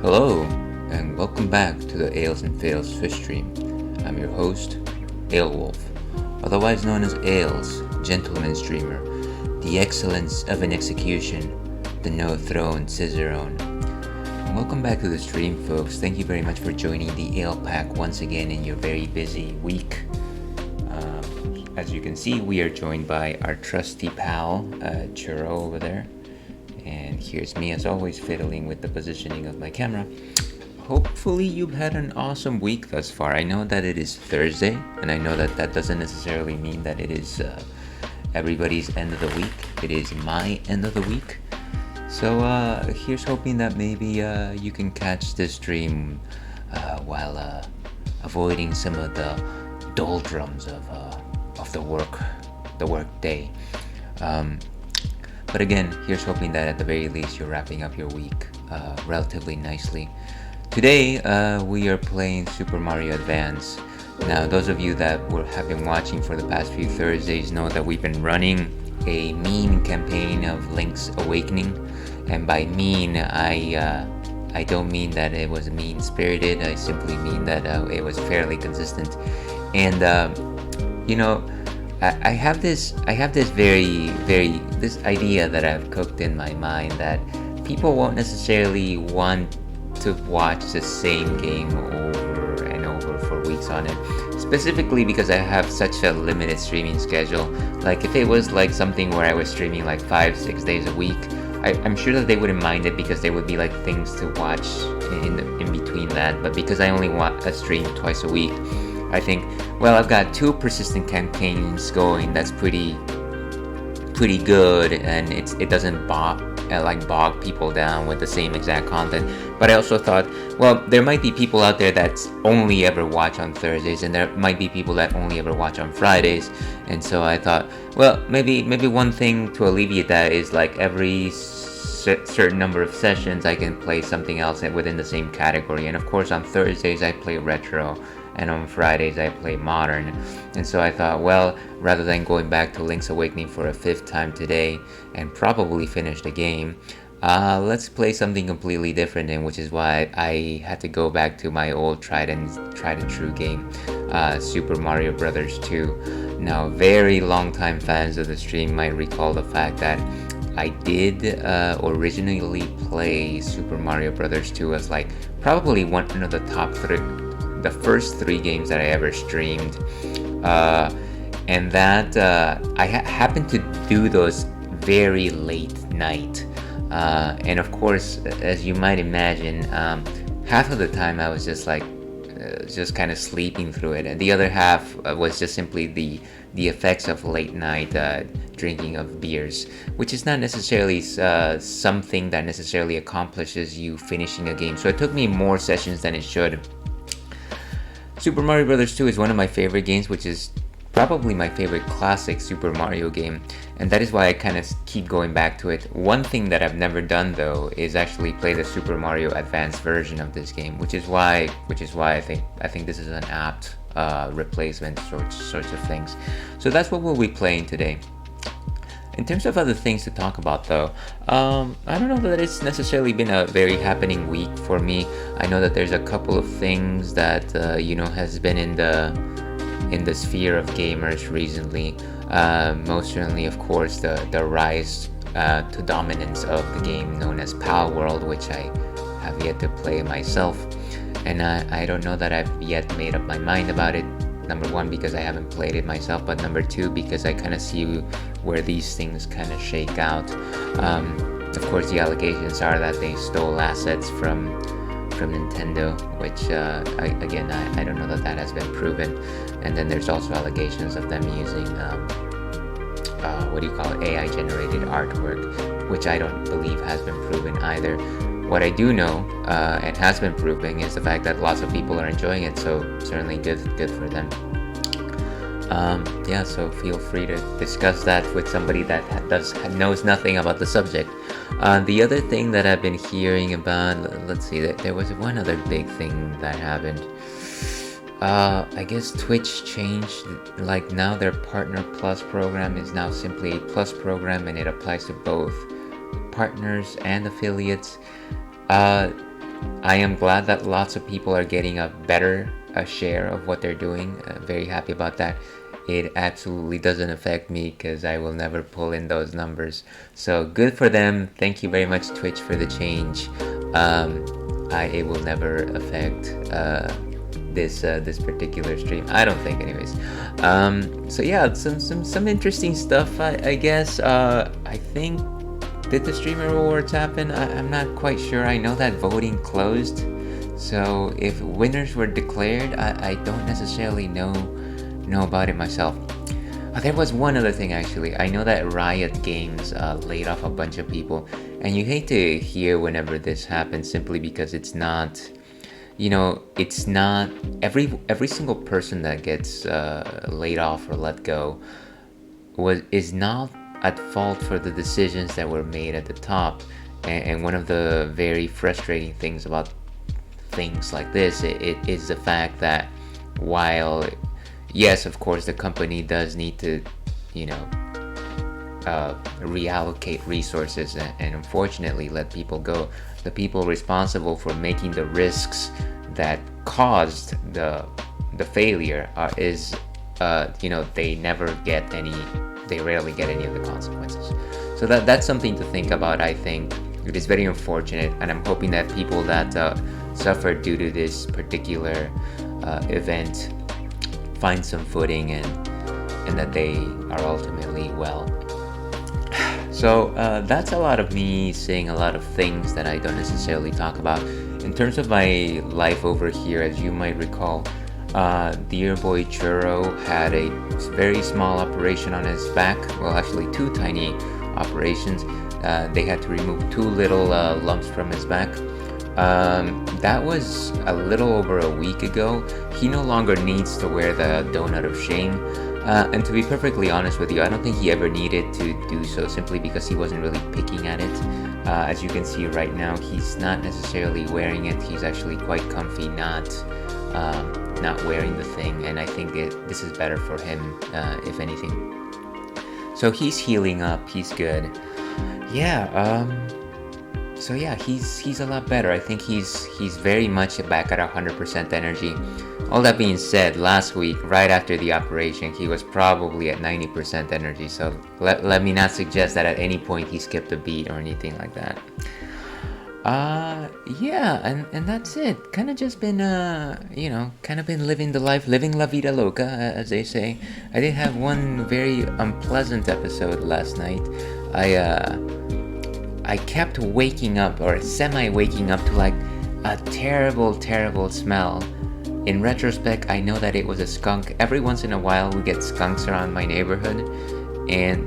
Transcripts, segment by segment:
Hello, and welcome back to the Ales and Fails Fish Stream. I'm your host, Alewolf, otherwise known as Ales, Gentleman's Dreamer, the excellence of an execution, the no-throne Cicerone. And welcome back to the stream, folks. Thank you very much for joining the Ale Pack once again in your very busy week. As you can see, we are joined by our trusty pal, Churro over there. And here's me, as always, fiddling with the positioning of my camera. Hopefully you've had an awesome week thus far. I know that it is Thursday, and I know that that doesn't necessarily mean that it is everybody's end of the week. It is my end of the week. So here's hoping that maybe you can catch this stream while avoiding some of the doldrums of the work day. But again, here's hoping that at the very least you're wrapping up your week relatively nicely. Today, we are playing Super Mario Advance. Now, those of you that have been watching for the past few Thursdays know that we've been running a mean campaign of Link's Awakening. And by mean, I don't mean that it was mean-spirited. I simply mean that it was fairly consistent. And, I have this idea that I've cooked in my mind that people won't necessarily want to watch the same game over and over for weeks on end, specifically because I have such a limited streaming schedule. Like if it was like something where I was streaming like 5-6 days a week, I'm sure that they wouldn't mind it because there would be like things to watch in between that. But because I only want a stream twice a week, I think, well, I've got 2 persistent campaigns going. That's pretty good, and it doesn't bog people down with the same exact content. But I also thought, well, there might be people out there that only ever watch on Thursdays, and there might be people that only ever watch on Fridays. And so I thought, well, maybe one thing to alleviate that is like every certain number of sessions I can play something else within the same category. And of course on Thursdays I play retro, and on Fridays I play modern. And so I thought, well, rather than going back to Link's Awakening for a 5th time today and probably finish the game, let's play something completely different, and which is why I had to go back to my old tried and true game, Super Mario Brothers 2. Now, very long time fans of the stream might recall the fact that I did originally play Super Mario Brothers 2 as like probably one of the top 3, the first 3 games that I ever streamed, and that I happened to do those very late night, and of course, as you might imagine, half of the time I was just like just kind of sleeping through it, and the other half was just simply the effects of late night drinking of beers, which is not necessarily something that necessarily accomplishes you finishing a game. So it took me more sessions than it should. Super Mario Bros. 2 is one of my favorite games, which is probably my favorite classic Super Mario game, and that is why I kind of keep going back to it. One thing that I've never done though is actually play the Super Mario Advance version of this game, which is why I think this is an apt replacement sorts of things. So that's what we'll be playing today. In terms of other things to talk about though, I don't know that it's necessarily been a very happening week for me. I know that there's a couple of things that has been in the sphere of gamers recently. Most certainly, of course, the rise to dominance of the game known as Pal World, which I have yet to play myself, and I don't know that I've yet made up my mind about it. Number 1, because I haven't played it myself, but number 2, because I kind of see where these things kind of shake out. Of course, the allegations are that they stole assets from Nintendo, which I don't know that has been proven. And then there's also allegations of them using AI generated artwork, which I don't believe has been proven either. What I do know and has been proving is the fact that lots of people are enjoying it, so certainly good for them. So feel free to discuss that with somebody that knows nothing about the subject. The other thing that I've been hearing about, let's see, there was one other big thing that happened. I guess Twitch changed, like now their Partner Plus program is now simply a Plus program, and it applies to both partners and affiliates. Uh, I am glad that lots of people are getting a better share of what they're doing. Very happy about that. It absolutely doesn't affect me because I will never pull in those numbers. So good for them. Thank you very much, Twitch, for the change. It will never affect this particular stream. I don't think, anyways. So yeah, some interesting stuff. I guess. I think. Did the streamer awards happen? I'm not quite sure. I know that voting closed, so if winners were declared, I don't necessarily know about it myself. There was one other thing actually. I know that Riot Games laid off a bunch of people, and you hate to hear whenever this happens, simply because it's not, it's not every single person that gets laid off or let go is not at fault for the decisions that were made at the top. And one of the very frustrating things about things like this, it is the fact that while, yes, of course, the company does need to, reallocate resources and unfortunately let people go, the people responsible for making the risks that caused the failure they rarely get any of the consequences. So that's something to think about. I think it is very unfortunate, and I'm hoping that people that suffered due to this particular event find some footing and that they are ultimately well. So that's a lot of me saying a lot of things that I don't necessarily talk about. In terms of my life over here, as you might recall, Dear Boy Churro had a very small operation on his back. Well, actually 2 tiny operations. They had to remove 2 little lumps from his back. That was a little over a week ago. He no longer needs to wear the donut of shame. And to be perfectly honest with you, I don't think he ever needed to do so, simply because he wasn't really picking at it. As you can see right now, he's not necessarily wearing it. He's actually quite comfy not wearing the thing, and I think this is better for him, if anything. So he's healing up. He's good. Yeah. So yeah, he's a lot better. I think he's very much back at 100% energy. All that being said, last week, right after the operation, he was probably at 90% energy. So let me not suggest that at any point he skipped a beat or anything like that. Yeah, and that's it. Kind of just been, been living the life, living la vida loca, as they say. I did have one very unpleasant episode last night. I kept waking up, or semi-waking up, to like a terrible, terrible smell. In retrospect, I know that it was a skunk. Every once in a while, we get skunks around my neighborhood,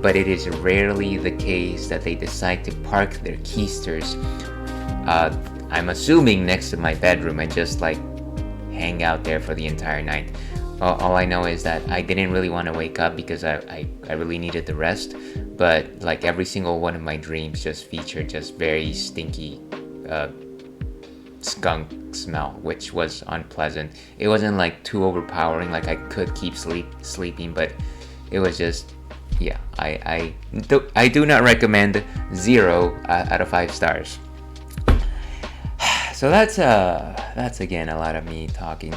but it is rarely the case that they decide to park their keisters, I'm assuming, next to my bedroom and just like hang out there for the entire night. All I know is that I didn't really want to wake up because I really needed the rest, but like every single one of my dreams just featured just very stinky skunk smell, which was unpleasant. It wasn't like too overpowering, like I could keep sleeping, but it was just, yeah, I do not recommend. 0 out of 5 stars. So that's again a lot of me talking.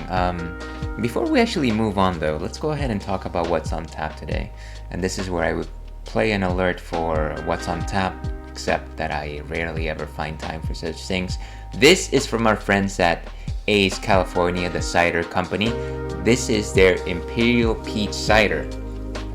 Before we actually move on though, let's go ahead and talk about what's on tap today. And this is where I would play an alert for what's on tap, except that I rarely ever find time for such things. This is from our friends at Ace California, the cider company. This is their Imperial Peach Cider.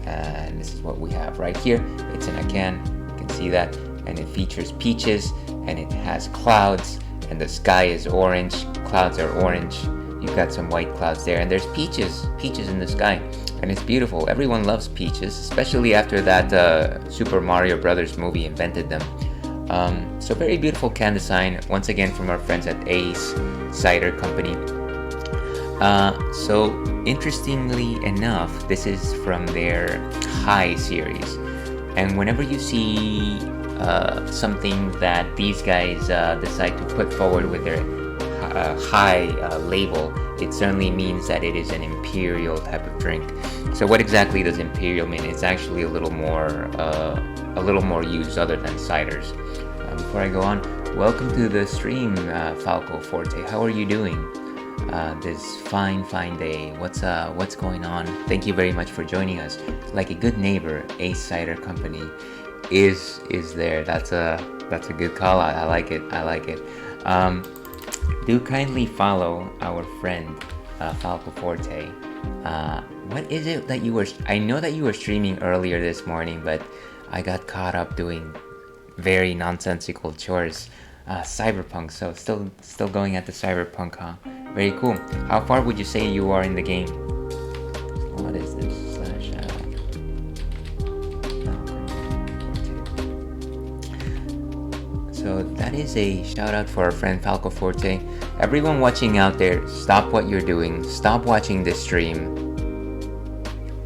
And this is what we have right here. It's in a can, you can see that. And it features peaches, and it has clouds. And the sky is orange, clouds are orange, you've got some white clouds there, and there's peaches in the sky, and it's beautiful. Everyone loves peaches, especially after that Super Mario Brothers movie invented them. So very beautiful can design, once again from our friends at Ace Cider Company. So interestingly enough, this is from their High series, and whenever you see something that these guys decide to put forward with their high label, it certainly means that it is an imperial type of drink. So what exactly does imperial mean? It's actually a little more used other than ciders. Before I go on, welcome to the stream, Falco Forte. How are you doing this fine day? What's going on? Thank you very much for joining us. Like a good neighbor, Ace Cider Company is there. That's a good call out. I like it. Do kindly follow our friend Falco Forte. What is it that you were? I know that you were streaming earlier this morning, but I got caught up doing very nonsensical chores. Cyberpunk, so still going at the Cyberpunk, huh? Very cool. How far would you say you are in the game? What is this? So that is a shout out for our friend Falco Forte. Everyone watching out there, stop what you're doing. Stop watching this stream.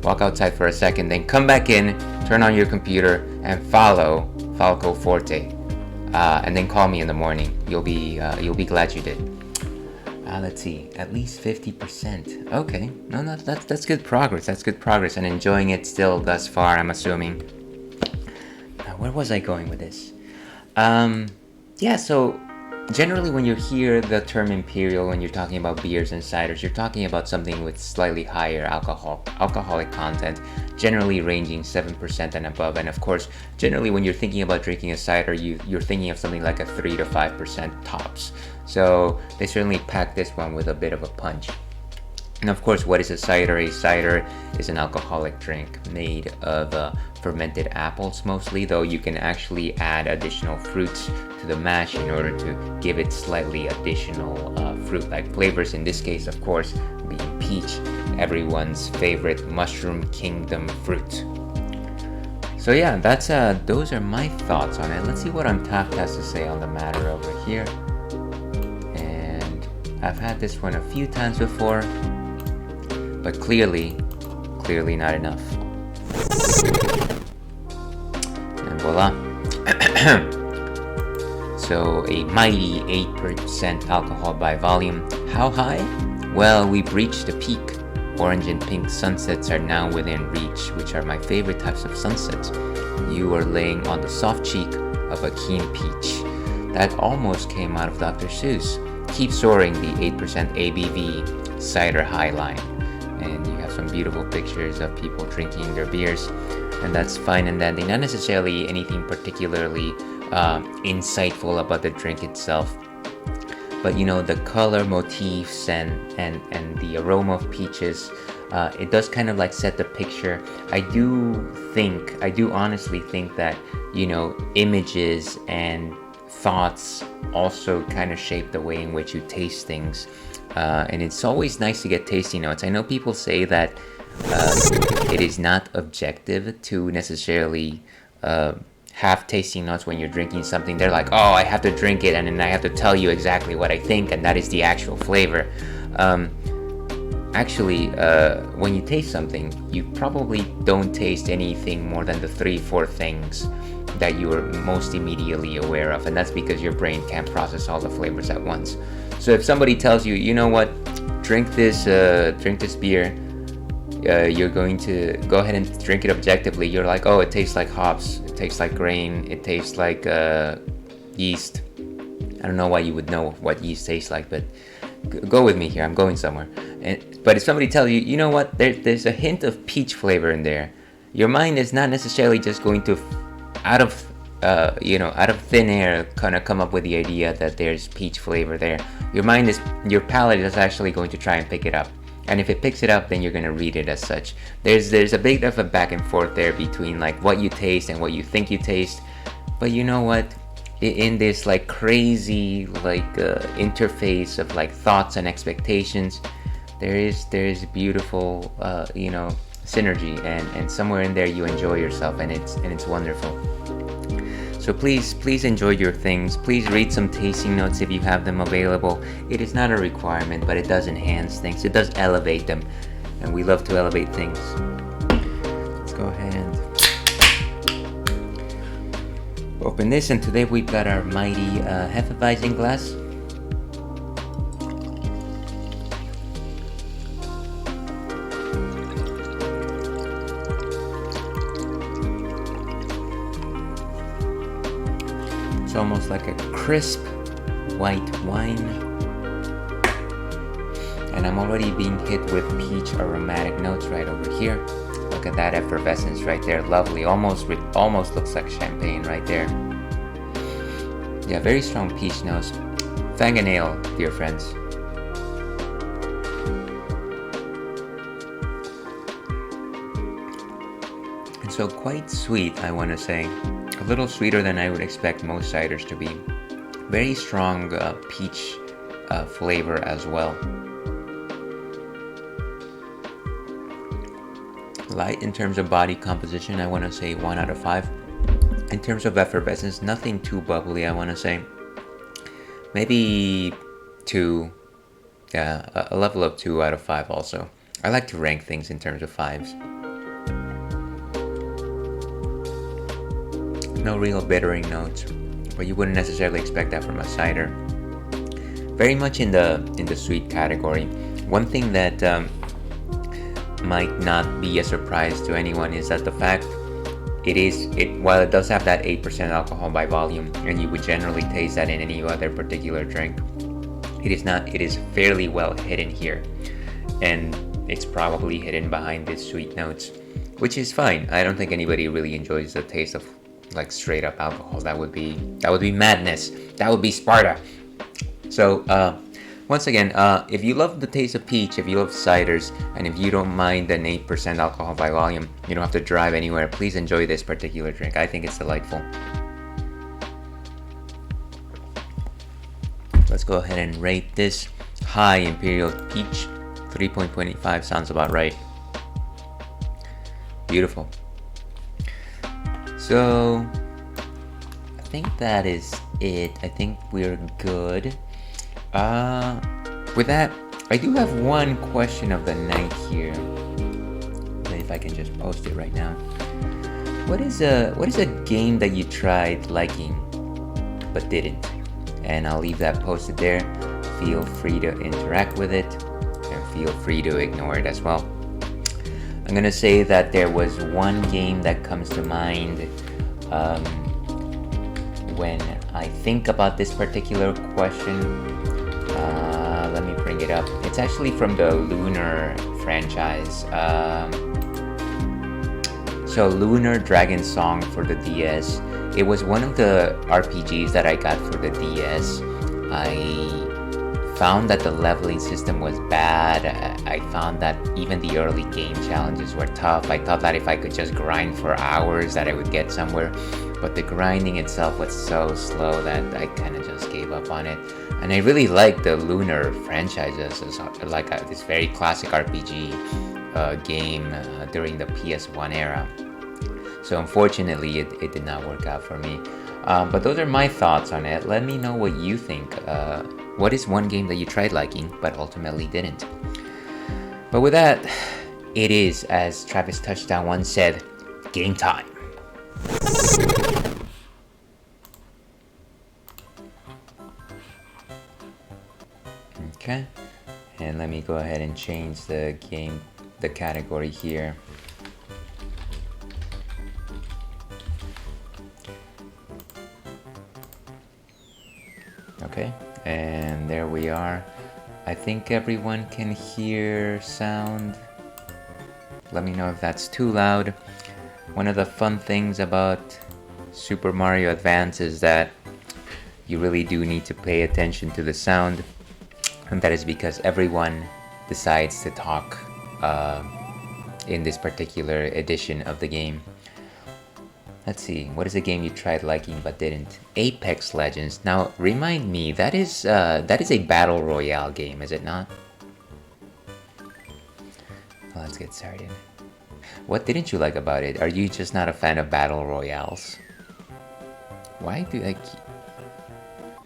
Walk outside for a second, then come back in, turn on your computer, and follow Falco Forte. And then call me in the morning. You'll be glad you did. Let's see, at least 50%. Okay, no, that's good progress. That's good progress, and enjoying it still thus far, I'm assuming. Where was I going with this? Yeah, so generally when you hear the term imperial, when you're talking about beers and ciders, you're talking about something with slightly higher alcoholic content, generally ranging 7% and above. And of course, generally when you're thinking about drinking a cider, you're thinking of something like a 3 to 5% tops. So they certainly pack this one with a bit of a punch. And of course, what is a cider? A cider is an alcoholic drink made of fermented apples mostly, though you can actually add additional fruits to the mash in order to give it slightly additional fruit-like flavors. In this case, of course, being peach, everyone's favorite mushroom kingdom fruit. So yeah, that's those are my thoughts on it. Let's see what Untapped has to say on the matter over here. And I've had this one a few times before, but clearly not enough. And voila. So a mighty 8% alcohol by volume. How high? Well, we've reached the peak. Orange and pink sunsets are now within reach, which are my favorite types of sunsets. You are laying on the soft cheek of a keen peach. That almost came out of Dr. Seuss. Keep soaring, the 8% ABV cider high line. And you have some beautiful pictures of people drinking their beers, and that's fine and dandy. Not necessarily anything particularly insightful about the drink itself, but you know, the color motifs and the aroma of peaches, it does kind of like set the picture. I do honestly think that, you know, images and thoughts also kind of shape the way in which you taste things. And it's always nice to get tasty notes. I know people say that it is not objective to necessarily have tasting notes when you're drinking something. They're like, oh, I have to drink it and then I have to tell you exactly what I think, and that is the actual flavor. Actually, when you taste something, you probably don't taste anything more than the 3-4 things that you are most immediately aware of, and that's because your brain can't process all the flavors at once. So if somebody tells you, you know what, drink this beer, you're going to go ahead and drink it objectively. You're like, oh, it tastes like hops, it tastes like grain, it tastes like yeast. I don't know why you would know what yeast tastes like, but go with me here, I'm going somewhere. But if somebody tells you, you know what, there's a hint of peach flavor in there, your mind is not necessarily just going to, out of thin air, kind of come up with the idea that there's peach flavor there. Your palate is actually going to try and pick it up. And if it picks it up, then you're going to read it as such. There's a bit of a back and forth there between like what you taste and what you think you taste. But you know what? In this like crazy like interface of like thoughts and expectations, there is beautiful synergy, and somewhere in there you enjoy yourself, and it's wonderful. So please enjoy your things. Please read some tasting notes if you have them available. It is not a requirement, but it does enhance things. It does elevate them, and we love to elevate things. Let's go ahead and open this, and today we've got our mighty Hefeweizen glass. almost like a crisp white wine. And I'm already being hit with peach aromatic notes right over here. Look at that effervescence right there. Lovely. Almost looks like champagne right there. Yeah, very strong peach nose. Fingernail, dear friends. And so quite sweet, I want to say. A little sweeter than I would expect most ciders to be. Very strong peach flavor as well. Light in terms of body composition, I want to say 1 out of 5. In terms of effervescence, nothing too bubbly, I want to say. Maybe 2, a level of 2 out of 5 also. I like to rank things in terms of 5s. No real bittering notes, but you wouldn't necessarily expect that from a cider. Very much in the sweet category. One thing that might not be a surprise to anyone is that the fact while it does have that 8% alcohol by volume, and you would generally taste that in any other particular drink, it is not. It is fairly well hidden here, and it's probably hidden behind these sweet notes, which is fine. I don't think anybody really enjoys the taste of like straight up alcohol. That would be madness. That would be Sparta. So once again, if you love the taste of peach, if you love ciders, and if you don't mind an 8% alcohol by volume, you don't have to drive anywhere, please enjoy this particular drink. I think it's delightful. Let's go ahead and rate this. High Imperial Peach, 3.25 sounds about right. Beautiful. So, I think that is it. I think we're good. With that, I do have one question of the night here. If I can just post it right now. What is a game that you tried liking but didn't? And I'll leave that posted there. Feel free to interact with it, and feel free to ignore it as well. I'm gonna say that there was one game that comes to mind when I think about this particular question. Let me bring it up. It's actually from the Lunar franchise. So Lunar Dragon Song for the DS. It was one of the RPGs that I got for the DS. I found that the leveling system was bad. I found that even the early game challenges were tough. I thought that if I could just grind for hours that I would get somewhere. But the grinding itself was so slow that I kind of just gave up on it. And I really liked the Lunar franchises, like this very classic RPG game during the PS1 era. So unfortunately, it did not work out for me. But those are my thoughts on it. Let me know what you think. What is one game that you tried liking but ultimately didn't? But with that, it is, as Travis Touchdown once said, game time. Okay, and let me go ahead and change the category here. Okay, and there we are. I think everyone can hear sound. Let me know if that's too loud. One of the fun things about Super Mario Advance is that you really do need to pay attention to the sound, and that is because everyone decides to talk in this particular edition of the game. Let's see, what is a game you tried liking but didn't? Apex Legends. Now, remind me, that is a battle royale game, is it not? Well, let's get started. What didn't you like about it? Are you just not a fan of battle royales? Why do I keep...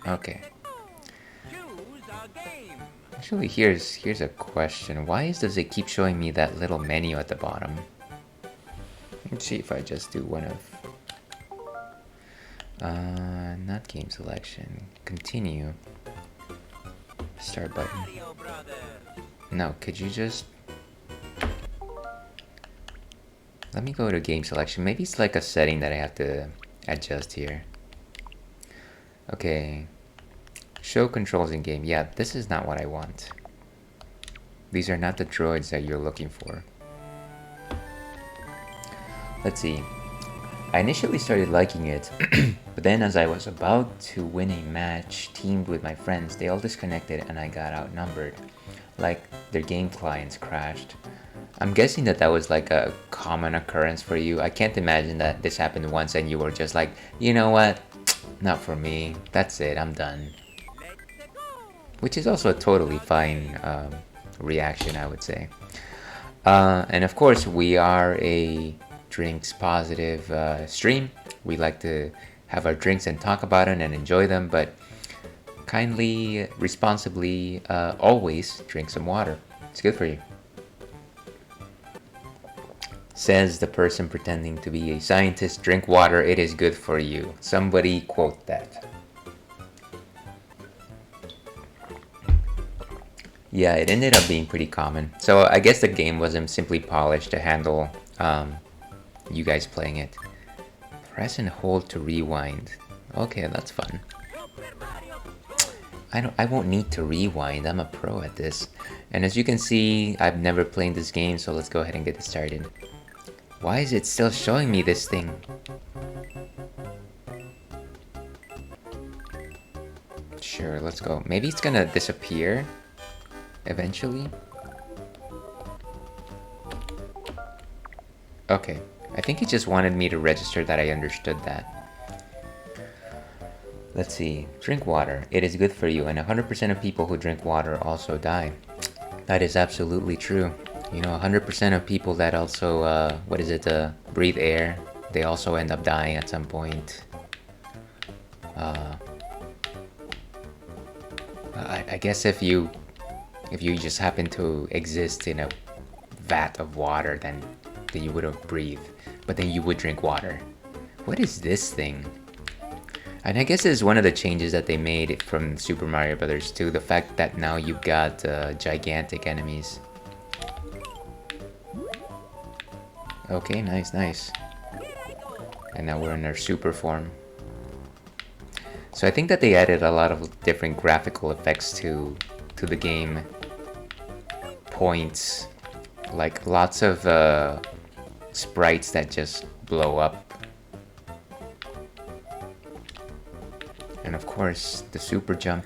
Okay. Actually, here's a question. Why does it keep showing me that little menu at the bottom? Let's see if I just do one of... not game selection. Continue. Start button. No, could you just... Let me go to game selection. Maybe it's like a setting that I have to adjust here. Okay. Show controls in game. Yeah, this is not what I want. These are not the droids that you're looking for. Let's see. I initially started liking it, but then as I was about to win a match teamed with my friends, they all disconnected and I got outnumbered. Like, their game clients crashed. I'm guessing that was like a common occurrence for you. I can't imagine that this happened once and you were just like, you know what? Not for me. That's it, I'm done. Which is also a totally fine reaction, I would say. And of course, we are a drinks positive stream. We like to have our drinks and talk about it and enjoy them, but kindly, responsibly, always drink some water. It's good for you. Says the person pretending to be a scientist, drink water, it is good for you. Somebody quote that. Yeah, it ended up being pretty common. So I guess the game wasn't simply polished to handle you guys playing it. Press and hold to rewind. Okay, that's fun. I won't need to rewind. I'm a pro at this. And as you can see, I've never played this game, so let's go ahead and get it started. Why is it still showing me this thing? Sure, let's go. Maybe it's gonna disappear eventually. Okay, I think he just wanted me to register that I understood that. Let's see. Drink water. It is good for you, and 100% of people who drink water also die. That is absolutely true. You know, 100% of people that also, breathe air, they also end up dying at some point. I guess if you just happen to exist in a vat of water, then you wouldn't breathe, but then you would drink water. What is this thing? And I guess it's one of the changes that they made from Super Mario Brothers 2, the fact that now you've got gigantic enemies. Okay, nice, nice. And now we're in our super form. So I think that they added a lot of different graphical effects to the game. Points, like lots of sprites that just blow up. And of course, the super jump.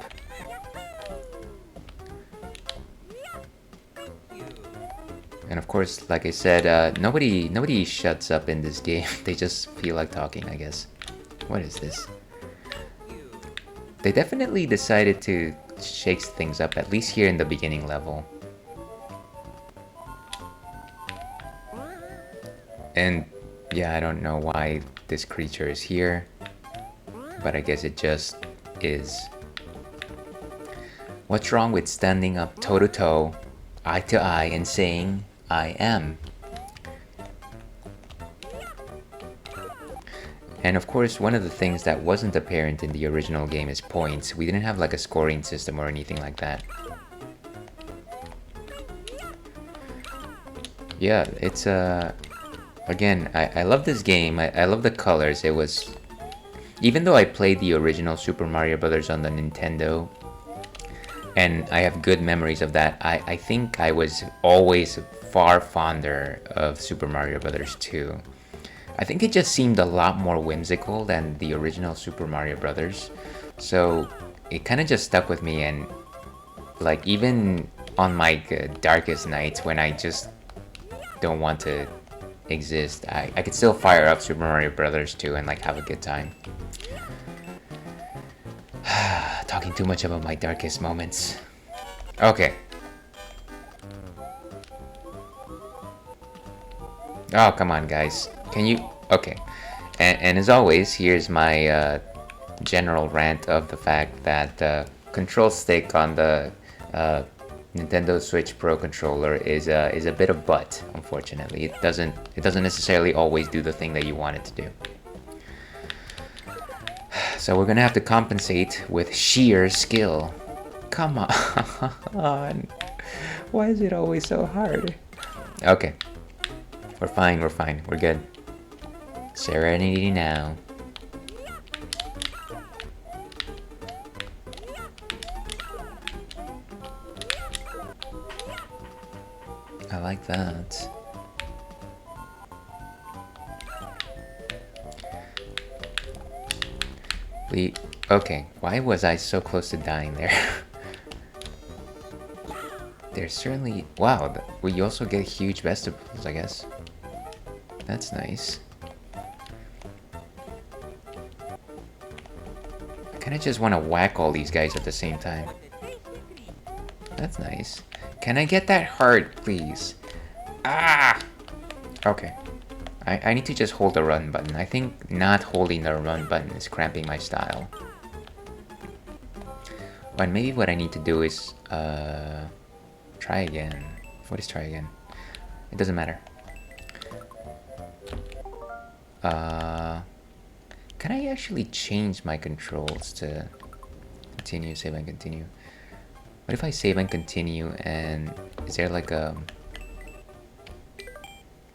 And of course, like I said, nobody shuts up in this game. They just feel like talking, I guess. What is this? They definitely decided to shake things up, at least here in the beginning level. And yeah, I don't know why this creature is here, but I guess it just is. What's wrong with standing up toe to toe, eye to eye, and saying, I am? And of course, one of the things that wasn't apparent in the original game is points. We didn't have like a scoring system or anything like that. Yeah, it's again, I love this game. I love the colors. It was, even though I played the original Super Mario Brothers on the Nintendo, and I have good memories of that, I think I was always far fonder of Super Mario Brothers 2. I think it just seemed a lot more whimsical than the original Super Mario Brothers. So it kind of just stuck with me, and like even on my darkest nights when I just don't want to exist, I could still fire up Super Mario Brothers 2 and like have a good time. Talking too much about my darkest moments. Okay. Oh, come on, guys. Can you... Okay. And as always, here's my general rant of the fact that control stick on the Nintendo Switch Pro controller is a bit of butt, unfortunately. It doesn't necessarily always do the thing that you want it to do. So we're gonna have to compensate with sheer skill. Come on. Why is it always so hard? Okay. We're fine, we're good. Serenity now. I like that. Okay, why was I so close to dying there? There's certainly... Wow, well, you also get huge vegetables, I guess. That's nice. I kinda just want to whack all these guys at the same time. That's nice. Can I get that heart, please? Ah! Okay. I need to just hold the run button. I think not holding the run button is cramping my style. But maybe what I need to do is try again. What is try again? It doesn't matter. Can I actually change my controls to continue, save and continue? What if I save and continue and is there like a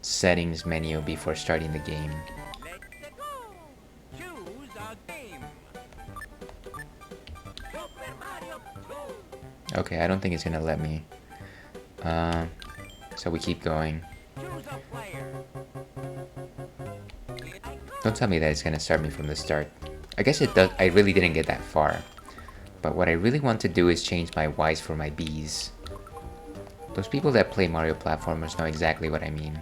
settings menu before starting the game? Okay, I don't think it's gonna let me. So we keep going. Don't tell me that it's gonna start me from the start. I guess it does. I really didn't get that far. But what I really want to do is change my Ys for my Bs. Those people that play Mario platformers know exactly what I mean.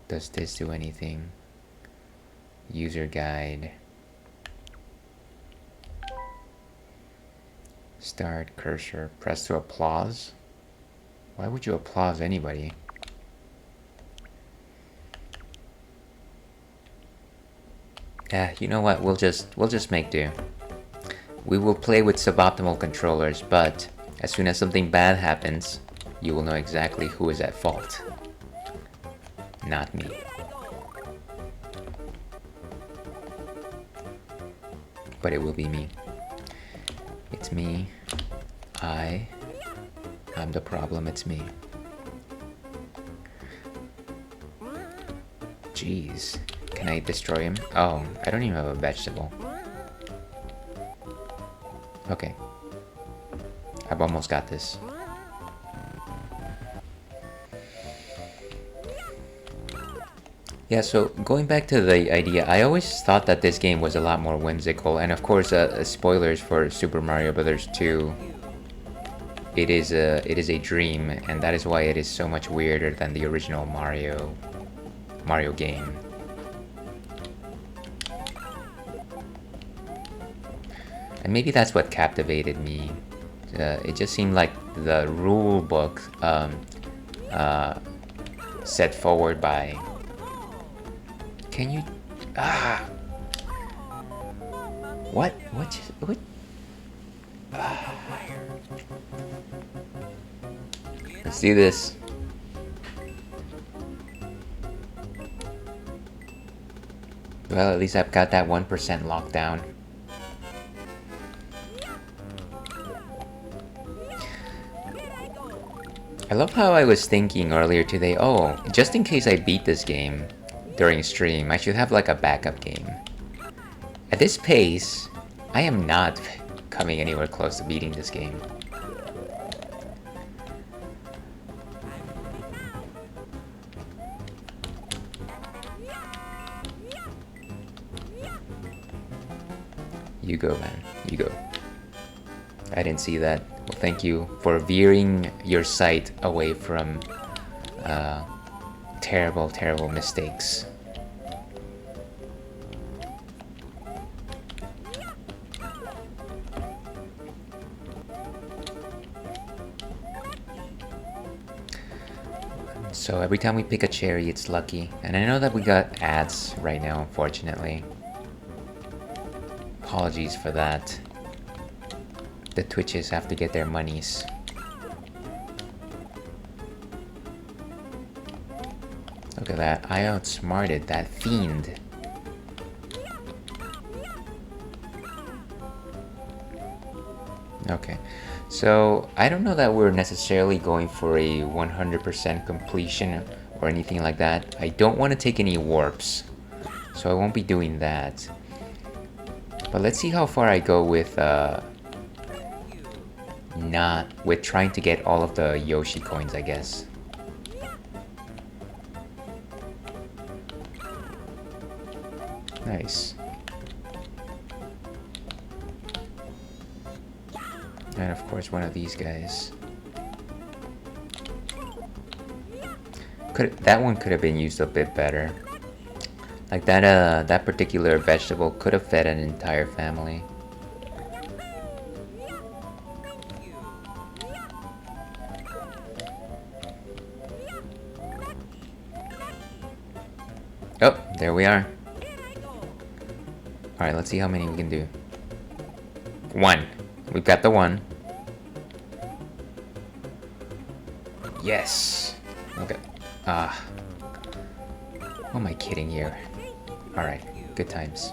Does this do anything? User guide. Start cursor. Press to applause. Why would you applause anybody? Yeah, you know what? We'll just make do. We will play with suboptimal controllers, but as soon as something bad happens, you will know exactly who is at fault. Not me. But it will be me. It's me. I'm the problem, it's me. Jeez. Can I destroy him? Oh, I don't even have a vegetable. Okay. I've almost got this. Yeah, so going back to the idea, I always thought that this game was a lot more whimsical, and of course, spoilers for Super Mario Bros. 2. It is a dream, and that is why it is so much weirder than the original Mario game. And maybe that's what captivated me. It just seemed like the rule book set forward by... Can you... Ah! What? What? Ah. Let's do this. Well, at least I've got that 1% locked down. I love how I was thinking earlier today, oh, just in case I beat this game during stream, I should have like a backup game. At this pace, I am not coming anywhere close to beating this game. You go, man. You go. I didn't see that. Well, thank you for veering your sight away from terrible, terrible mistakes. So every time we pick a cherry, it's lucky. And I know that we got ads right now, unfortunately. Apologies for that. The Twitches have to get their monies. Look at that. I outsmarted that fiend. Okay. So, I don't know that we're necessarily going for a 100% completion or anything like that. I don't want to take any warps, so I won't be doing that. But let's see how far I go with not with trying to get all of the Yoshi coins, I guess. Nice. And of course one of these guys. That one could have been used a bit better. Like that particular vegetable could have fed an entire family. Oh, there we are. Alright, let's see how many we can do. 1. We've got the 1. Yes! Okay. What am I kidding here? Alright, good times.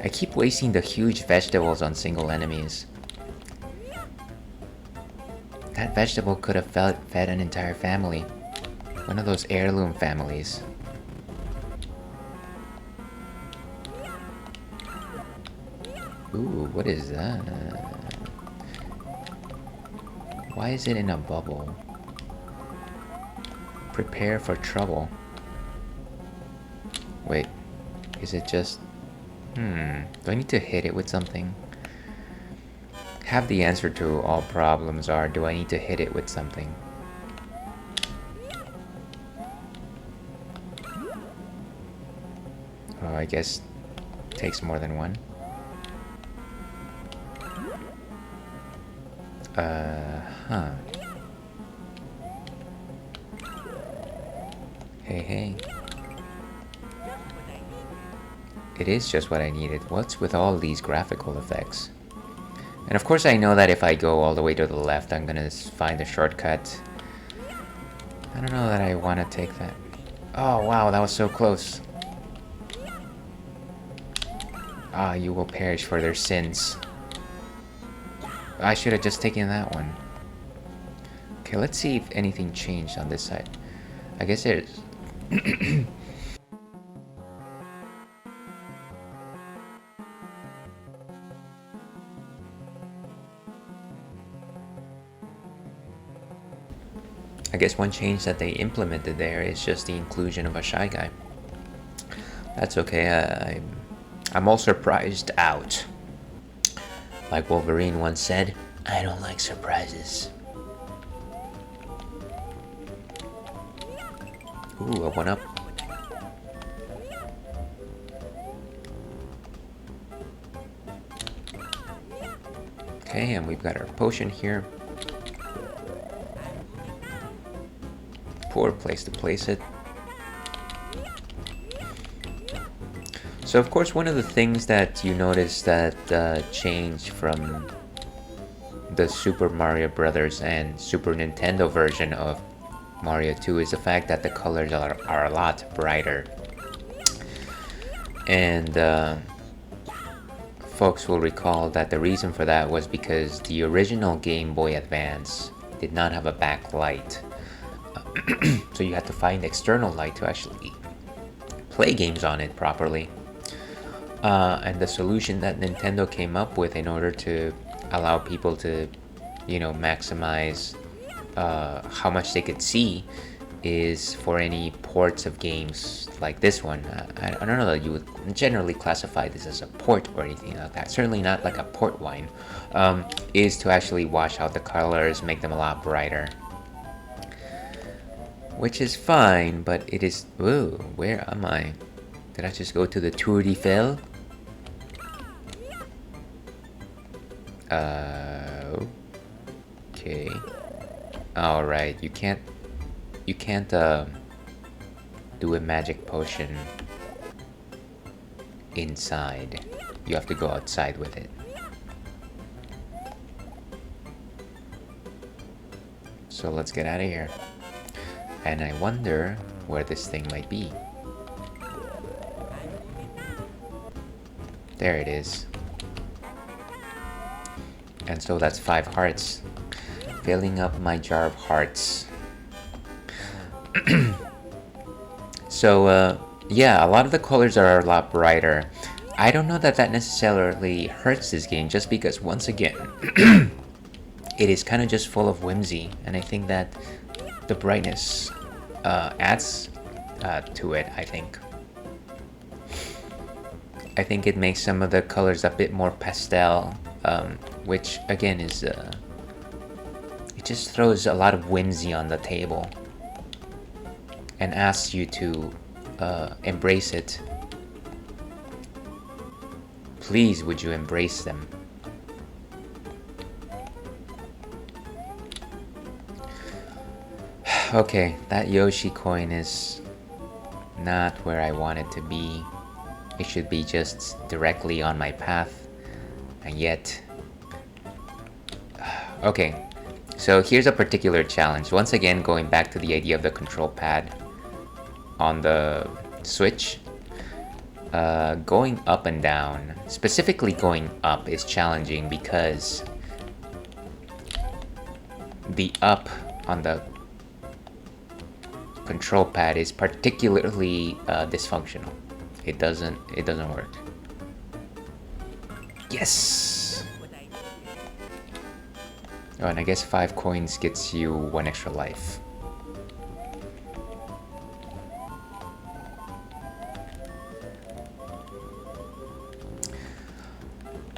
I keep wasting the huge vegetables on single enemies. That vegetable could have fed an entire family. One of those heirloom families. Ooh, what is that? Why is it in a bubble? Prepare for trouble. Wait, is it just... do I need to hit it with something? Have the answer to all problems are, do I need to hit it with something? Oh, I guess it takes more than one. Huh. Hey. It is just what I needed. What's with all these graphical effects? And of course I know that if I go all the way to the left, I'm gonna find a shortcut. I don't know that I want to take that. Oh wow, that was so close. Ah, you will perish for their sins. I should have just taken that one. Okay, let's see if anything changed on this side. I guess there's... I guess one change that they implemented there is just the inclusion of a Shy Guy. That's okay, I'm all surprised out. Like Wolverine once said, I don't like surprises. Ooh, a 1-up. Okay, and we've got our potion here. Poor place to place it. So of course one of the things that you notice that changed from the Super Mario Brothers and Super Nintendo version of Mario 2 is the fact that the colors are a lot brighter. And folks will recall that the reason for that was because the original Game Boy Advance did not have a backlight. So you had to find external light to actually play games on it properly. And the solution that Nintendo came up with in order to allow people to, maximize how much they could see is for any ports of games like this one. I don't know that you would generally classify this as a port or anything like that. Certainly not like a port wine. Is to actually wash out the colors, make them a lot brighter. Which is fine, but it is... Ooh, where am I? Did I just go to the Tour d'Eiffel? Okay. Alright, you can't do a magic potion inside. You have to go outside with it. So let's get out of here. And I wonder where this thing might be. There it is. And so that's 5 hearts. Filling up my jar of hearts. So, yeah, a lot of the colors are a lot brighter. I don't know that that necessarily hurts this game, just because once again, it is kind of just full of whimsy, and I think that the brightness adds to it. I think it makes some of the colors a bit more pastel, which again is it just throws a lot of whimsy on the table and asks you to embrace it. Please, would you embrace them? Okay, that Yoshi coin is not where I want it to be. It should be just directly on my path, and yet... Okay, so here's a particular challenge. Once again, going back to the idea of the control pad on the Switch. Going up and down, specifically going up, is challenging because the up on the control pad is particularly dysfunctional. It doesn't work. Yes! Oh, and I guess 5 coins gets you 1 extra life.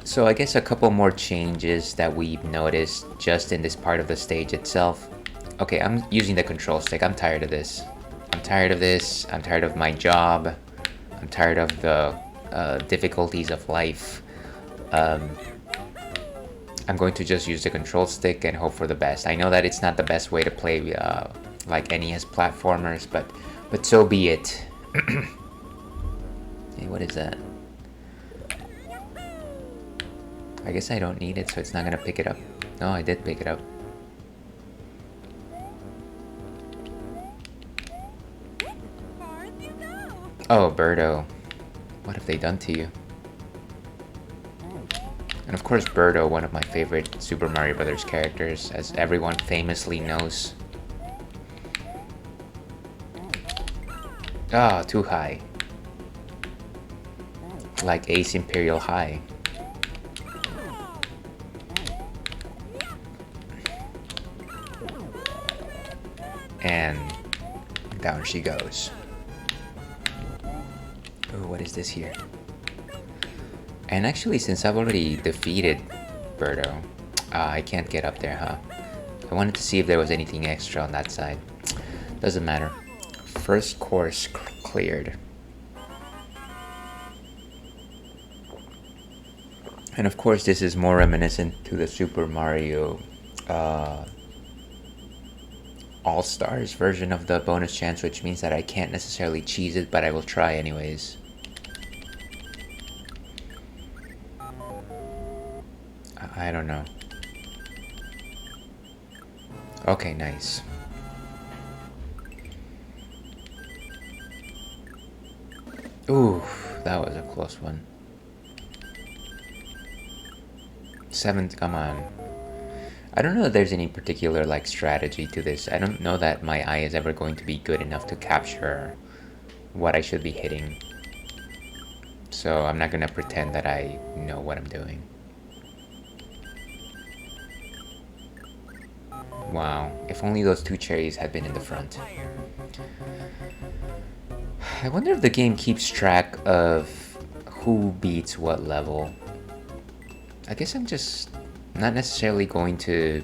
So I guess a couple more changes that we've noticed just in this part of the stage itself. Okay, I'm using the control stick. I'm tired of this. I'm tired of this. I'm tired of my job. I'm tired of the difficulties of life. I'm going to just use the control stick and hope for the best. I know that it's not the best way to play like NES platformers, but so be it. Hey, what is that? I guess I don't need it, so it's not gonna pick it up. No, I did pick it up. Oh, Birdo. What have they done to you? And of course, Birdo, one of my favorite Super Mario Brothers characters, as everyone famously knows. Ah, too high. Like Ace Imperial High. And down she goes. Oh, what is this here? And actually, since I've already defeated Birdo, I can't get up there, huh? I wanted to see if there was anything extra on that side. Doesn't matter. First course cleared. And of course, this is more reminiscent to the Super Mario All-Stars version of the bonus chance, which means that I can't necessarily cheese it, but I will try anyways. I don't know. Okay, nice. Ooh, that was a close one. 7th, come on. I don't know if there's any particular like strategy to this. I don't know that my eye is ever going to be good enough to capture what I should be hitting. So I'm not gonna pretend that I know what I'm doing. Wow, if only those 2 cherries had been in the front. I wonder if the game keeps track of who beats what level. I guess I'm just not necessarily going to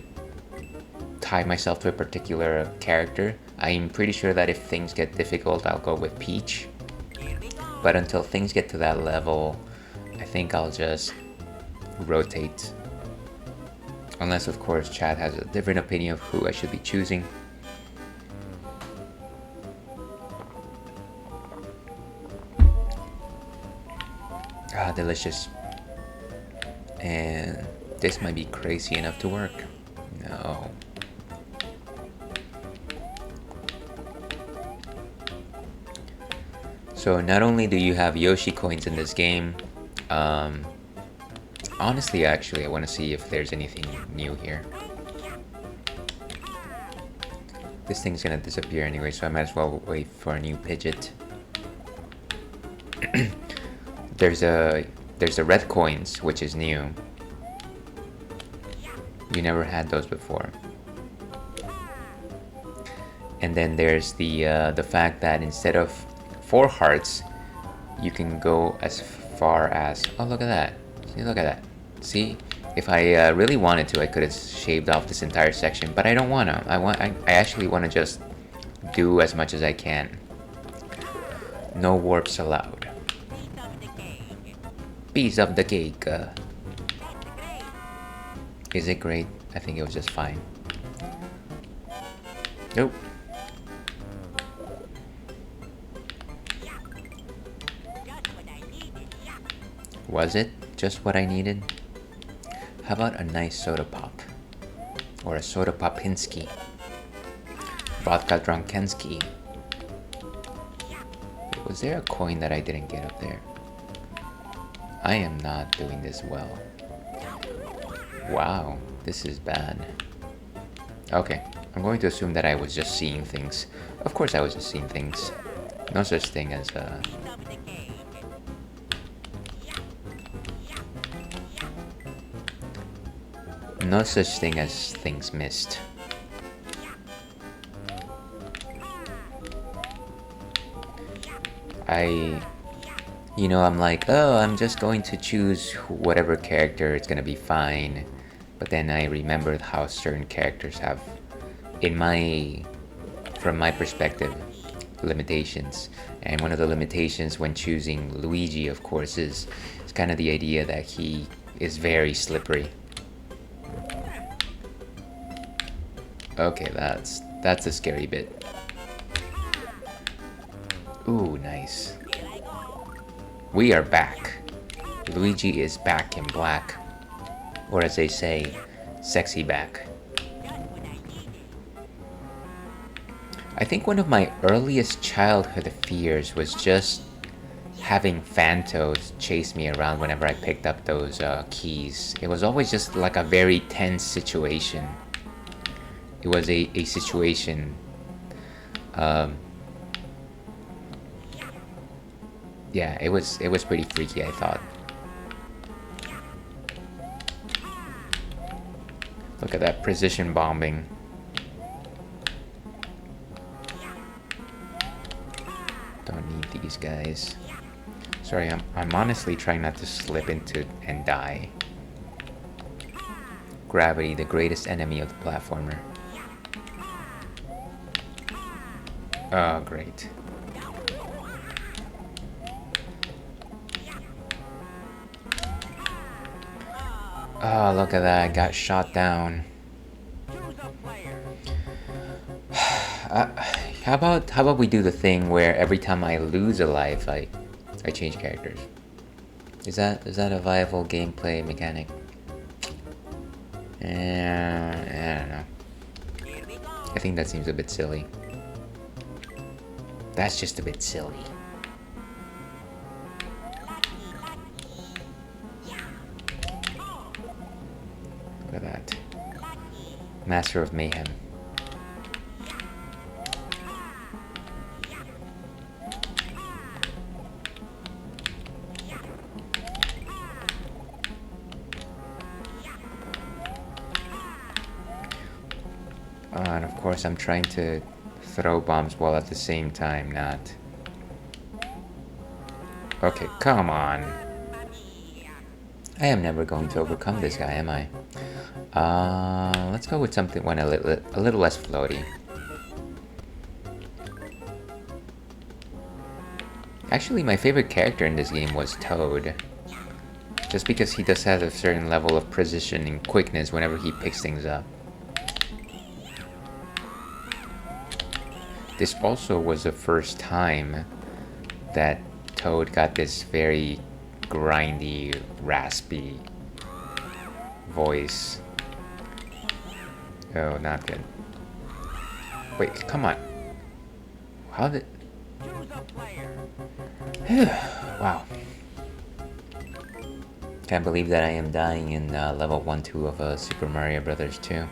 tie myself to a particular character. I'm pretty sure that if things get difficult, I'll go with Peach. But until things get to that level, I think I'll just rotate. Unless, of course, Chad has a different opinion of who I should be choosing. Ah, delicious. And this might be crazy enough to work. No. So not only do you have Yoshi coins in this game, honestly, actually, I want to see if there's anything new here. This thing's gonna disappear anyway, so I might as well wait for a new Pidgeot. There's a red coins, which is new. You never had those before. And then there's the fact that instead of 4 hearts, you can go as far as, oh, look at that. See, look at that. See, if I really wanted to, I could have shaved off this entire section, but I don't wanna. I actually want to just do as much as I can. No warps allowed. Piece of the cake. Is it great? I think it was just fine. Nope. Was it just what I needed? How about a nice soda pop? Or a soda popinski? Vodka drunkensky? Was there a coin that I didn't get up there? I am not doing this well. Wow, this is bad. Okay, I'm going to assume that I was just seeing things. Of course I was just seeing things. No such thing as no such thing as things missed. I'm like, oh, I'm just going to choose whatever character, it's gonna be fine. But then I remembered how certain characters have, from my perspective, limitations. And one of the limitations when choosing Luigi, of course, is kind of the idea that he is very slippery. Okay, that's a scary bit. Ooh, nice. We are back. Luigi is back in black. Or as they say, sexy back. I think one of my earliest childhood fears was just having Phantos chase me around whenever I picked up those keys. It was always just like a very tense situation. It was a situation yeah, it was pretty freaky, I thought. Look at that precision bombing. Don't need these guys. Sorry, I'm honestly trying not to slip into and die. Gravity, the greatest enemy of the platformer. Oh, great. Oh, look at that, I got shot down. How about we do the thing where every time I lose a life, I change characters? Is that a viable gameplay mechanic? I don't know. I think that seems a bit silly. That's just a bit silly. Look at that. Master of Mayhem. And of course I'm trying to throw bombs while at the same time not. Okay, come on. I am never going to overcome this guy, am I? Let's go with something a little less floaty. Actually, my favorite character in this game was Toad. Just because he does have a certain level of precision and quickness whenever he picks things up. This also was the first time that Toad got this very grindy, raspy voice. Oh, not good. Wait, come on. How did... Wow. Can't believe that I am dying in level 1-2 of Super Mario Brothers 2.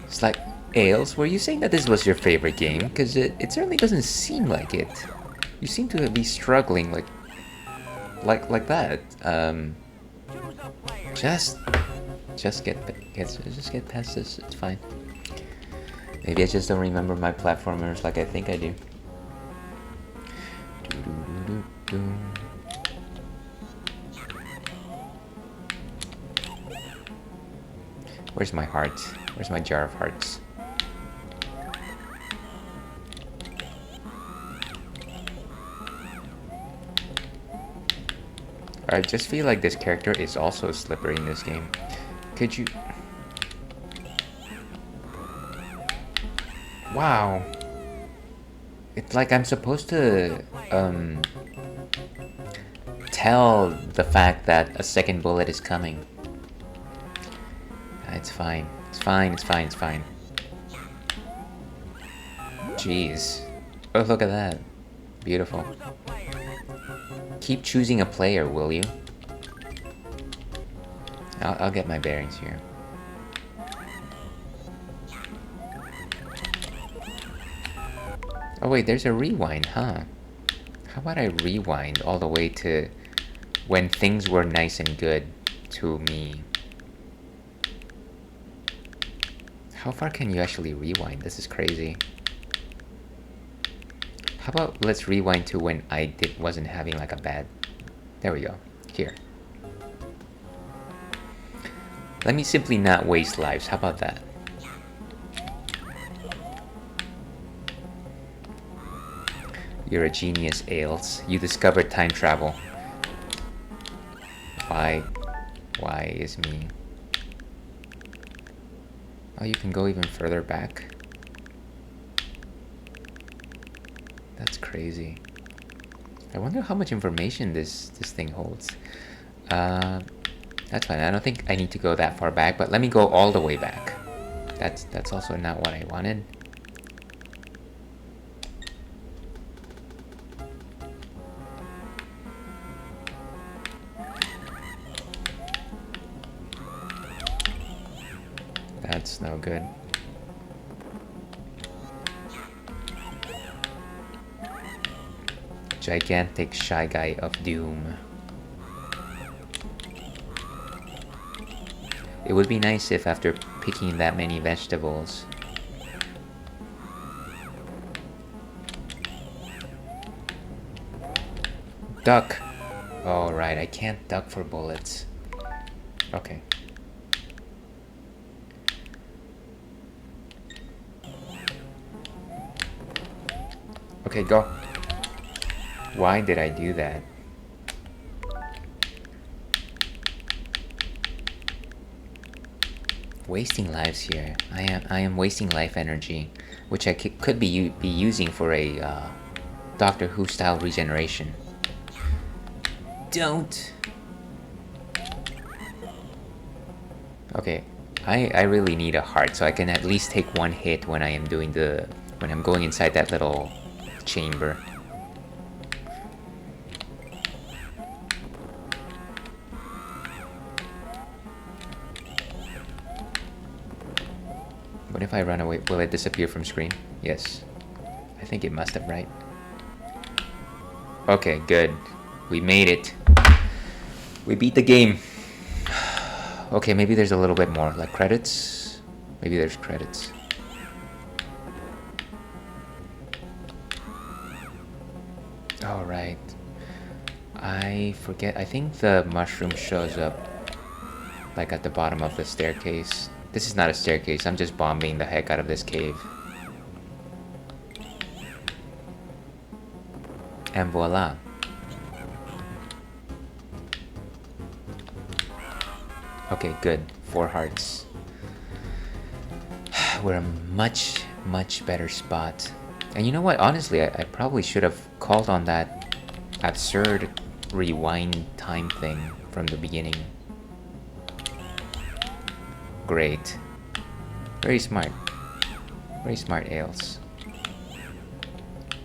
It's like... Ails, were you saying that this was your favorite game? Because it certainly doesn't seem like it. You seem to be struggling like that. Just get past this. It's fine. Maybe I just don't remember my platformers like I think I do. Where's my heart? Where's my jar of hearts? I just feel like this character is also slippery in this game. Could you... Wow. It's like I'm supposed to tell the fact that a second bullet is coming. It's fine. It's fine. It's fine. It's fine. Jeez. Oh, look at that. Beautiful. Keep choosing a player, will you? I'll get my bearings here. Oh wait, there's a rewind, huh? How about I rewind all the way to when things were nice and good to me? How far can you actually rewind? This is crazy. How about let's rewind to when I wasn't having like a bad... There we go. Here. Let me simply not waste lives. How about that? You're a genius, Ails. You discovered time travel. Why? Why is me? Oh, you can go even further back? That's crazy. I wonder how much information this thing holds. That's fine. I don't think I need to go that far back, but let me go all the way back. That's also not what I wanted. That's no good. Gigantic Shy Guy of Doom. It would be nice if after picking that many vegetables... Duck! Oh right, I can't duck for bullets. Okay. Okay, go. Why did I do that? Wasting lives here. I am wasting life energy, which I could be using for a Doctor Who style regeneration. Don't. Okay, I really need a heart, so I can at least take one hit when I am doing when I'm going inside that little chamber. What if I run away? Will it disappear from screen? Yes. I think it must have, right? Okay, good. We made it. We beat the game. Okay, maybe there's a little bit more. Like credits? Maybe there's credits. Alright. I forget. I think the mushroom shows up like at the bottom of the staircase. This is not a staircase. I'm just bombing the heck out of this cave. And voila. Okay, good. 4 hearts. We're a much, much better spot. And you know what? Honestly, I probably should have called on that absurd rewind time thing from the beginning. Great. Very smart. Very smart, Ails.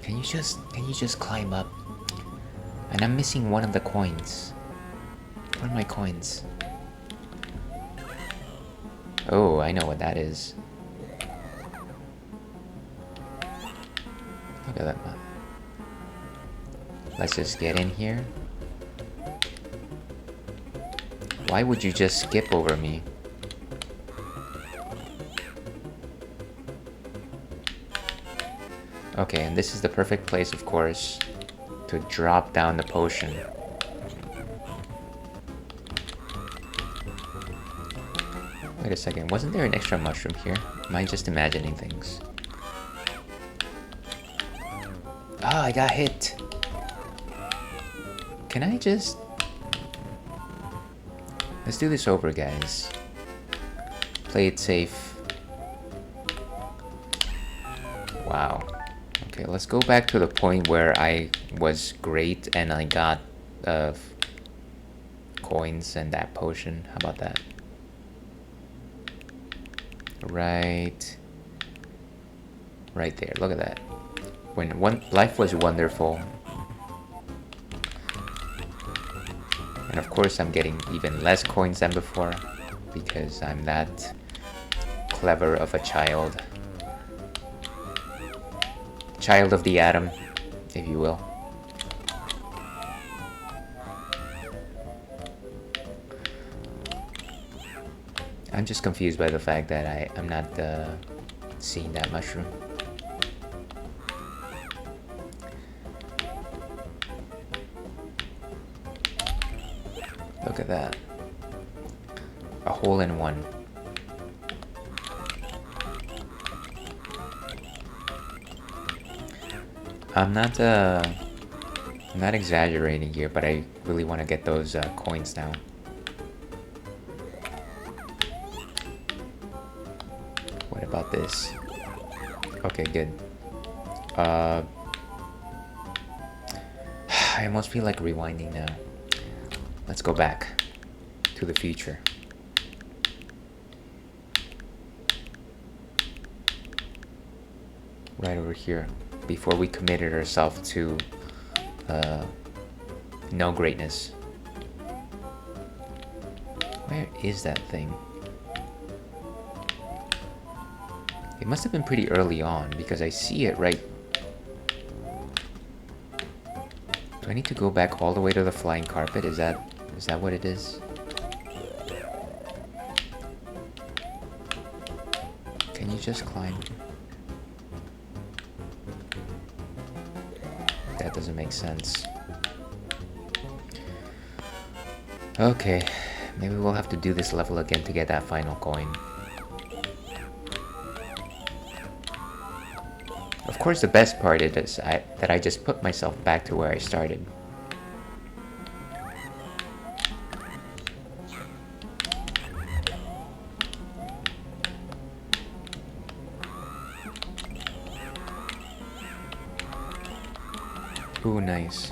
Can you just climb up? And I'm missing one of the coins. Where are my coins? Oh, I know what that is. Look at that. Let's just get in here. Why would you just skip over me? Okay, and this is the perfect place, of course, to drop down the potion. Wait a second, wasn't there an extra mushroom here? Am I just imagining things? Ah, I got hit! Can I just... Let's do this over, guys. Play it safe. Wow. Okay, let's go back to the point where I was great and I got coins and that potion. How about that? Right there. Look at that. When life was wonderful. And of course I'm getting even less coins than before because I'm that clever of a child. Child of the atom, if you will. I'm just confused by the fact that I'm not seeing that mushroom. Look at that. A hole in one. I'm not exaggerating here, but I really want to get those coins now. What about this? Okay, good. I almost feel like rewinding now. Let's go back to the future. Right over here. Before we committed ourselves to no greatness. Where is that thing? It must have been pretty early on because I see it right. Do I need to go back all the way to the flying carpet? Is that what it is? Can you just climb? That doesn't make sense. Okay, maybe we'll have to do this level again to get that final coin. Of course, the best part is that I just put myself back to where I started. Ooh, nice.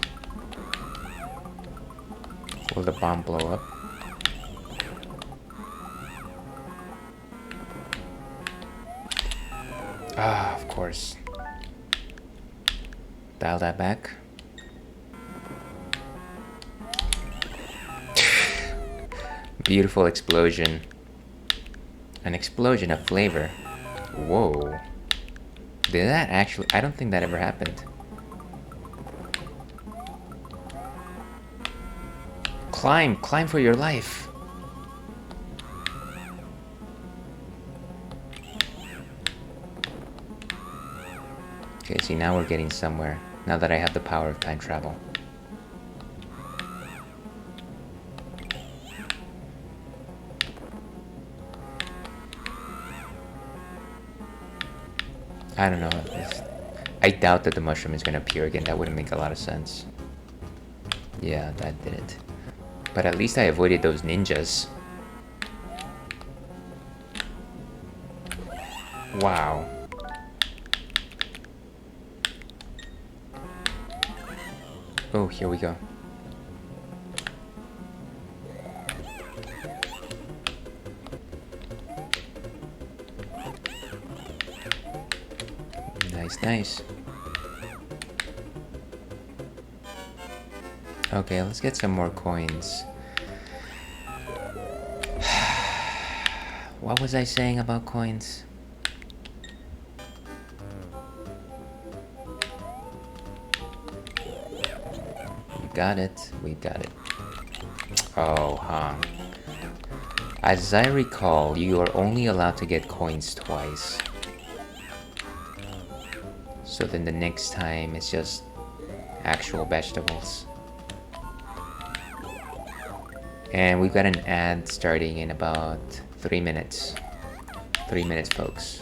Will the bomb blow up? Ah, of course. Dial that back. Beautiful explosion. An explosion of flavor. Whoa. Did that actually... I don't think that ever happened. Climb! Climb for your life! Okay, see, now we're getting somewhere. Now that I have the power of time travel. I don't know. I doubt that the mushroom is gonna appear again. That wouldn't make a lot of sense. Yeah, that did it. But at least I avoided those ninjas. Wow. Oh, here we go. Nice, nice. Okay, let's get some more coins. What was I saying about coins? got it. We got it. Oh, huh. As I recall, you are only allowed to get coins twice. So then the next time it's just actual vegetables. And we've got an ad starting in about 3 minutes. 3 minutes, folks.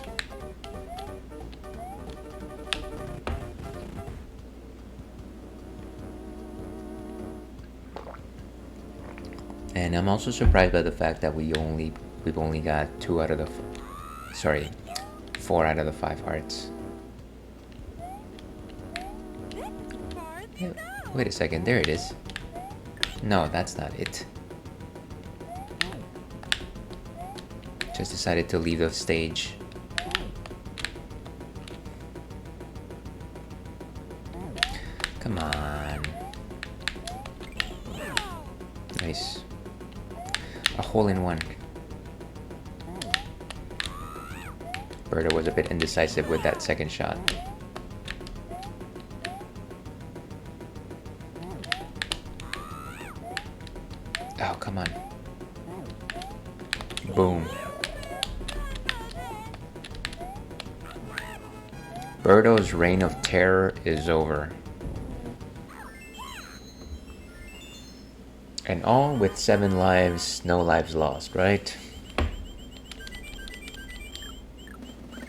And I'm also surprised by the fact that we've only got 4 out of the 5 hearts. Yeah, wait a second, there it is. No, that's not it. Just decided to leave the stage. Come on. Nice. A hole in one. Berta was a bit indecisive with that second shot. Oh, come on. Boom. Birdo's reign of terror is over. And all with 7 lives, no lives lost, right?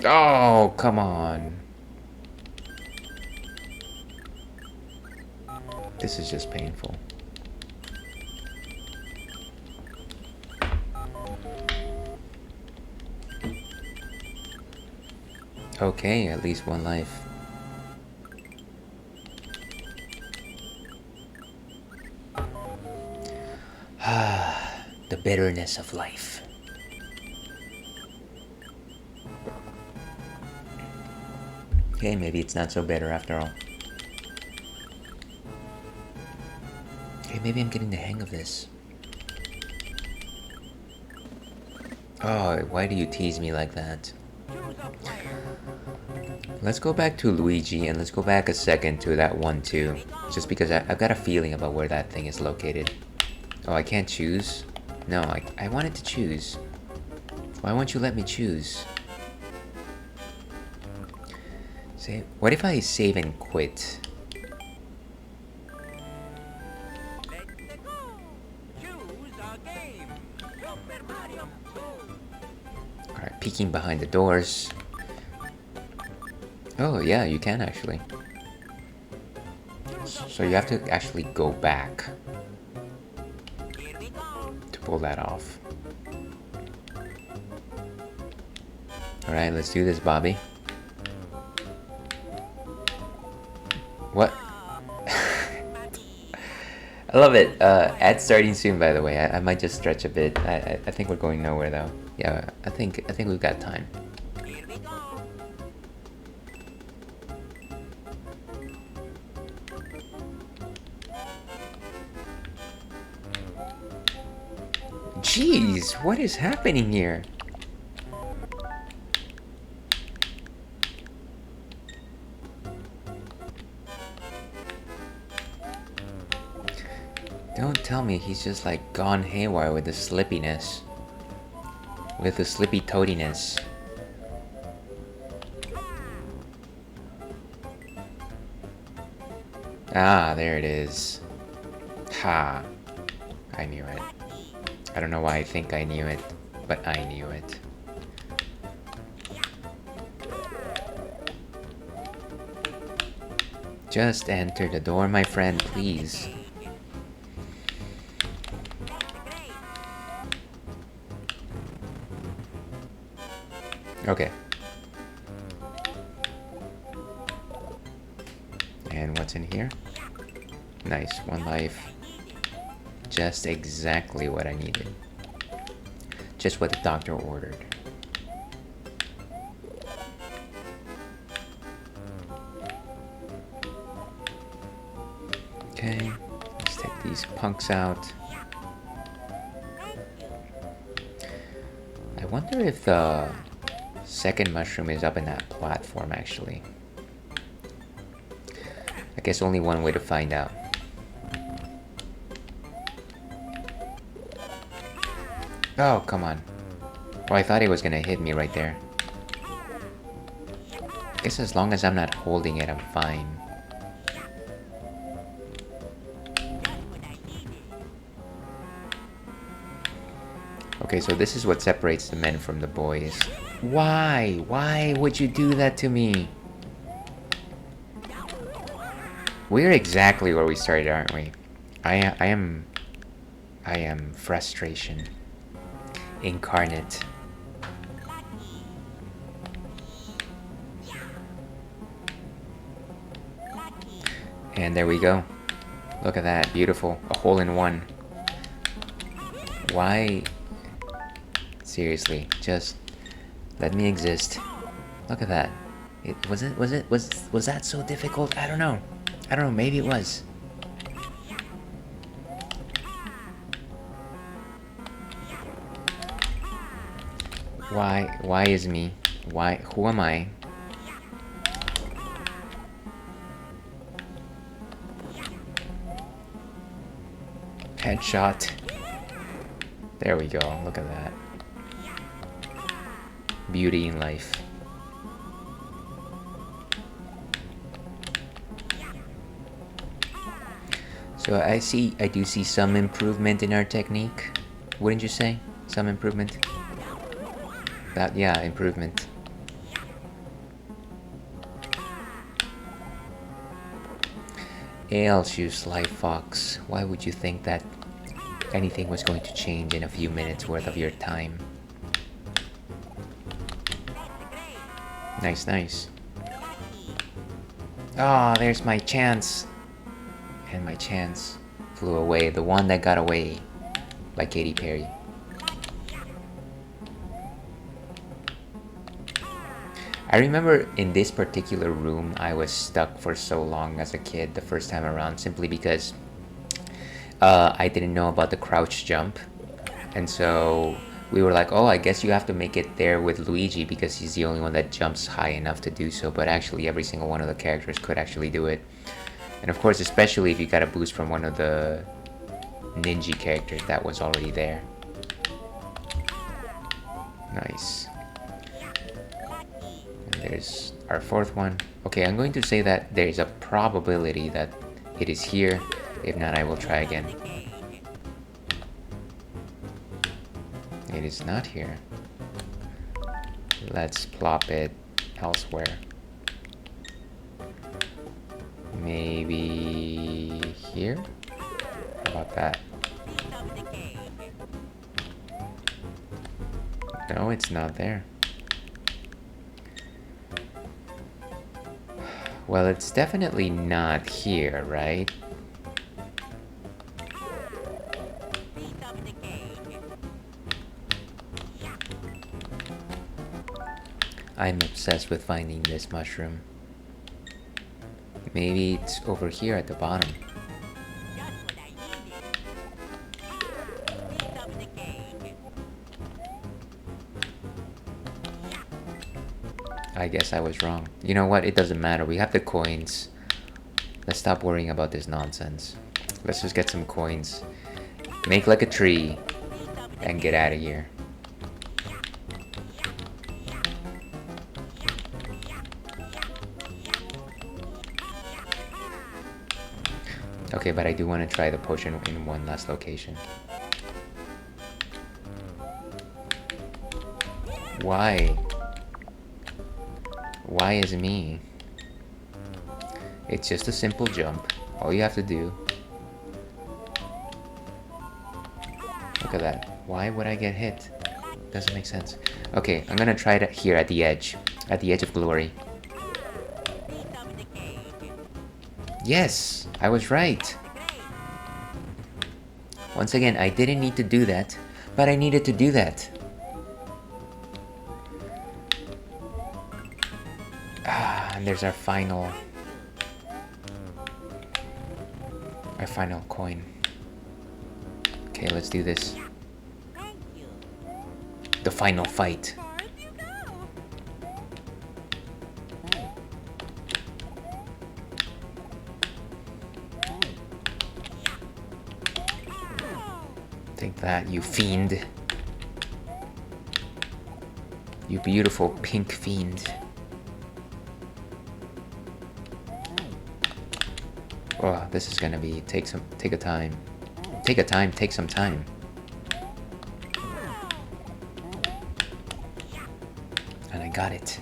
Oh, come on. This is just painful. Okay, at least 1 life. The bitterness of life. Okay, maybe it's not so bitter after all. Okay, maybe I'm getting the hang of this. Oh, why do you tease me like that? Let's go back to Luigi and let's go back a second to that 1-2. Just because I've got a feeling about where that thing is located. Oh, I can't choose? No, I wanted to choose. Why won't you let me choose? Say, what if I save and quit? Alright, peeking behind the doors. Oh yeah, you can actually. So you have to actually go back to pull that off. Alright, let's do this, Bobby. What? I love it. Ad starting soon, by the way. I might just stretch a bit. I think we're going nowhere though. Yeah, I think we've got time. Jeez, what is happening here? Don't tell me he's just like gone haywire with the slippiness. With the slippy toadiness. Ah, there it is. Ha. I knew it. I don't know why I think I knew it, but I knew it. Just enter the door, my friend, please. Okay. And what's in here? Nice, 1 life. Just exactly what I needed. Just what the doctor ordered. Okay, let's take these punks out. I wonder if the second mushroom is up in that platform, actually. I guess only one way to find out. Oh, come on. Oh, I thought he was gonna hit me right there. Guess as long as I'm not holding it, I'm fine. Okay, so this is what separates the men from the boys. Why? Why would you do that to me? We're exactly where we started, aren't we? I am frustration incarnate. And there we go. Look at that, beautiful. A hole in one. Why? Seriously, just let me exist. Look at that. Was that so difficult? I don't know. Maybe it was. Why is me? Who am I? Headshot. There we go, look at that. Beauty in life. So I do see some improvement in our technique. Wouldn't you say? Some improvement? Yeah, improvement. Ale shoes, Sly Fox. Why would you think that anything was going to change in a few minutes worth of your time? Nice, nice. Ah, oh, there's my chance. And my chance flew away. The one that got away by Katy Perry. I remember in this particular room, I was stuck for so long as a kid the first time around, simply because I didn't know about the crouch jump. And so we were like, oh, I guess you have to make it there with Luigi because he's the only one that jumps high enough to do so. But actually, every single one of the characters could actually do it. And of course, especially if you got a boost from one of the ninja characters that was already there. Nice. And there's our fourth one. Okay, I'm going to say that there's a probability that it is here. If not, I will try again. It is not here. Let's plop it elsewhere. Maybe here? How about that? No, it's not there. Well, it's definitely not here, right? I'm obsessed with finding this mushroom. Maybe it's over here at the bottom. I guess I was wrong. You know what? It doesn't matter. We have the coins. Let's stop worrying about this nonsense. Let's just get some coins. Make like a tree. And get out of here. Okay, but I do want to try the potion in one last location. Why? Why is it me? It's just a simple jump. All you have to do. Look at that. Why would I get hit? Doesn't make sense. Okay, I'm gonna try it here at the edge. At the edge of glory. Yes, I was right. Once again, I didn't need to do that, but I needed to do that. Ah, and there's our final coin. Okay, let's do this. The final fight. Take that, you fiend. You beautiful pink fiend. Oh, this is gonna be take some time. Take some time. And I got it.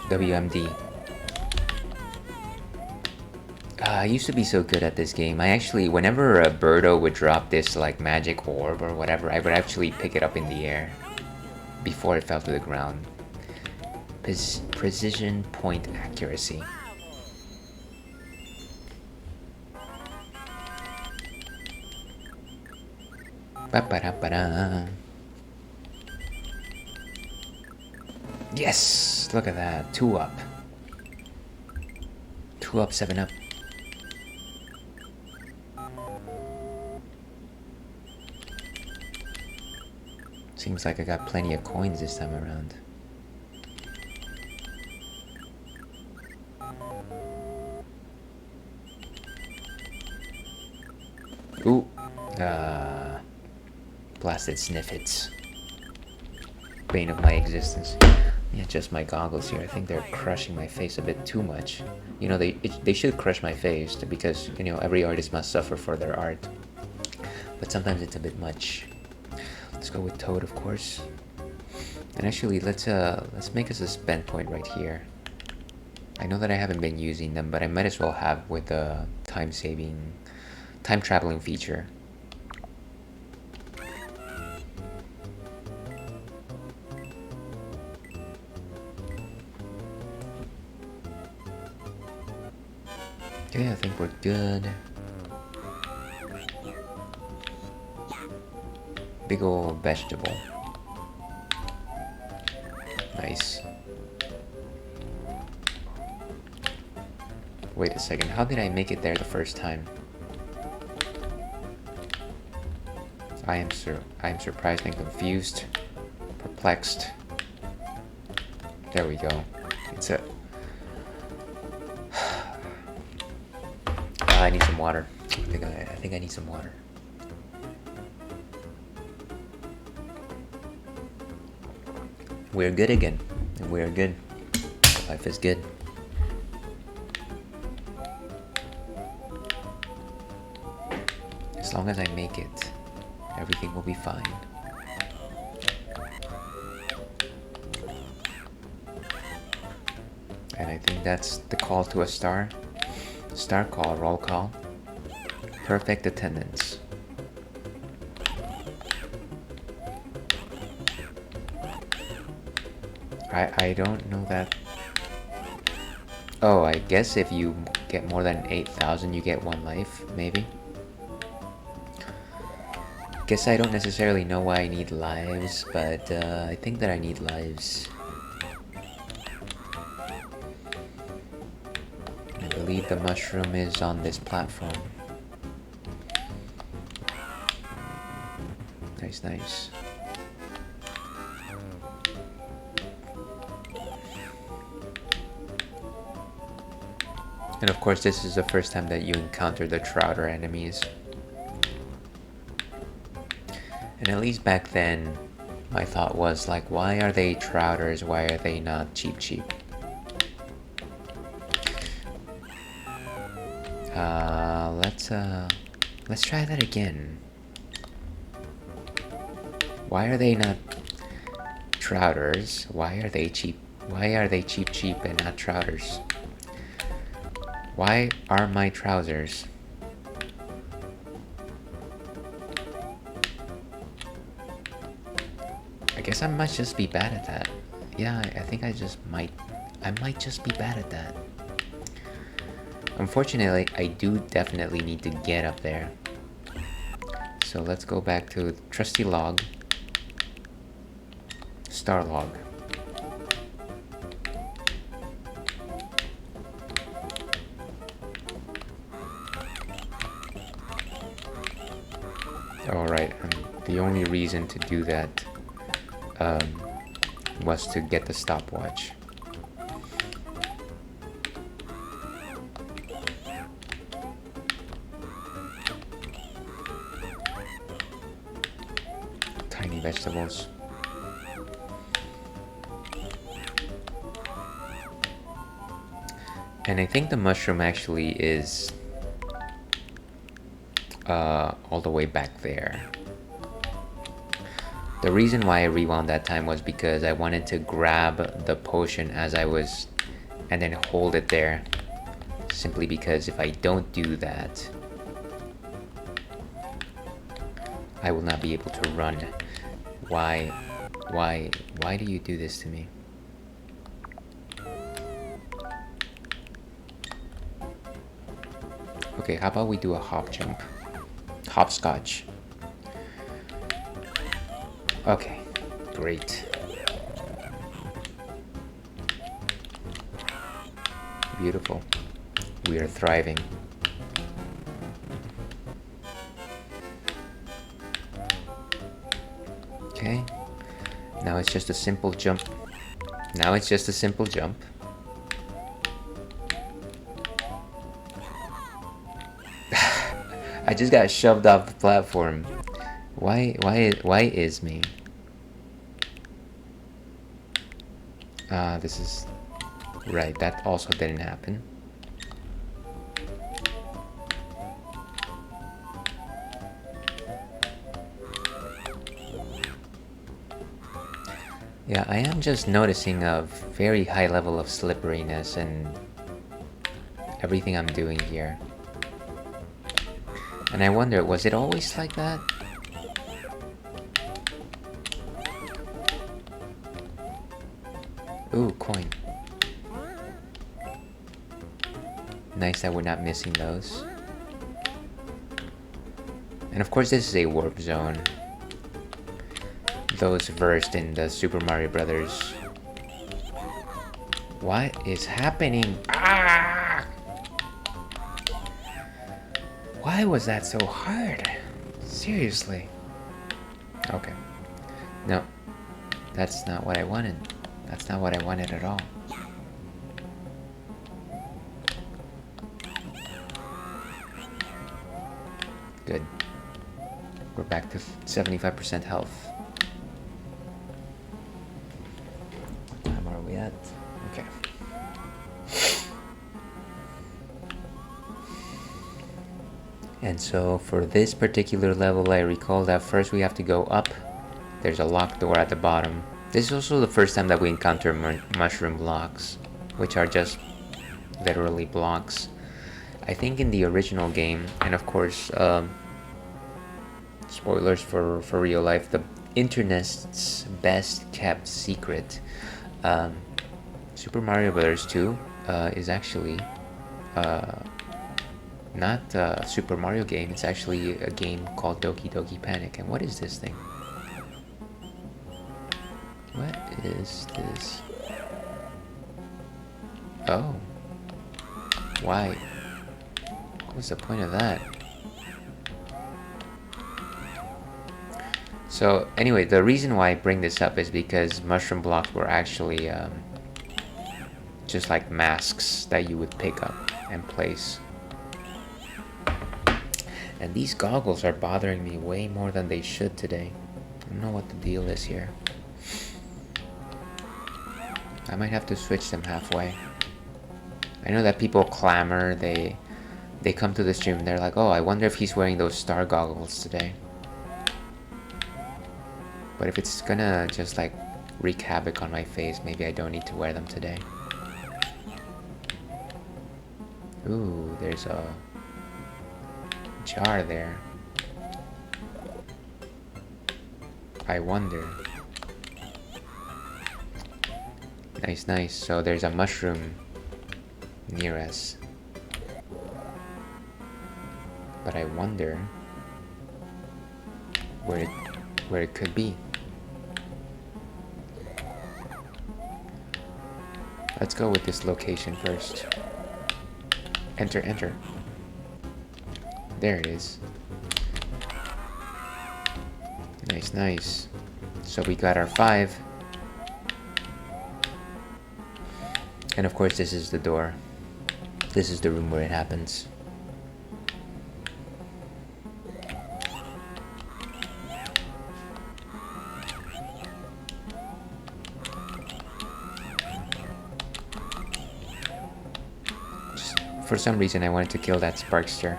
WMD. I used to be so good at this game. I actually, whenever a Birdo would drop this like magic orb or whatever, I would actually pick it up in the air before it fell to the ground. Precision point accuracy. Ba-ba-da-ba-da. Yes! Look at that. 2 up. 2 up, 7 up. Seems like I got plenty of coins this time around. Ooh. Blasted sniffits. Bane of my existence. Yeah, just my goggles here. I think they're crushing my face a bit too much. You know, they should crush my face because, you know, every artist must suffer for their art. But sometimes it's a bit much. Let's go with Toad, of course. And actually, let's make us a spend point right here. I know that I haven't been using them, but I might as well have with the time traveling feature. Okay, I think we're good. Big ol' vegetable. Nice. Wait a second, how did I make it there the first time? I am surprised and confused. Perplexed. There we go. It's a... I need some water. I think I need some water. We're good again. We're good. Life is good. As long as I make it, everything will be fine. And I think that's the call to a star. Star call, roll call. Perfect attendance. I don't know that. Oh, I guess if you get more than 8,000, you get 1 life, maybe. Guess I don't necessarily know why I need lives, but I think that I need lives. I believe the mushroom is on this platform. Nice, nice. And of course, this is the first time that you encounter the Trouter enemies. And at least back then, my thought was like, why are they Trouters? Why are they not Cheep? Let's try that again. Why are they not Trouters? Why are they cheap? Why are they cheap and not Trouters? Why are my trousers? I guess I might just be bad at that. Yeah, I think I might just be bad at that. Unfortunately, I do definitely need to get up there. So let's go back to trusty log. Star log. Alright, the only reason to do that was to get the stopwatch. Tiny vegetables. And I think the mushroom actually is all the way back there. The reason why I rewound that time was because I wanted to grab the potion as I was and then hold it there. Simply because if I don't do that, I will not be able to run. Why do you do this to me? Okay, how about we do a hop jump? Hopscotch. Okay, great. Beautiful. We are thriving. Okay. Now it's just a simple jump. Now it's just a simple jump. I just got shoved off the platform. Why is me? This is right. That also didn't happen. Yeah, I am just noticing a very high level of slipperiness in everything I'm doing here. And I wonder, was it always like that? Ooh, coin. Nice that we're not missing those. And of course this is a warp zone. Those versed in the Super Mario Brothers. What is happening? Ah! Why was that so hard? Seriously. Okay. No. That's not what I wanted. That's not what I wanted at all. Good. We're back to 75% health. What time are we at? Okay. And so for this particular level, I recall that first we have to go up. There's a locked door at the bottom. This is also the first time that we encounter mushroom blocks, which are just literally blocks. I think in the original game, and of course, spoilers for real life, the internet's best kept secret, Super Mario Bros. 2 is actually not a Super Mario game. It's actually a game called Doki Doki Panic. And what is this thing? What is this? Oh. Why? What's the point of that? So anyway, the reason why I bring this up is because mushroom blocks were actually just like masks that you would pick up and place. And these goggles are bothering me way more than they should today. I don't know what the deal is here. I might have to switch them halfway. I know that people clamor, they come to the stream and they're like, oh, I wonder if he's wearing those star goggles today. But if it's gonna just like wreak havoc on my face, maybe I don't need to wear them today. Ooh, there's a jar there. I wonder. Nice, nice. So there's a mushroom near us. But I wonder where it could be. Let's go with this location first. Enter, enter. There it is. Nice, nice. So we got our 5. And of course this is the door. This is the room where it happens. For some reason, I wanted to kill that Sparkster.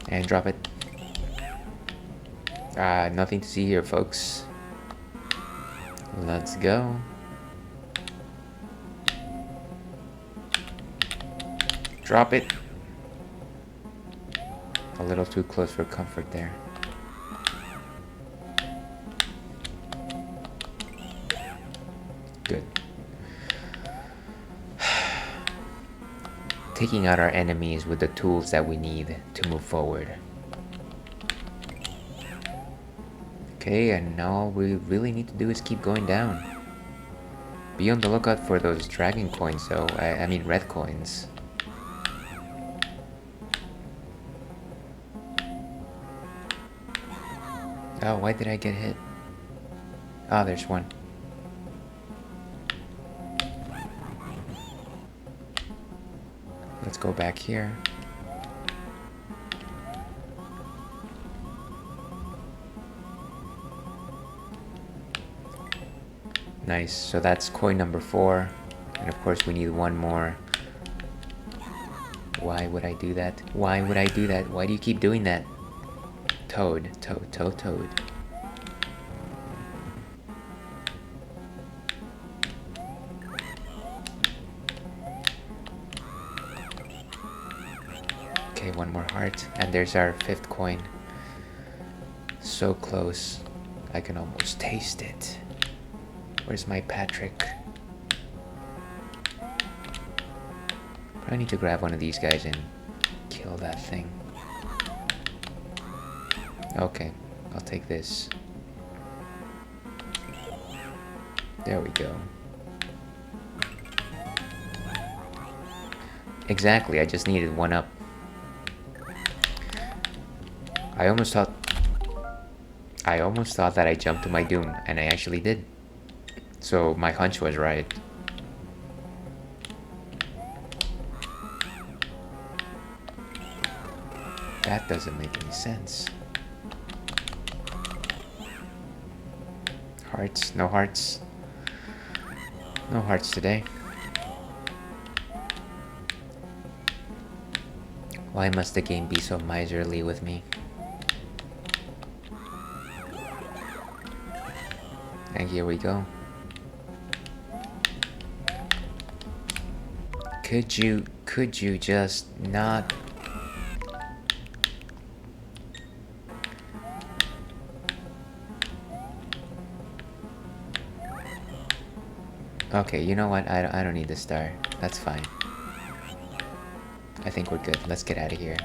And drop it. Nothing to see here, folks. Let's go. Drop it. A little too close for comfort there. Good. Taking out our enemies with the tools that we need to move forward. Okay, and now all we really need to do is keep going down. Be on the lookout for those dragon coins though, I mean red coins. Oh, why did I get hit? Ah, there's one. Let's go back here. Nice, so that's coin number 4. And of course we need one more. Why would I do that? Why would I do that? Why do you keep doing that? Toad. Okay, one more heart. And there's our 5th coin. So close. I can almost taste it. Where's my Patrick? Probably need to grab one of these guys and kill that thing. Okay, I'll take this. There we go. Exactly, I just needed one up. I almost thought that I jumped to my doom, and I actually did. So my hunch was right. That doesn't make any sense. Hearts, no hearts. No hearts today. Why must the game be so miserly with me? And here we go. Could you just not? Okay, you know what? I don't need the star. That's fine. I think we're good. Let's get out of here.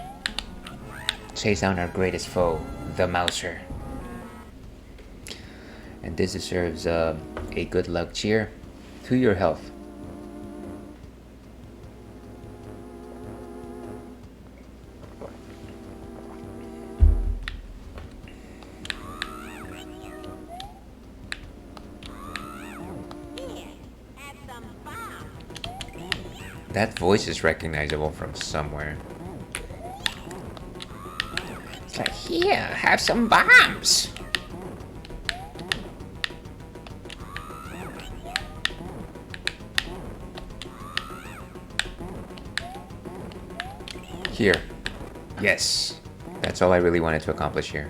Chase down our greatest foe, the Mouser. And this deserves a good luck cheer to your health. That voice is recognizable from somewhere. It's like, here, have some bombs. Here. Yes. That's all I really wanted to accomplish here.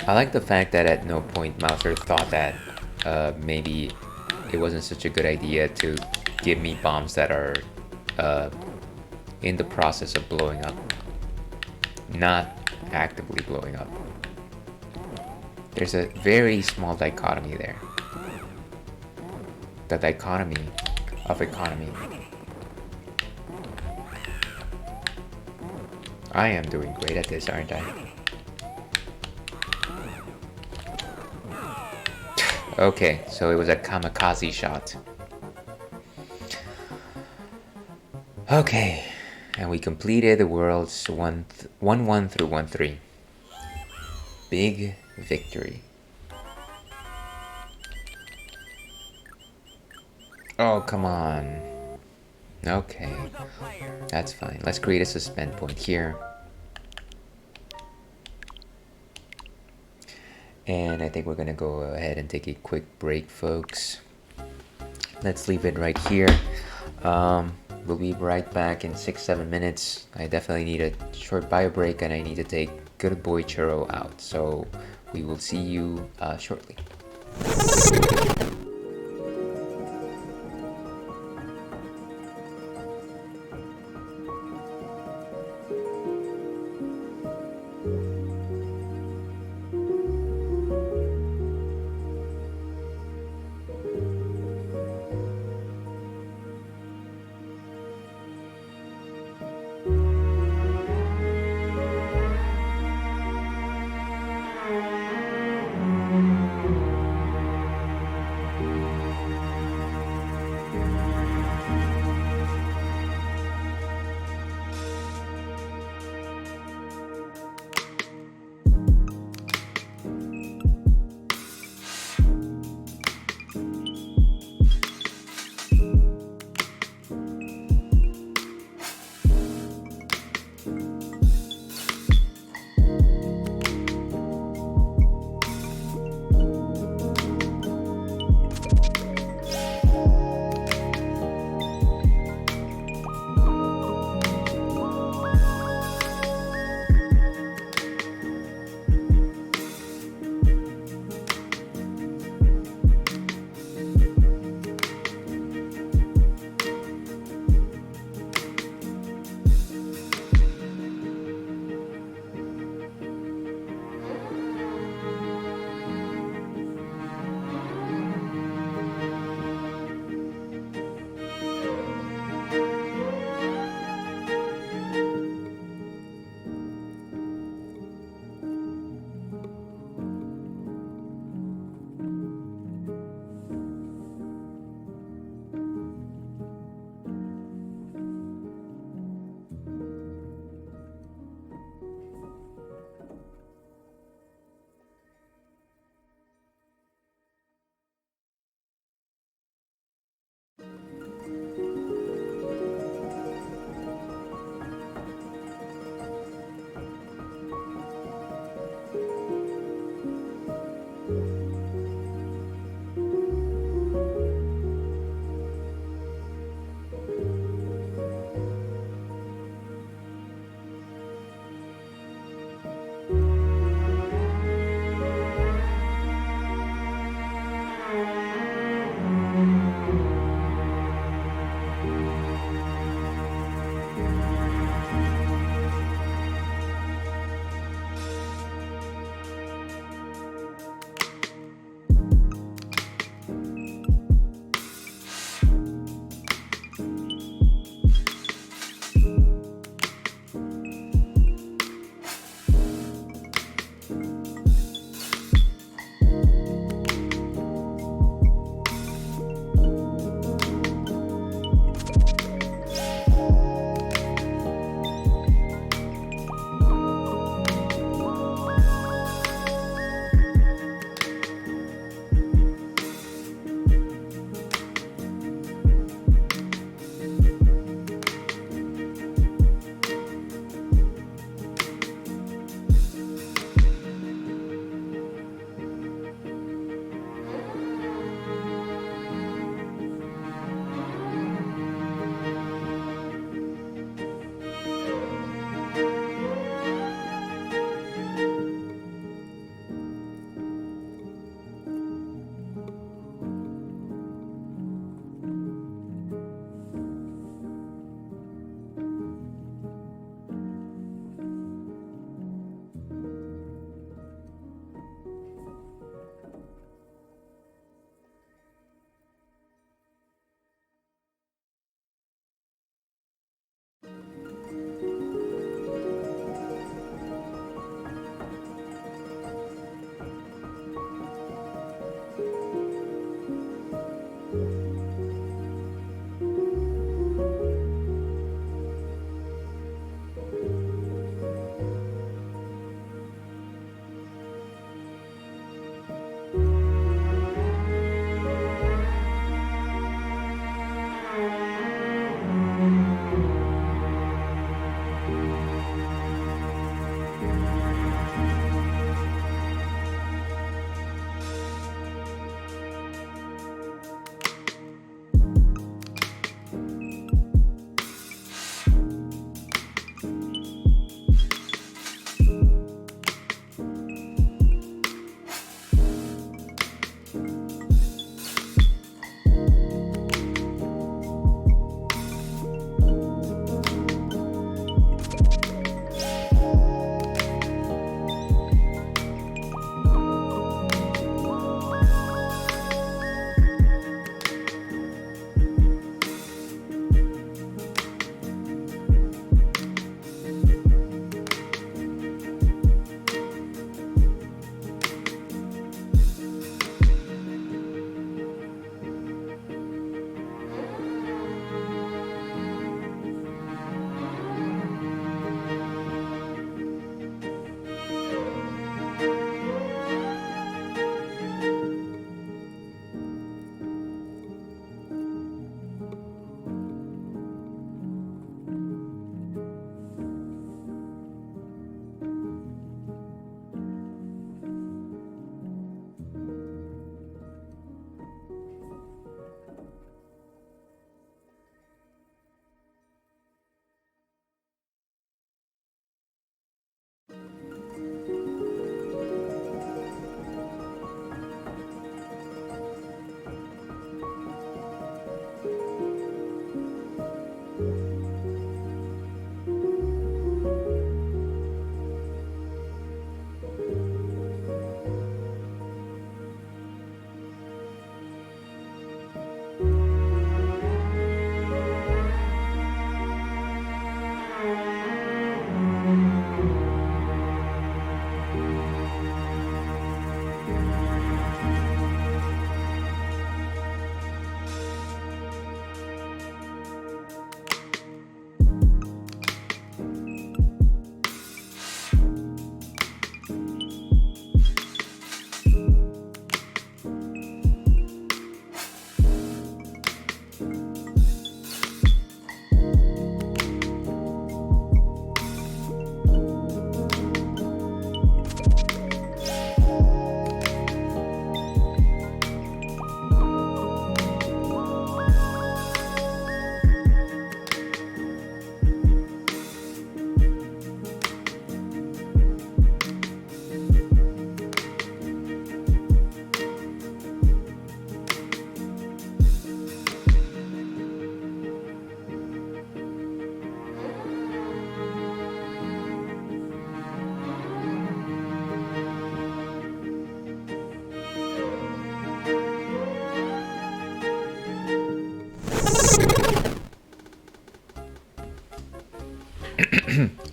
I like the fact that at no point Mouser thought that maybe it wasn't such a good idea to give me bombs that are in the process of blowing up, not actively blowing up. There's a very small dichotomy there. The dichotomy of economy. I am doing great at this, aren't I? Okay, so it was a kamikaze shot. Okay, and we completed the world's 1-1 through 1-3. Big victory. Oh, come on. Okay, that's fine. Let's create a suspend point here. And I think we're gonna go ahead and take a quick break, folks. Let's leave it right here. We'll be right back in 6-7 minutes. I definitely need a short bio break, and I need to take good boy Churro out. So we will see you shortly.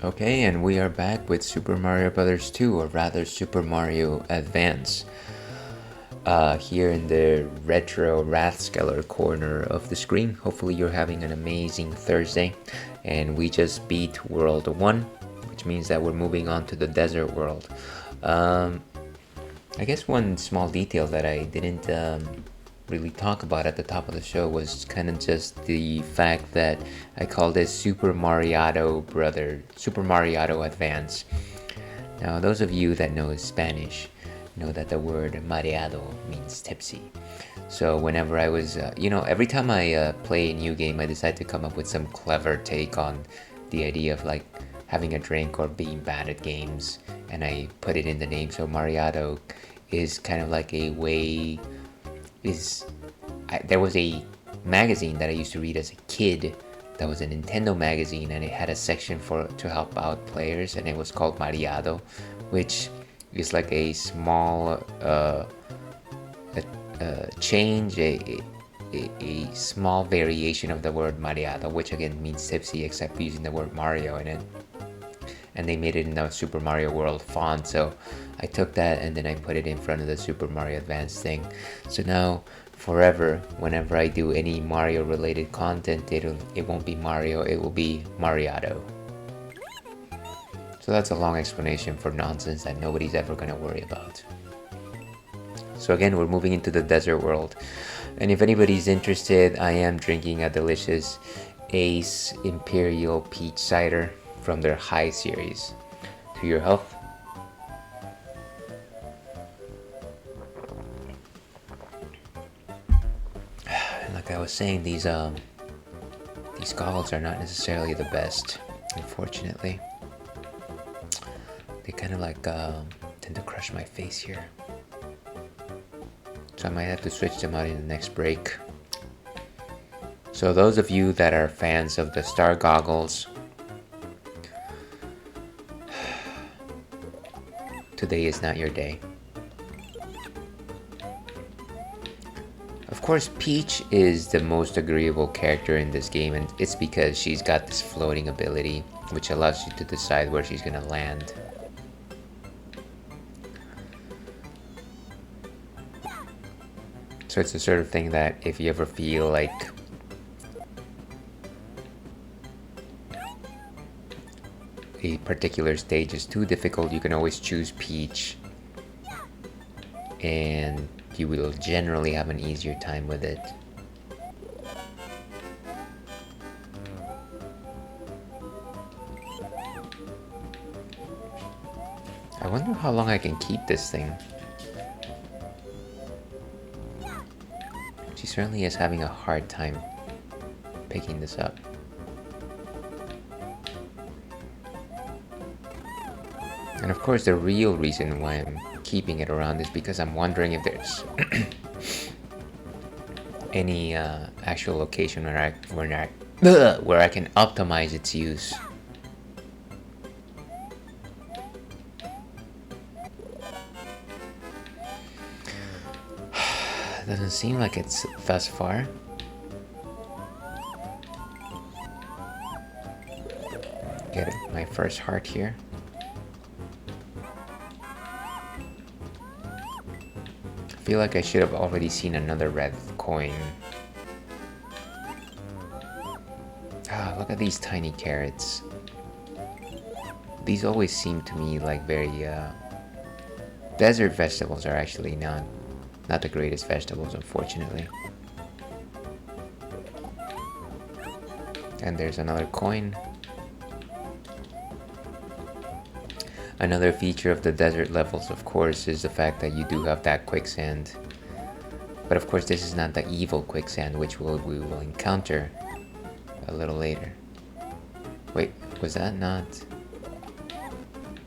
Okay, and we are back with Super Mario Bros. 2, or rather Super Mario Advance. Here in the retro Rathskeller corner of the screen. Hopefully you're having an amazing Thursday. And we just beat World 1, which means that we're moving on to the desert world. I guess one small detail that I didn't really talk about at the top of the show was kind of just the fact that I call this Super Mariado Advance. Now, those of you that know Spanish know that the word Mariado means tipsy. So whenever I was, every time I play a new game, I decide to come up with some clever take on the idea of like having a drink or being bad at games, and I put it in the name. So Mariado is kind of like a way. There was a magazine that I used to read as a kid that was a Nintendo magazine, and it had a section to help out players, and it was called Mariado, which is like a small change, a small variation of the word Mariado, which again means tipsy, except using the word Mario in it. And they made it in the Super Mario World font, so I took that and then I put it in front of the Super Mario Advance thing. So now, forever, whenever I do any Mario related content, it won't be Mario, it will be Mariado. So that's a long explanation for nonsense that nobody's ever gonna worry about. So again, we're moving into the desert world. And if anybody's interested, I am drinking a delicious Ace Imperial Peach Cider from their High series. To your health. And like I was saying, these goggles are not necessarily the best, unfortunately. They kind of like tend to crush my face here. So I might have to switch them out in the next break. So those of you that are fans of the Star Goggles, today is not your day. Of course, Peach is the most agreeable character in this game, and it's because she's got this floating ability, which allows you to decide where she's gonna land. So it's the sort of thing that if you ever feel like a particular stage is too difficult, you can always choose Peach, and you will generally have an easier time with it. I wonder how long I can keep this thing. She certainly is having a hard time picking this up. And of course, the real reason why I'm keeping it around is because I'm wondering if there's any actual location where I can optimize its use. Doesn't seem like it's thus far. Get it, my first heart here. I feel like I should have already seen another red coin. Ah, look at these tiny carrots. These always seem to me like very desert vegetables are actually not the greatest vegetables, unfortunately. And there's another coin. Another feature of the desert levels, of course, is the fact that you do have that quicksand. But of course, this is not the evil quicksand, which we will encounter a little later. Wait, was that not...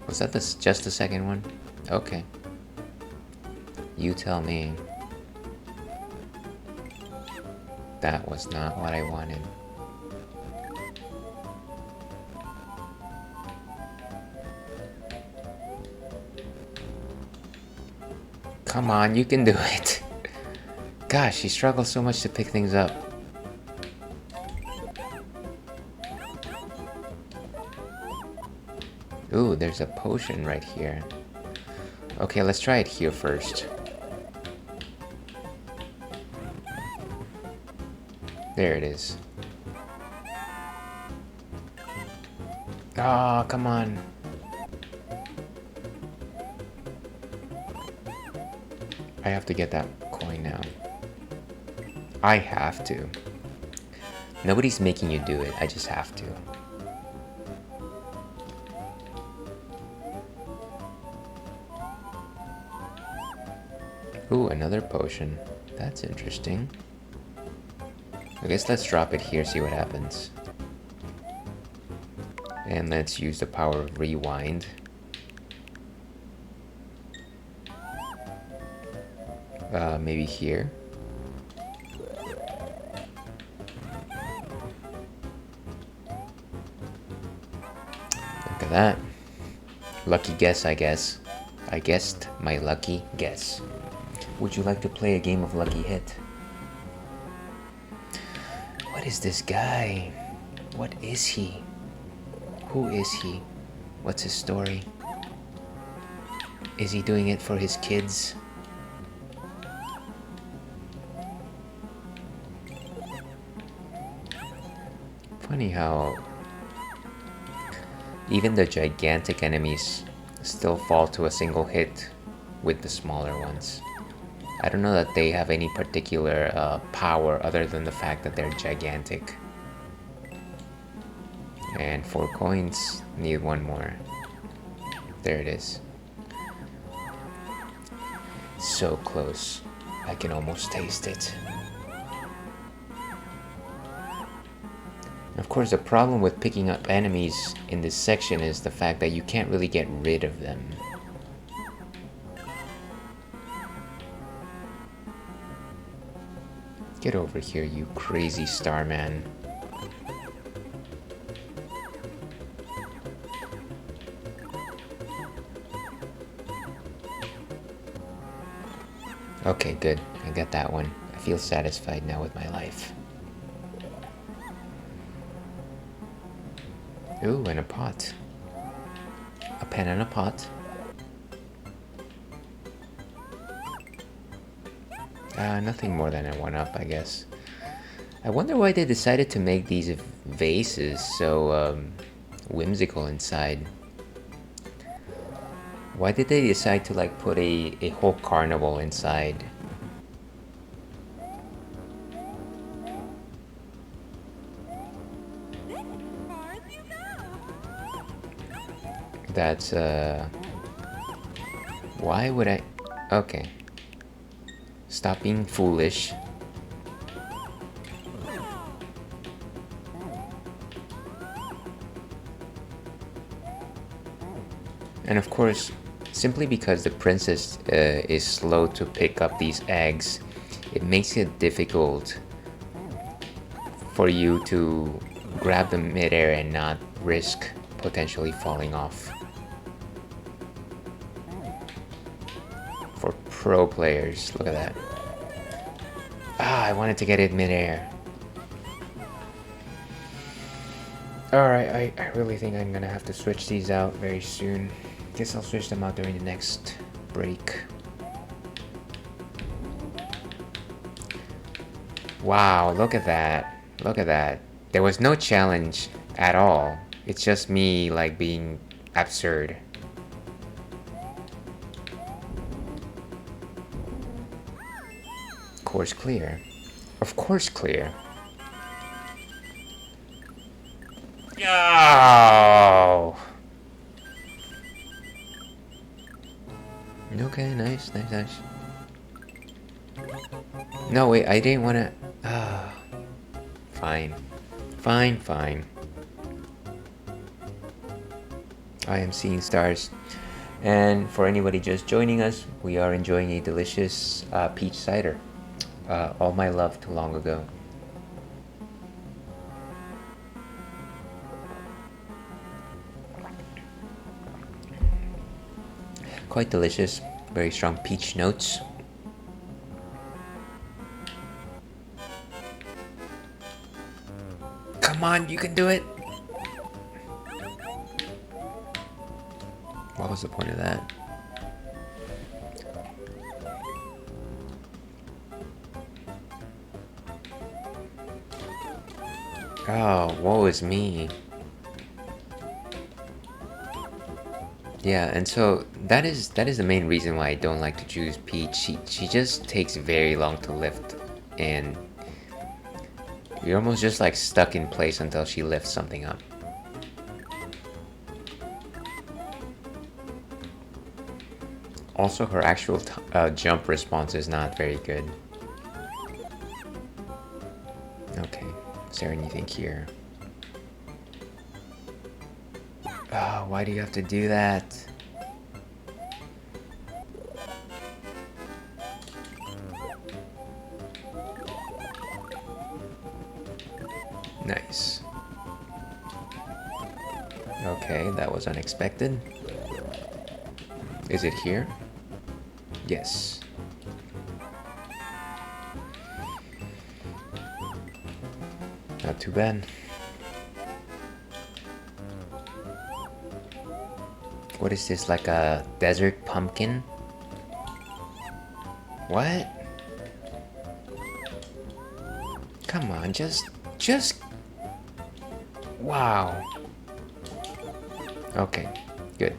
Was that just the second one? Okay. You tell me. That was not what I wanted. Come on, you can do it. Gosh, she struggles so much to pick things up. Ooh, there's a potion right here. Okay, let's try it here first. There it is. Ah, oh, come on. I have to get that coin now. I have to. Nobody's making you do it, I just have to. Ooh, another potion. That's interesting. I guess let's drop it here, see what happens. And let's use the power of rewind. Maybe here. Look at that. Lucky guess, I guess. I guessed my lucky guess. Would you like to play a game of Lucky Hit? What is this guy? What is he? Who is he? What's his story? Is he doing it for his kids? Funny how even the gigantic enemies still fall to a single hit with the smaller ones. I don't know that they have any particular power other than the fact that they're gigantic. And 4 coins, need 1 more. There it is. So close. I can almost taste it. Of course, the problem with picking up enemies in this section is the fact that you can't really get rid of them. Get over here, you crazy starman. Okay, good. I got that one. I feel satisfied now with my life. Ooh, and a pot. A pen and a pot. Nothing more than a 1-up, I guess. I wonder why they decided to make these vases so whimsical inside. Why did they decide to like put a whole carnival inside? That's why would I? Okay. Stop being foolish. And of course, simply because the princess is slow to pick up these eggs, it makes it difficult for you to grab them midair and not risk potentially falling off. For pro players, look at that. Ah, I wanted to get it midair. Alright, I really think I'm gonna have to switch these out very soon. Guess I'll switch them out during the next break. Wow, look at that. Look at that. There was no challenge at all. It's just me like being absurd. Course clear. Of course clear. Oh. Okay, nice. No, wait, I didn't want to... Fine. I am seeing stars. And for anybody just joining us, we are enjoying a delicious peach cider. All my love to long ago. Quite delicious, very strong peach notes. Come on, you can do it. What's the point of that? Oh, woe is me. Yeah, and so that is the main reason why I don't like to choose Peach. She just takes very long to lift, and you're almost just like stuck in place until she lifts something up. Also, her actual jump response is not very good. Okay, is there anything here? Oh, why do you have to do that? Nice. Okay, that was unexpected. Is it here? Yes. Not too bad. What is this, like a desert pumpkin? What? Come on, just... Wow. Okay, good.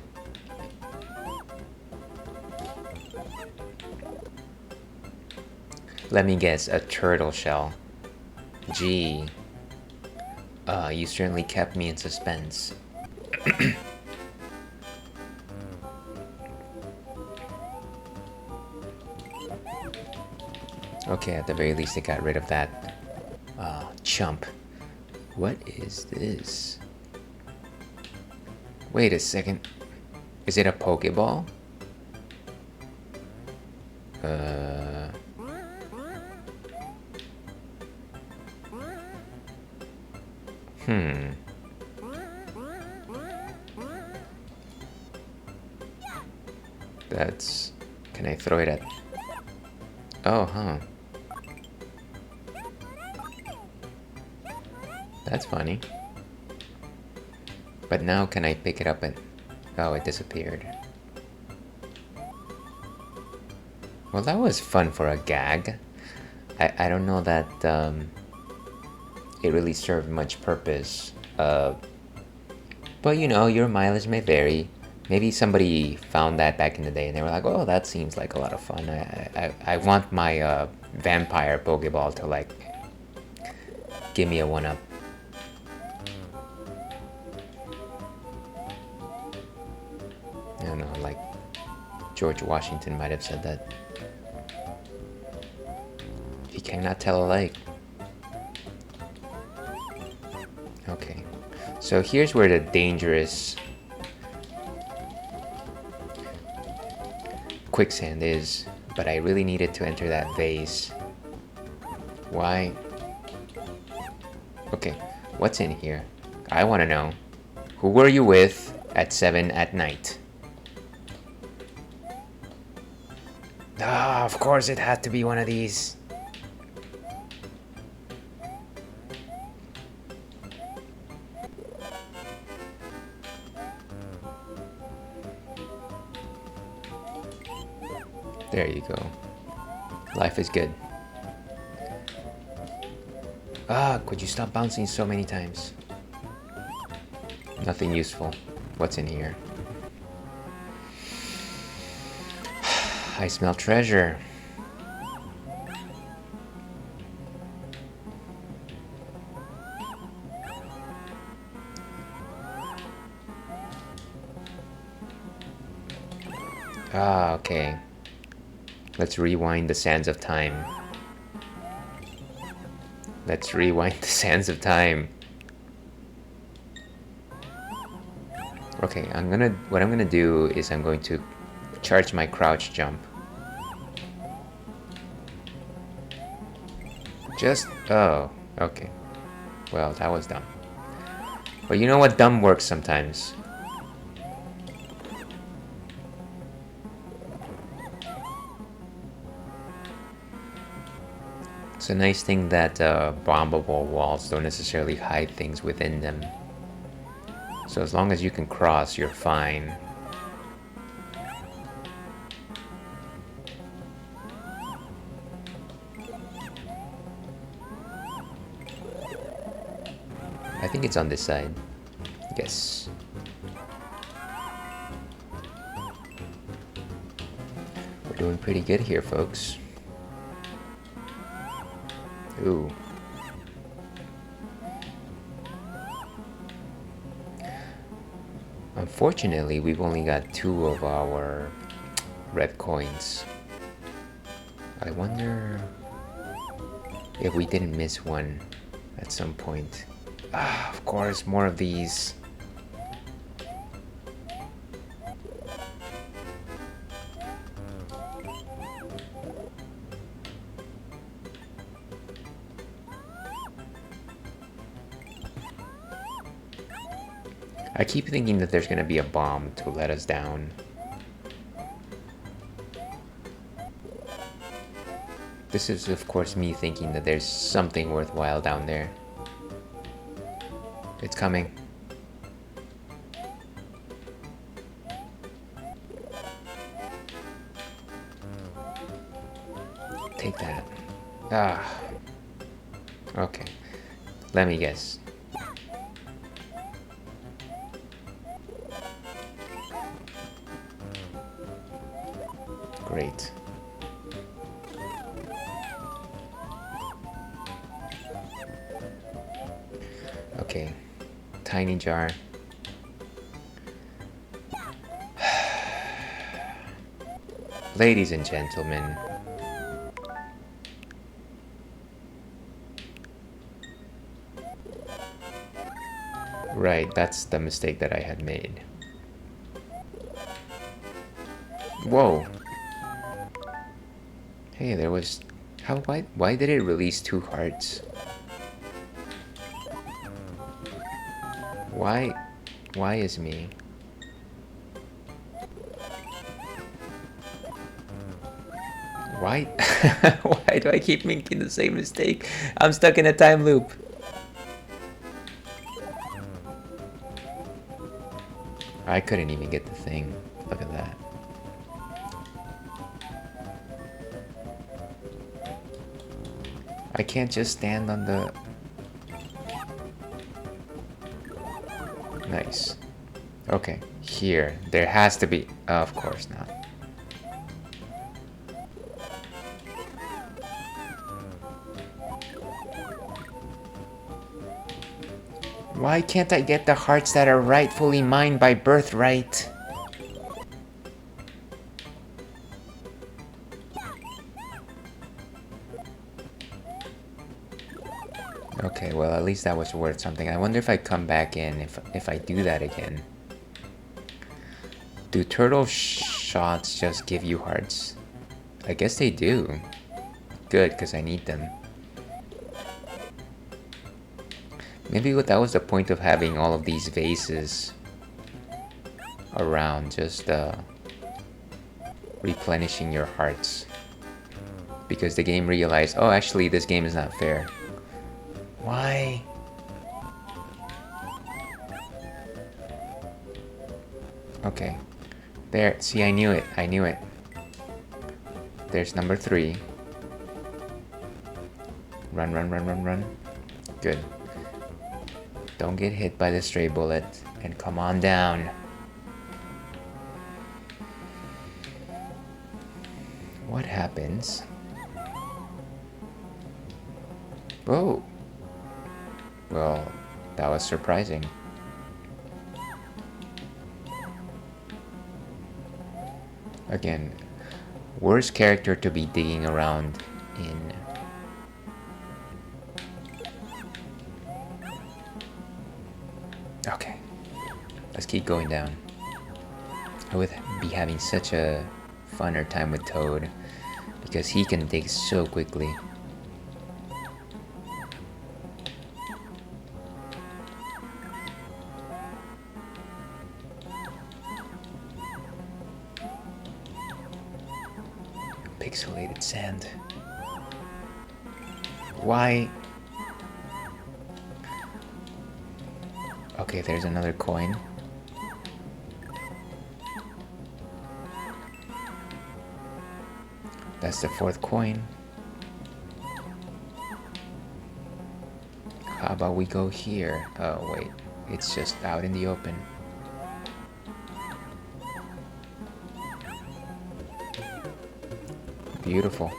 Let me guess, a turtle shell. Gee. You certainly kept me in suspense. Okay, at the very least they got rid of that chump. What is this? Wait a second. Is it a Pokeball? That's... Can I throw it at... Oh, huh. That's funny. But now can I pick it up and... Oh, it disappeared. Well, that was fun for a gag. I don't know that it really served much purpose. But you know, your mileage may vary. Maybe somebody found that back in the day and they were like, oh, that seems like a lot of fun. I want my vampire Pokeball to like give me a 1-up. I don't know, like George Washington might have said that. He cannot tell a lie. Okay, so here's where the dangerous quicksand is, but I really needed to enter that vase. Why? Okay, what's in here? I want to know. Who were you with at 7 at night? Ah, of course it had to be one of these. There you go. Life is good. Ah, could you stop bouncing so many times? Nothing useful. What's in here? I smell treasure. Ah, okay. Let's rewind the sands of time. Let's rewind the sands of time. Okay, what I'm gonna do is I'm going to charge my crouch jump. Oh, okay. Well, that was dumb. But you know what? Dumb works sometimes. It's a nice thing that bombable walls don't necessarily hide things within them. So as long as you can cross, you're fine. I think it's on this side. Yes. We're doing pretty good here, folks. Ooh. Unfortunately, we've only got 2 of our red coins. I wonder if we didn't miss one at some point. Ah, of course, more of these. I keep thinking that there's gonna be a bomb to let us down. This is, of course, me thinking that there's something worthwhile down there. It's coming. Take that. Ah. Okay. Let me guess. Great. Okay. Tiny jar. Ladies and gentlemen. Right, that's the mistake that I had made. Whoa. Hey, there was... Why did it release 2 hearts? Why is me? Why? Why do I keep making the same mistake? I'm stuck in a time loop. I couldn't even get the thing. Look at that. I can't just stand on the... Nice. Okay, here. There has to be... of course not. Why can't I get the hearts that are rightfully mine by birthright? Okay, well, at least that was worth something. I wonder if I come back in, if I do that again. Do turtle shots just give you hearts? I guess they do. Good, because I need them. Maybe that was the point of having all of these vases around, just replenishing your hearts. Because the game realized, oh, actually, this game is not fair. Why? Okay. There. See, I knew it. I knew it. There's number 3. Run, run, run, run, run. Good. Don't get hit by the stray bullet. And come on down. What happens? Whoa. Well, that was surprising. Again, worst character to be digging around in. Okay, let's keep going down. I would be having such a funner time with Toad because he can dig so quickly. Pixelated sand. Why? Okay, there's another coin. That's the 4th coin. How about we go here? Oh wait, it's just out in the open. Beautiful.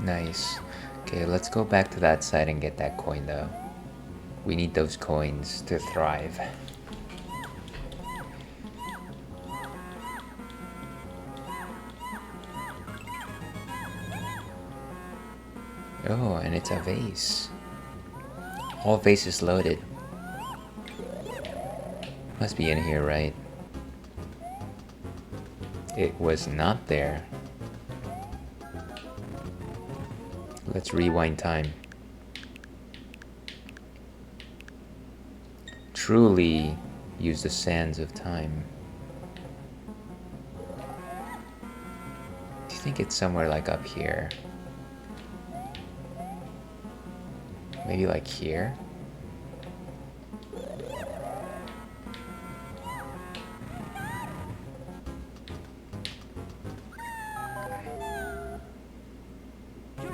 Nice. Okay, let's go back to that side and get that coin though. We need those coins to thrive. Oh, and it's a vase. All vases loaded. Must be in here, right? It was not there. Let's rewind time. Truly use the sands of time. Do you think it's somewhere like up here? Maybe like here?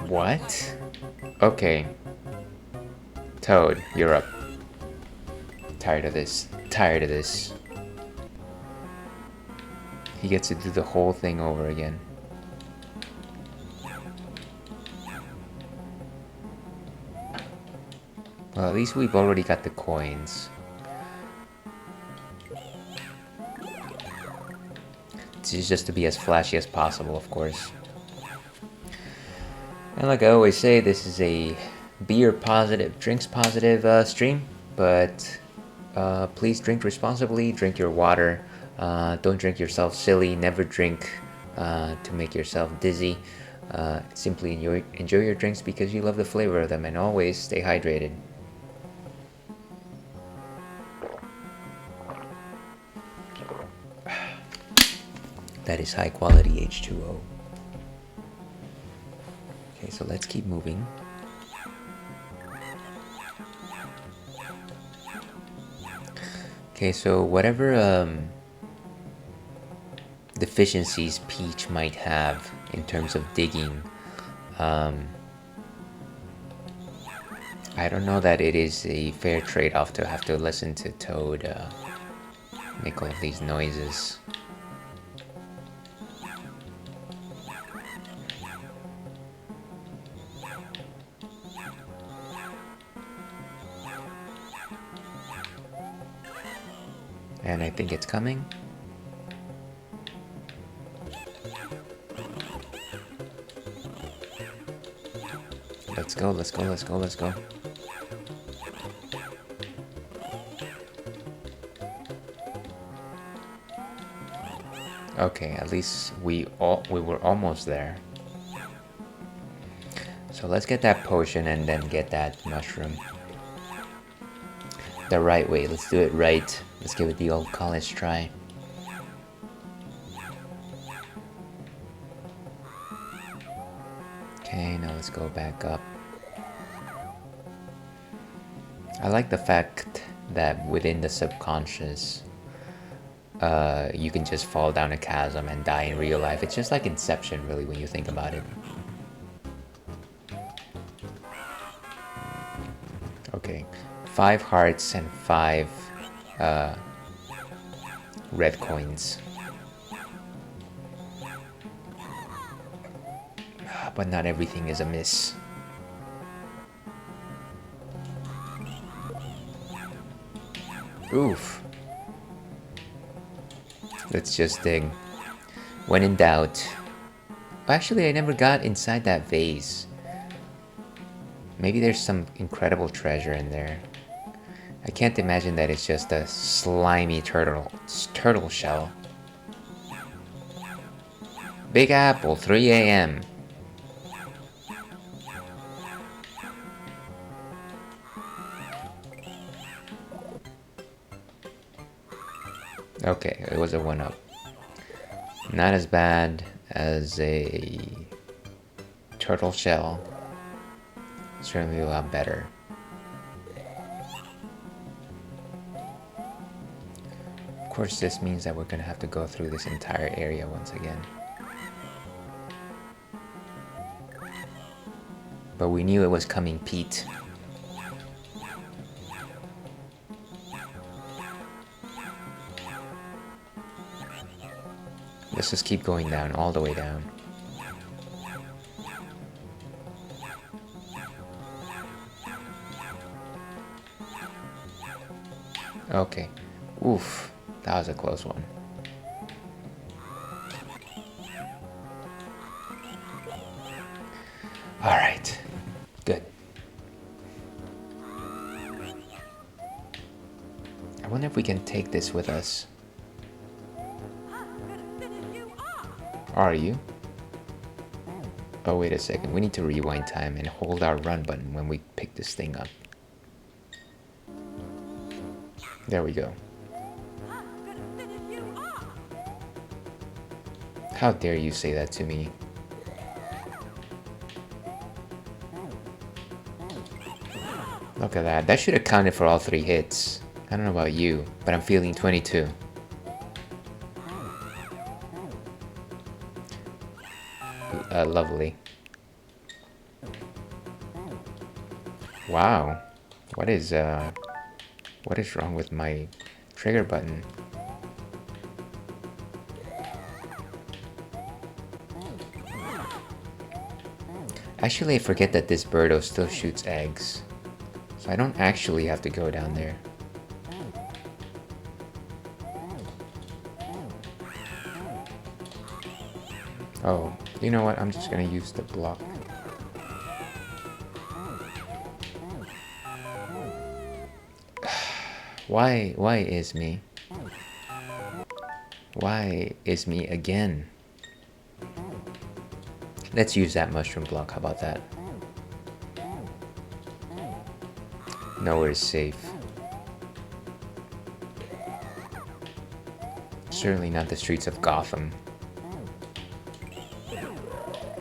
What? Okay. Toad, you're up. Tired of this. Tired of this. He gets to do the whole thing over again. Well, at least we've already got the coins. This is just to be as flashy as possible, of course. And like I always say, this is a beer positive, drinks positive stream, but please drink responsibly, drink your water, don't drink yourself silly, never drink to make yourself dizzy. Simply enjoy your drinks because you love the flavor of them, and always stay hydrated. That is high quality H2O. Okay, so let's keep moving. Okay, so whatever deficiencies Peach might have in terms of digging, I don't know that it is a fair trade-off to have to listen to Toad make all of these noises. And I think it's coming. Let's go, let's go, let's go, let's go. Okay, at least we were almost there. So let's get that potion and then get that mushroom. The right way, let's do it right. Let's give it the old college try. Okay, now let's go back up. I like the fact that within the subconscious, you can just fall down a chasm and die in real life. It's just like Inception, really, when you think about it. Okay, 5 hearts and 5 red coins. But not everything is a miss. Oof. Let's just dig. When in doubt. Actually, I never got inside that vase. Maybe there's some incredible treasure in there. I can't imagine that it's just a slimy turtle shell. Big Apple, 3 a.m. Okay, it was a 1-up. Not as bad as a turtle shell. Certainly a lot better. course, this means that we're gonna have to go through this entire area once again. But we knew it was coming, Pete. Let's just keep going down, all the way down. Okay. Oof. That was a close one. Alright. Good. I wonder if we can take this with us. Are you? Oh, wait a second. We need to rewind time and hold our run button when we pick this thing up. There we go. How dare you say that to me? Look at that. That should have counted for all 3 hits. I don't know about you, but I'm feeling 22. Lovely. Wow. What is wrong with my trigger button? Actually, I forget that this birdo still shoots eggs. So I don't actually have to go down there. Oh, you know what? I'm just gonna use the block. Why is me? Why is me again? Let's use that mushroom block, how about that? Nowhere is safe. Certainly not the streets of Gotham.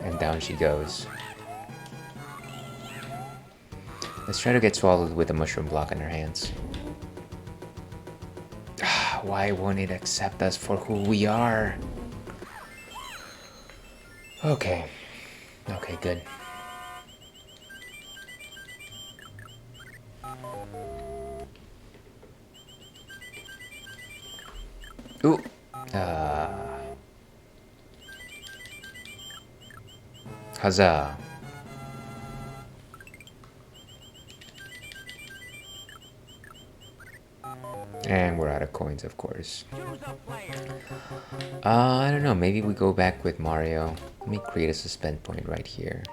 And down she goes. Let's try to get swallowed with a mushroom block in her hands. Why won't it accept us for who we are? Okay. Okay, good. Ooh. Huzzah. And we're out of coins, of course. I don't know, maybe we go back with Mario. Let me create a suspend point right here.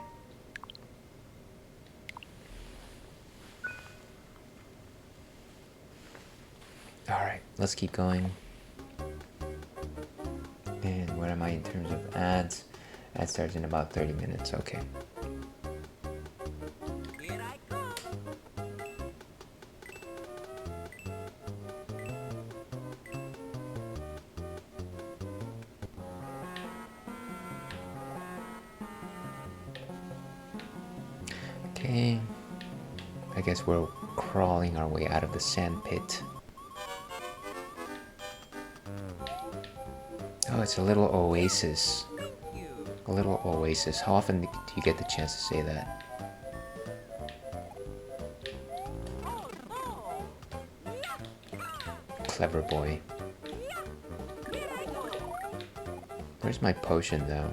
Alright, let's keep going. And where am I in terms of ads? Ad starts in about 30 minutes, okay. Okay, I guess we're crawling our way out of the sand pit. Oh, it's a little oasis. A little oasis. How often do you get the chance to say that? Clever boy. Where's my potion though?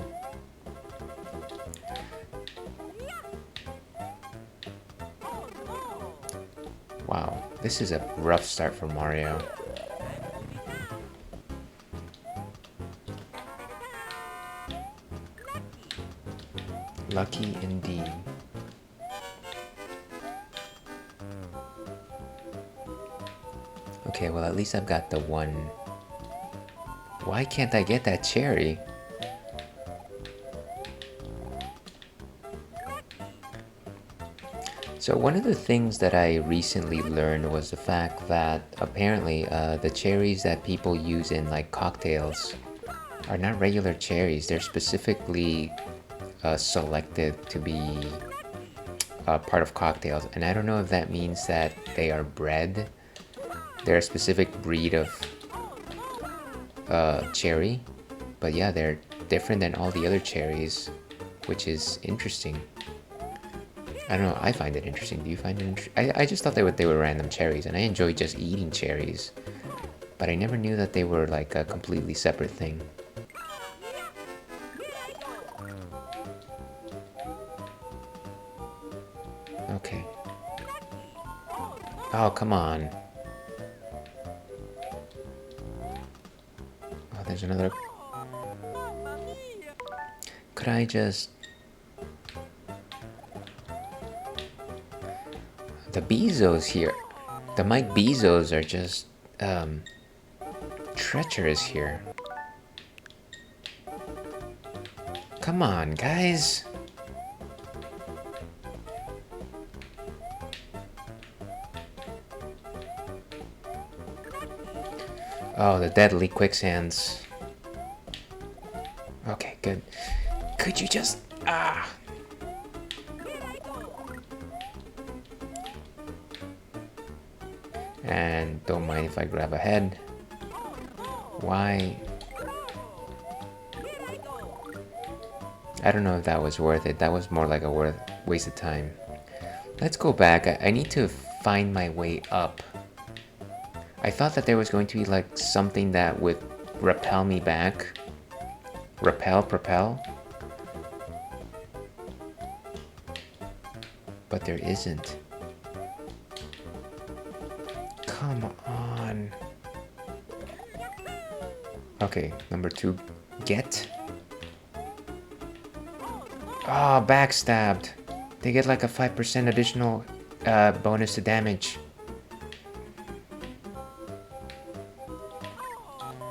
Wow, this is a rough start for Mario. Lucky indeed. Okay, well at least I've got the one. Why can't I get that cherry? So one of the things that I recently learned was the fact that apparently the cherries that people use in like cocktails are not regular cherries. They're specifically selected to be part of cocktails, and I don't know if that means that they are bred. They're a specific breed of cherry. But yeah, they're different than all the other cherries, which is interesting. I don't know, I find it interesting. Do you find it interesting? I just thought they were random cherries, and I enjoy just eating cherries. But I never knew that they were like a completely separate thing. Okay. Oh, come on. Oh, there's another... Could I just... The Bezos here... The Mike Bezos are just... treacherous here. Come on, guys! Oh, the deadly quicksands. Okay, good. Could you just... Ah! And don't mind if I grab a head. Why? I don't know if that was worth it. That was more like a waste of time. Let's go back. I need to find my way up. I thought that there was going to be like something that would repel me back. Propel. But there isn't. Come on. Okay, number 2. Get. Oh, backstabbed. They get like a 5% additional bonus to damage.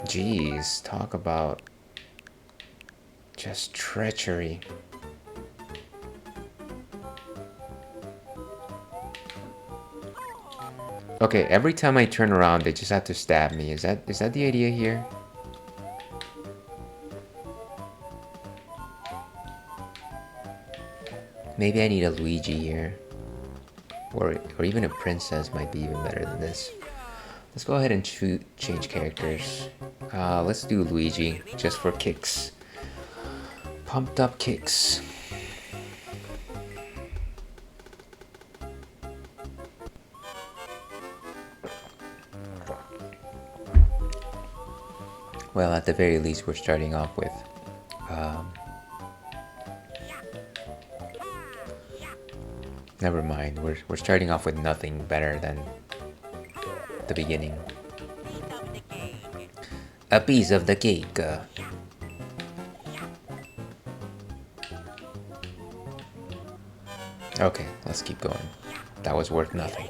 Jeez, talk about just treachery. Okay, every time I turn around, they just have to stab me. Is that the idea here? Maybe I need a Luigi here. Or even a princess might be even better than this. Let's go ahead and change characters. Let's do Luigi, just for kicks. Pumped up kicks. Well, at the very least, we're starting off with... never mind, we're starting off with nothing better than the beginning. A piece of the cake. Okay, let's keep going. That was worth nothing.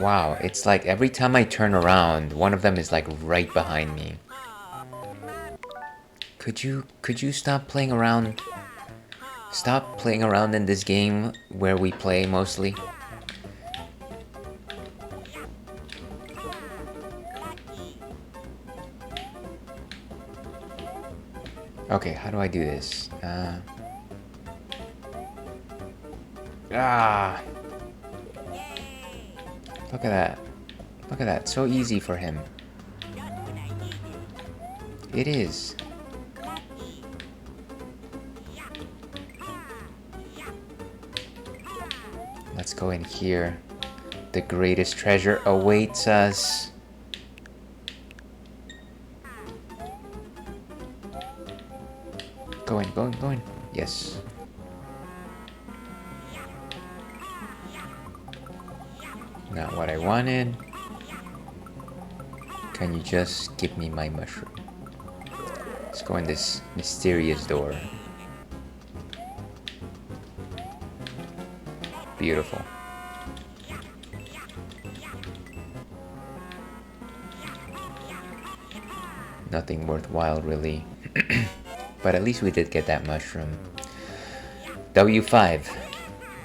Wow, it's like every time I turn around, one of them is like right behind me. Could you stop playing around? Stop playing around in this game where we play mostly. Okay, how do I do this? Look at that. Look at that. So easy for him. It is. Let's go in here. The greatest treasure awaits us. Go in. Yes. Not what I wanted. Can you just give me my mushroom? Let's go in this mysterious door. Beautiful. Nothing worthwhile, really. But at least we did get that mushroom. W5.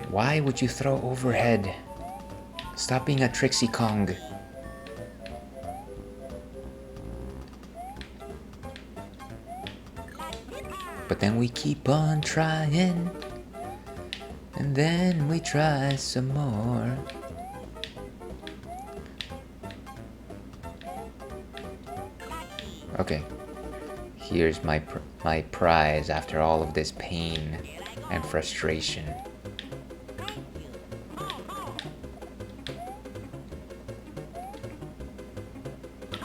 Why would you throw overhead? Stop being a Trixie Kong. But then we keep on trying. And then we try some more. Okay. Here's my prize after all of this pain and frustration.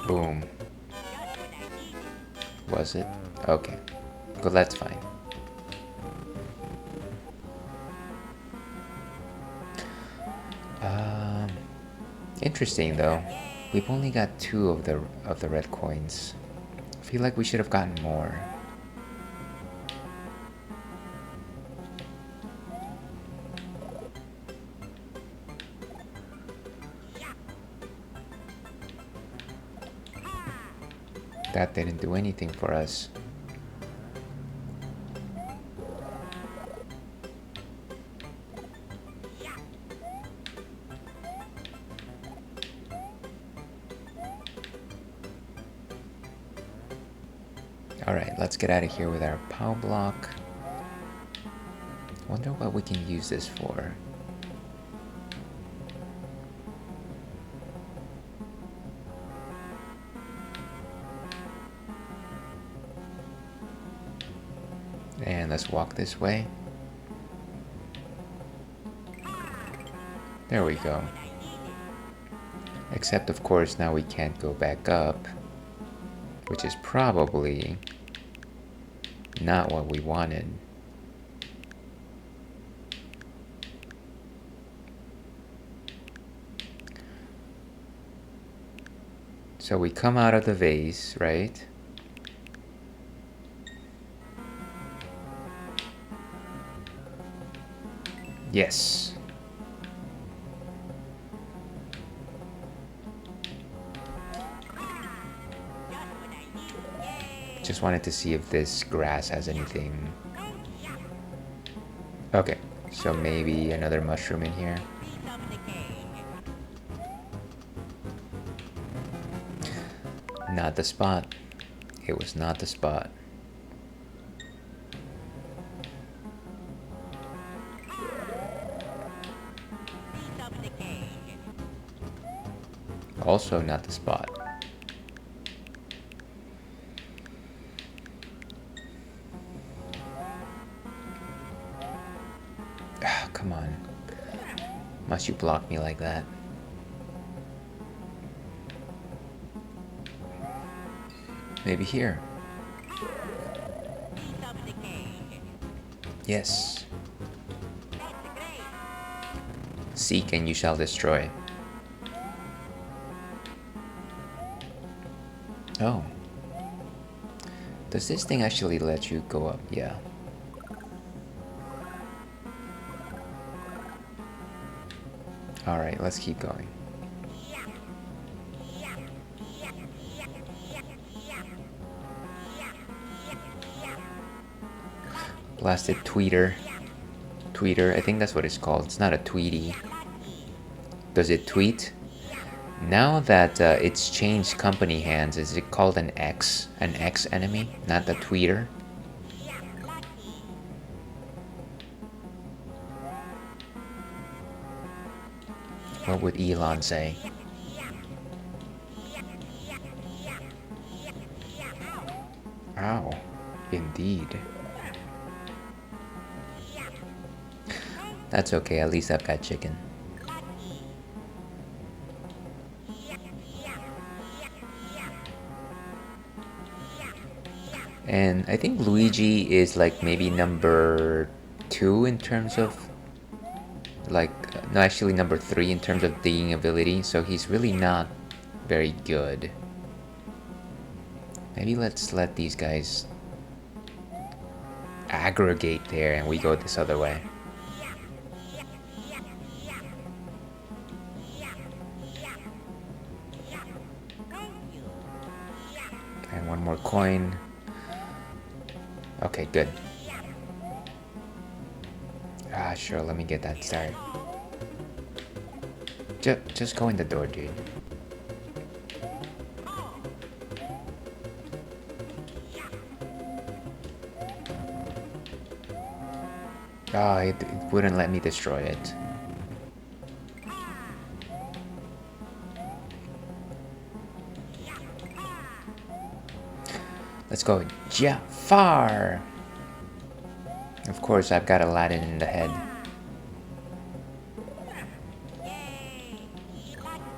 Boom. Was it? Okay. Well, that's fine. Interesting though. We've only got 2 of the red coins. I feel like we should have gotten more. That didn't do anything for us. Alright, let's get out of here with our power block. Wonder what we can use this for. And let's walk this way. There we go. Except of course now we can't go back up, which is probably not what we wanted. So we come out of the vase, right? Yes. Just wanted to see if this grass has anything. Okay, so maybe another mushroom in here. Not the spot. It was not the spot. Also not the spot. Ah, come on. Must you block me like that? Maybe here. Yes. Seek and you shall destroy. Oh. Does this thing actually let you go up? Yeah. Alright, let's keep going. Blasted tweeter. Tweeter, I think that's what it's called. It's not a tweety. Does it tweet? Now that it's changed company hands, is it called an X enemy, not the tweeter? What would Elon say? Ow, indeed. That's okay, at least I've got chicken. And I think Luigi is like maybe number 2 in terms of like, no, actually number 3 in terms of digging ability, so he's really not very good. Maybe let's let these guys aggregate there and we go this other way. And one more coin. Okay, good. Ah, sure, let me get that started. Just go in the door, dude. Ah, it wouldn't let me destroy it. Let's go, Jafar! Of course, I've got Aladdin in the head.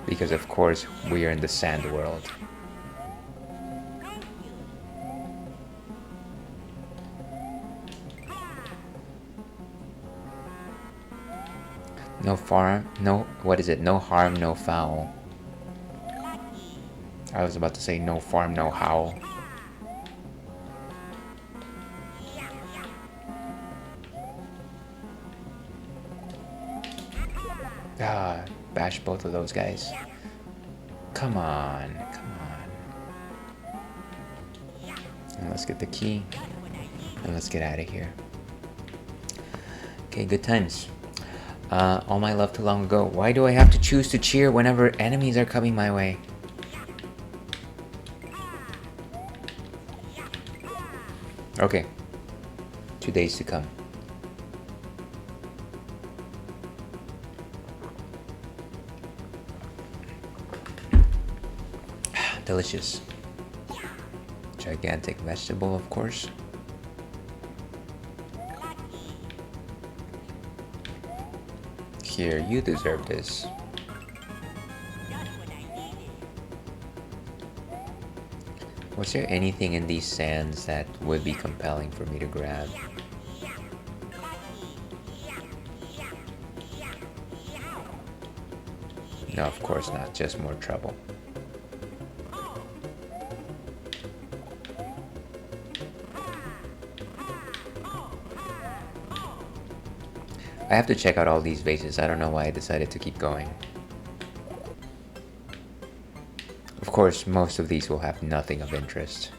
Because of course, we are in the sand world. No farm, no, what is it? No harm, no foul. I was about to say no farm, no howl. Ah, bash both of those guys. Come on, come on. And let's get the key. And let's get out of here. Okay, good times. All my love too long ago. Why do I have to choose to cheer whenever enemies are coming my way? Okay. 2 days to come. Delicious. Gigantic vegetable, of course. Here, you deserve this. Was there anything in these sands that would be compelling for me to grab? No, of course not. Just more trouble. I have to check out all these vases. I don't know why I decided to keep going. Of course, most of these will have nothing of interest.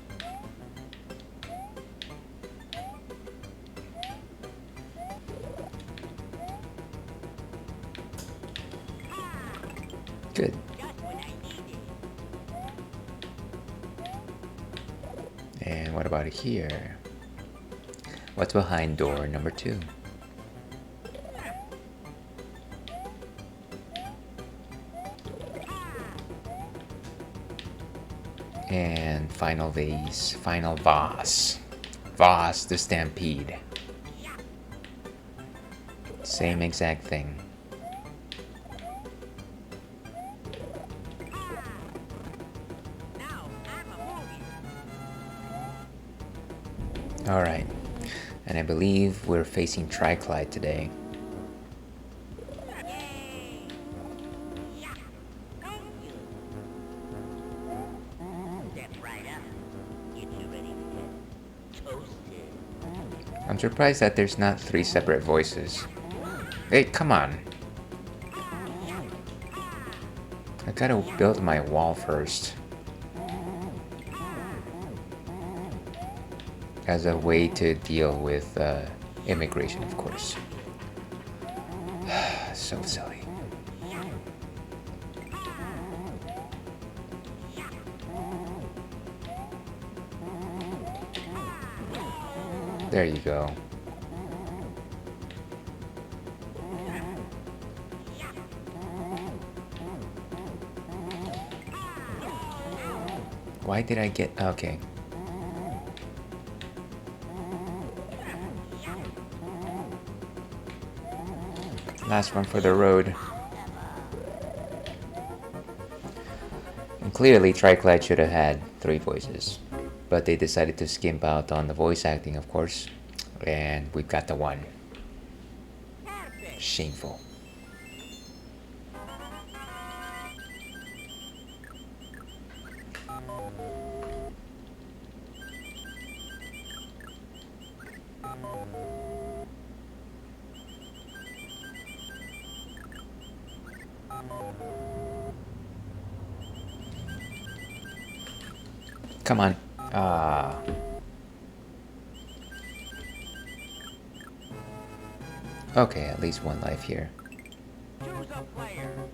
Good. And what about here? What's behind door number 2? And final vase, final vase. Vase the Stampede. Same exact thing. Alright. And I believe we're facing Triclide today. I'm surprised that there's not 3 separate voices. Hey, come on! I gotta build my wall first. As a way to deal with immigration, of course. So silly. There you go. Why did I get... Okay. Last one for the road. And clearly, Triclide should have had 3 voices. But they decided to skimp out on the voice acting, of course. And we've got the 1. Shameful. Come on. Ah. Okay, at least 1 life here.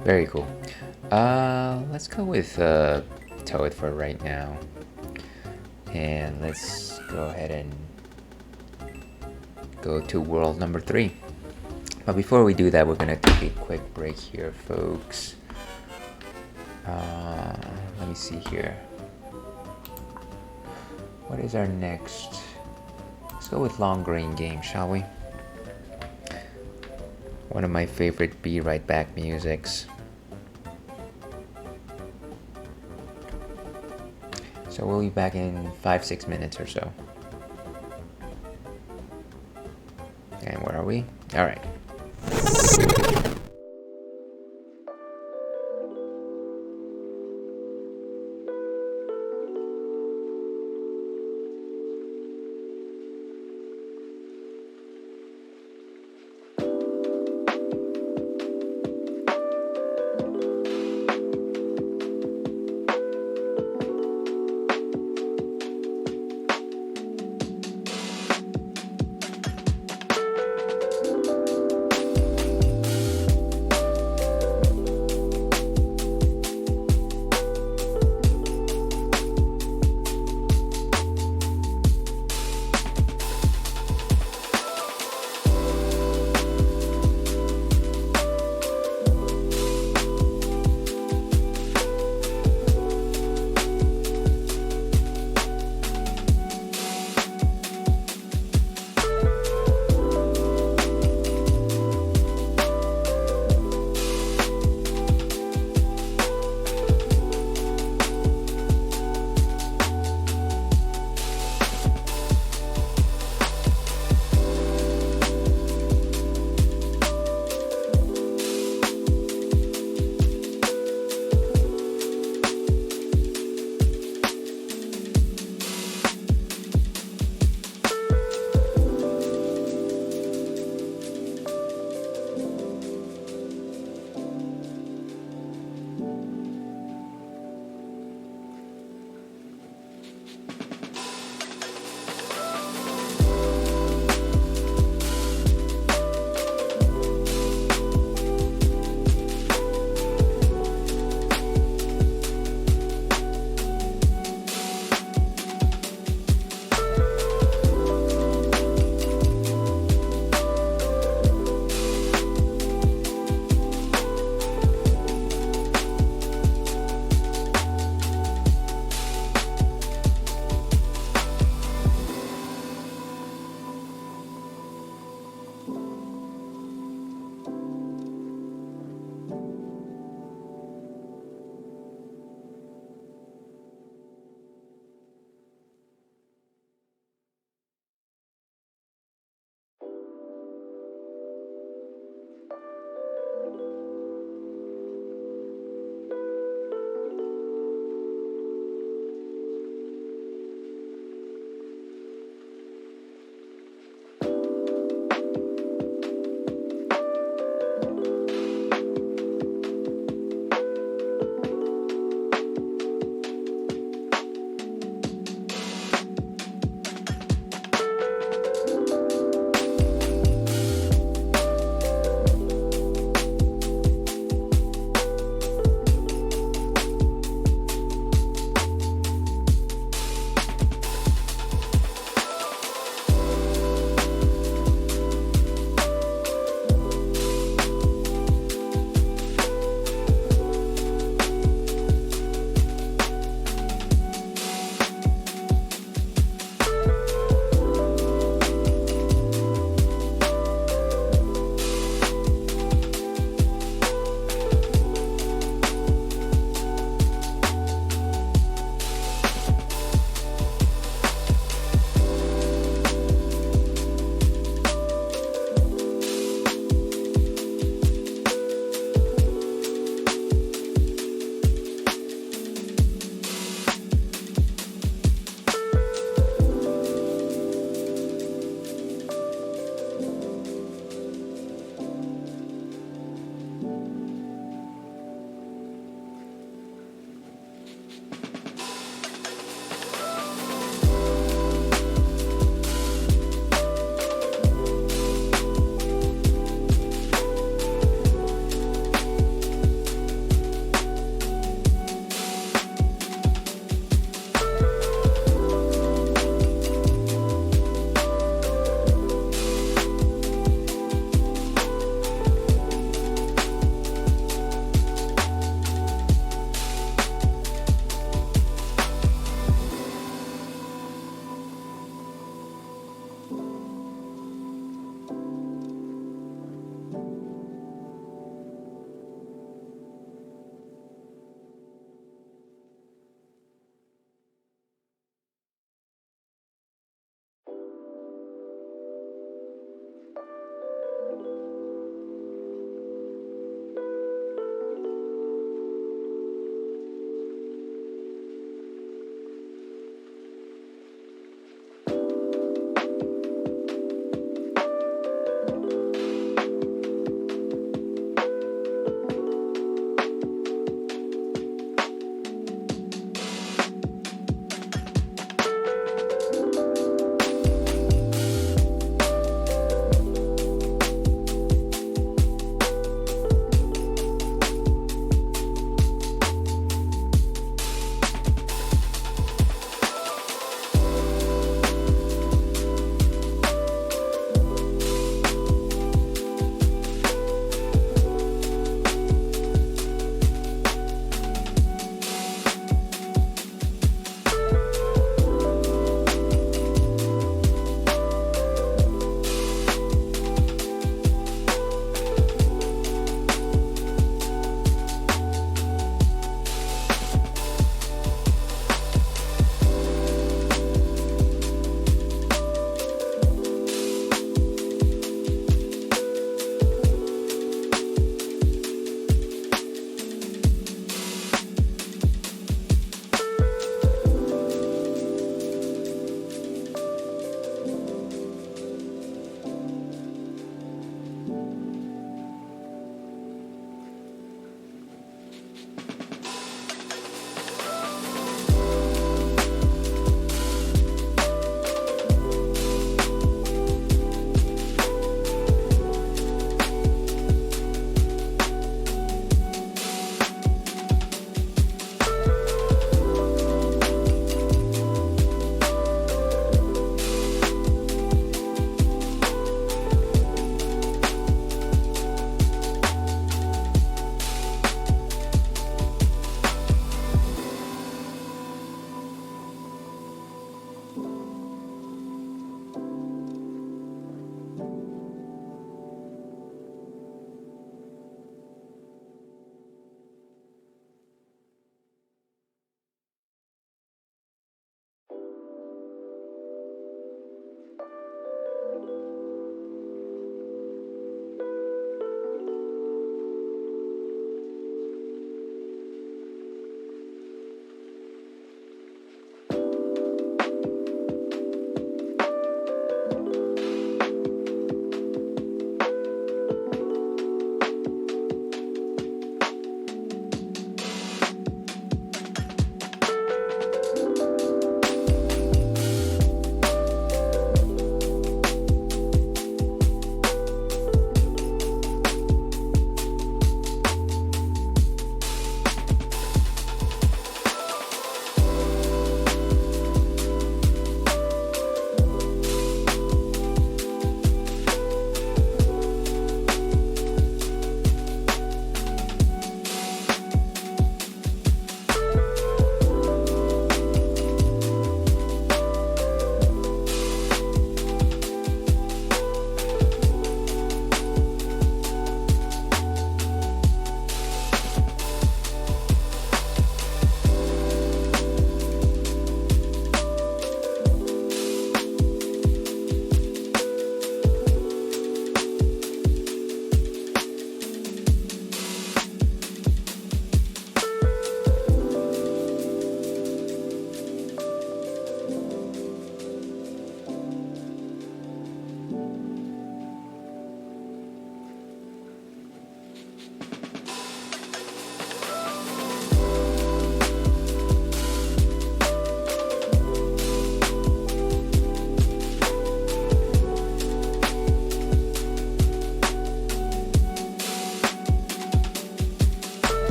Very cool. Let's go with Toad for right now. And let's go ahead and go to world number 3. But before we do that, we're gonna take a quick break here, folks. Let me see here. What is our next? Let's go with long grain game, shall we? One of my favorite Be Right Back musics. So we'll be back in 5-6 minutes or so. And where are we? All right.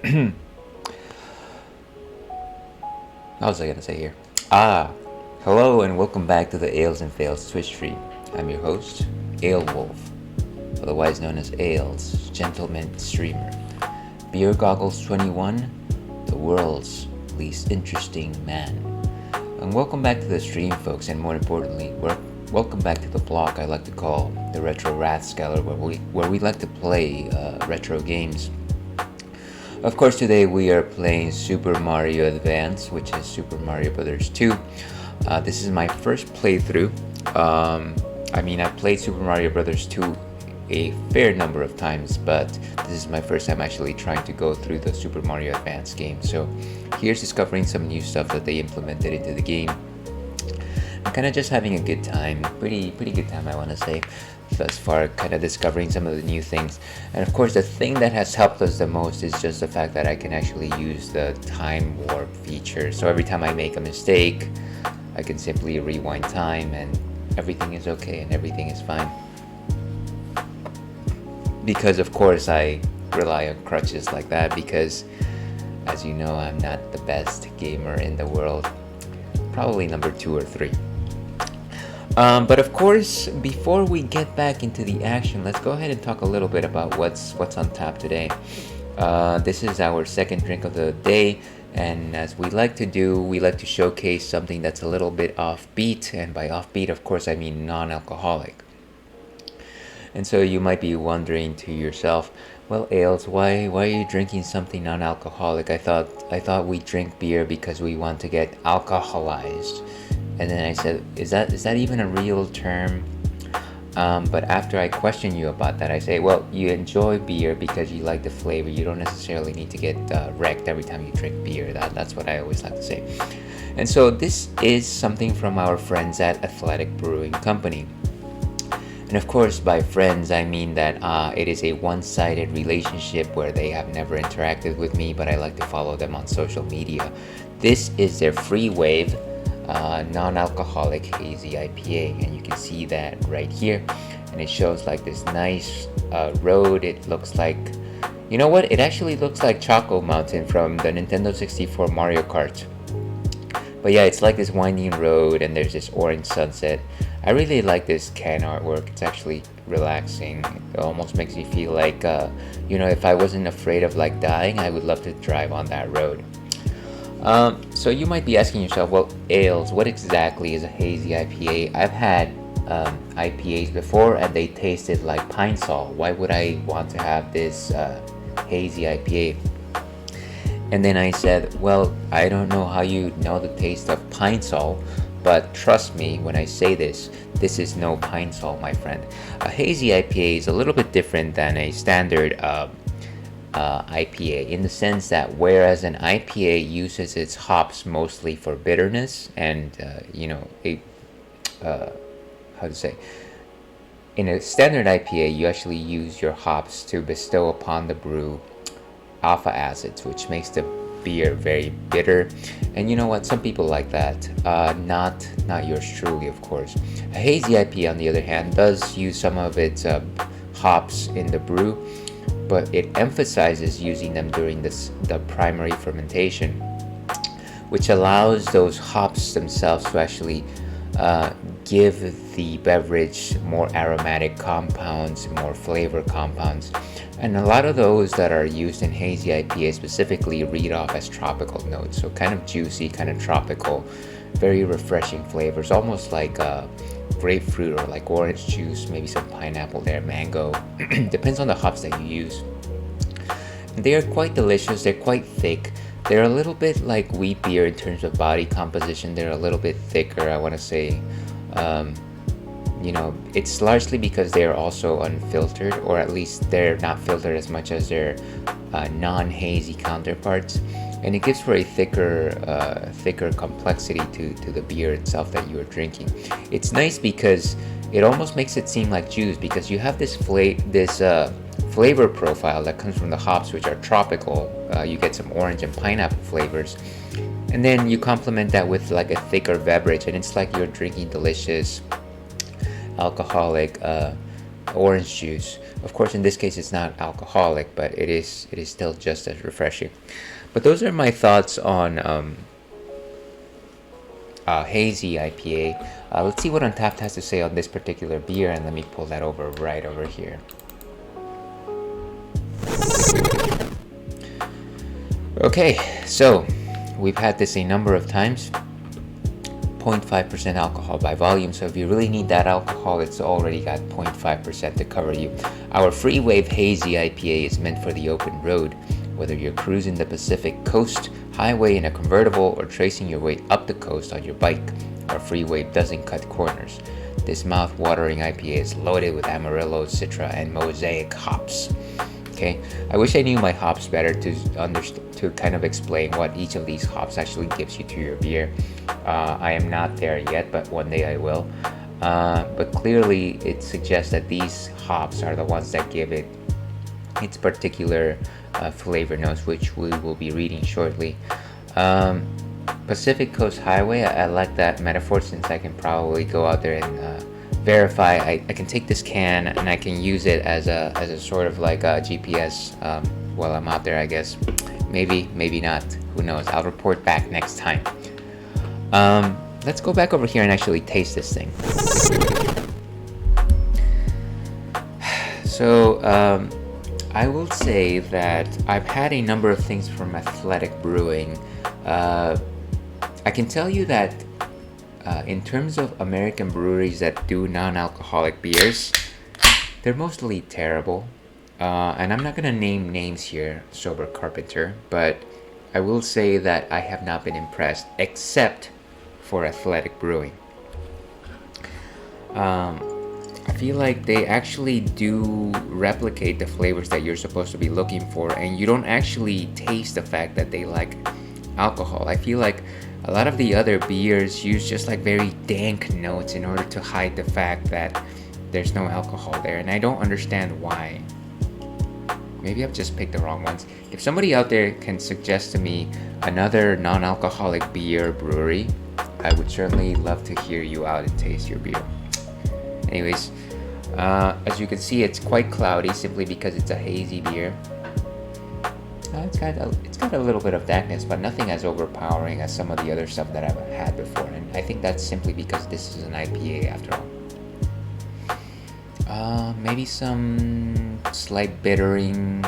What was I gonna say here? Ah, hello and welcome back to the Ales and Fails Twitch stream. I'm your host, Ale Wolf, otherwise known as Ales, gentleman streamer. Beer Goggles 21, the world's least interesting man. And welcome back to the stream, folks, and more importantly, welcome back to the block I like to call the Retro Rathskeller, where we like to play retro games. Of course, today we are playing Super Mario Advance, which is Super Mario Brothers 2. This is my first playthrough. I've played Super Mario Brothers 2 a fair number of times, but this is my first time actually trying to go through the Super Mario Advance game. So here's discovering some new stuff that they implemented into the game. I'm kind of just having a good time, pretty good time, I want to say, thus far, kind of discovering some of the new things. And of course, the thing that has helped us the most is just the fact that I can actually use the time warp feature. So every time I make a mistake, I can simply rewind time and everything is okay and everything is fine. Because of course I rely on crutches like that, because as you know, I'm not the best gamer in the world, probably number 2 or 3. But of course, before we get back into the action, let's go ahead and talk a little bit about what's on tap today. This is our second drink of the day, and as we like to do, we like to showcase something that's a little bit offbeat, and by offbeat, of course, I mean non-alcoholic. And so you might be wondering to yourself, well, Ales, why are you drinking something non-alcoholic? I thought we drink beer because we want to get alcoholized. And then I said, is that even a real term? But after I question you about that, I say, well, you enjoy beer because you like the flavor. You don't necessarily need to get wrecked every time you drink beer. That's what I always like to say. And so this is something from our friends at Athletic Brewing Company. And of course, by friends, I mean that it is a one-sided relationship where they have never interacted with me, but I like to follow them on social media. This is their Free Wave non-alcoholic hazy IPA, and you can see that right here. And it shows like this nice road. It looks like, you know what? It actually looks like Choco Mountain from the Nintendo 64 Mario Kart. But yeah, it's like this winding road, and there's this orange sunset. I really like this can artwork. It's actually relaxing. It almost makes me feel like, if I wasn't afraid of like dying, I would love to drive on that road. So you might be asking yourself, well, Ales, what exactly is a hazy IPA? I've had IPAs before, and they tasted like Pine Sol. Why would I want to have this hazy IPA? And then I said, well, I don't know how you know the taste of Pine Sol, but trust me when I say this is no Pine Sol, my friend. A hazy IPA is a little bit different than a standard IPA, in the sense that whereas an IPA uses its hops mostly for bitterness and in a standard IPA you actually use your hops to bestow upon the brew alpha acids, which makes the beer very bitter. And you know what, some people like that, not yours truly, of course. A hazy IPA, on the other hand, does use some of its hops in the brew, but it emphasizes using them during the primary fermentation, which allows those hops themselves to actually give the beverage more aromatic compounds, more flavor compounds. And a lot of those that are used in hazy IPA specifically read off as tropical notes, so kind of juicy, kind of tropical, very refreshing flavors, almost like grapefruit or like orange juice, maybe some pineapple there, mango. Depends on the hops that you use. They are quite delicious. They're quite thick. They're a little bit like wheat beer in terms of body composition. They're a little bit thicker, I want to say. It's largely because they are also unfiltered, or at least they're not filtered as much as their non-hazy counterparts, and it gives for a thicker complexity to the beer itself that you are drinking. It's nice because it almost makes it seem like juice, because you have this flavor profile that comes from the hops, which are tropical. You get some orange and pineapple flavors, and then you complement that with like a thicker beverage, and it's like you're drinking delicious alcoholic orange juice. Of course, in this case, it's not alcoholic, but it is still just as refreshing. But those are my thoughts on hazy IPA. Let's see what Untapped has to say on this particular beer, and let me pull that over right over here. Okay, so we've had this a number of times. 0.5% alcohol by volume, so if you really need that alcohol, it's already got 0.5% to cover you. Our Free Wave Hazy IPA is meant for the open road, whether you're cruising the Pacific Coast Highway in a convertible or tracing your way up the coast on your bike. Our Free Wave doesn't cut corners. This mouth-watering IPA is loaded with Amarillo, Citra, and Mosaic hops. Okay, I wish I knew my hops better to kind of explain what each of these hops actually gives you to your beer. I am not there yet, but one day I will. But clearly, it suggests that these hops are the ones that give it its particular flavor notes, which we will be reading shortly. Pacific Coast Highway, I like that metaphor, since I can probably go out there and verify. I can take this can and I can use it as a sort of like a GPS while I'm out there, I guess. Maybe not, who knows. I'll report back next time. Let's go back over here and actually taste this thing. So I will say that I've had a number of things from Athletic Brewing. I can tell you that in terms of American breweries that do non-alcoholic beers, they're mostly terrible. And I'm not going to name names here, Sober Carpenter, but I will say that I have not been impressed, except for Athletic Brewing. I feel like they actually do replicate the flavors that you're supposed to be looking for, and you don't actually taste the fact that they like alcohol. I feel like a lot of the other beers use just like very dank notes in order to hide the fact that there's no alcohol there, and I don't understand why. Maybe I've just picked the wrong ones. If somebody out there can suggest to me another non-alcoholic beer brewery, I would certainly love to hear you out and taste your beer. Anyways, as you can see, it's quite cloudy simply because it's a hazy beer. It's got a little bit of dankness, but nothing as overpowering as some of the other stuff that I've had before, and I think that's simply because this is an IPA after all. Maybe some slight bittering,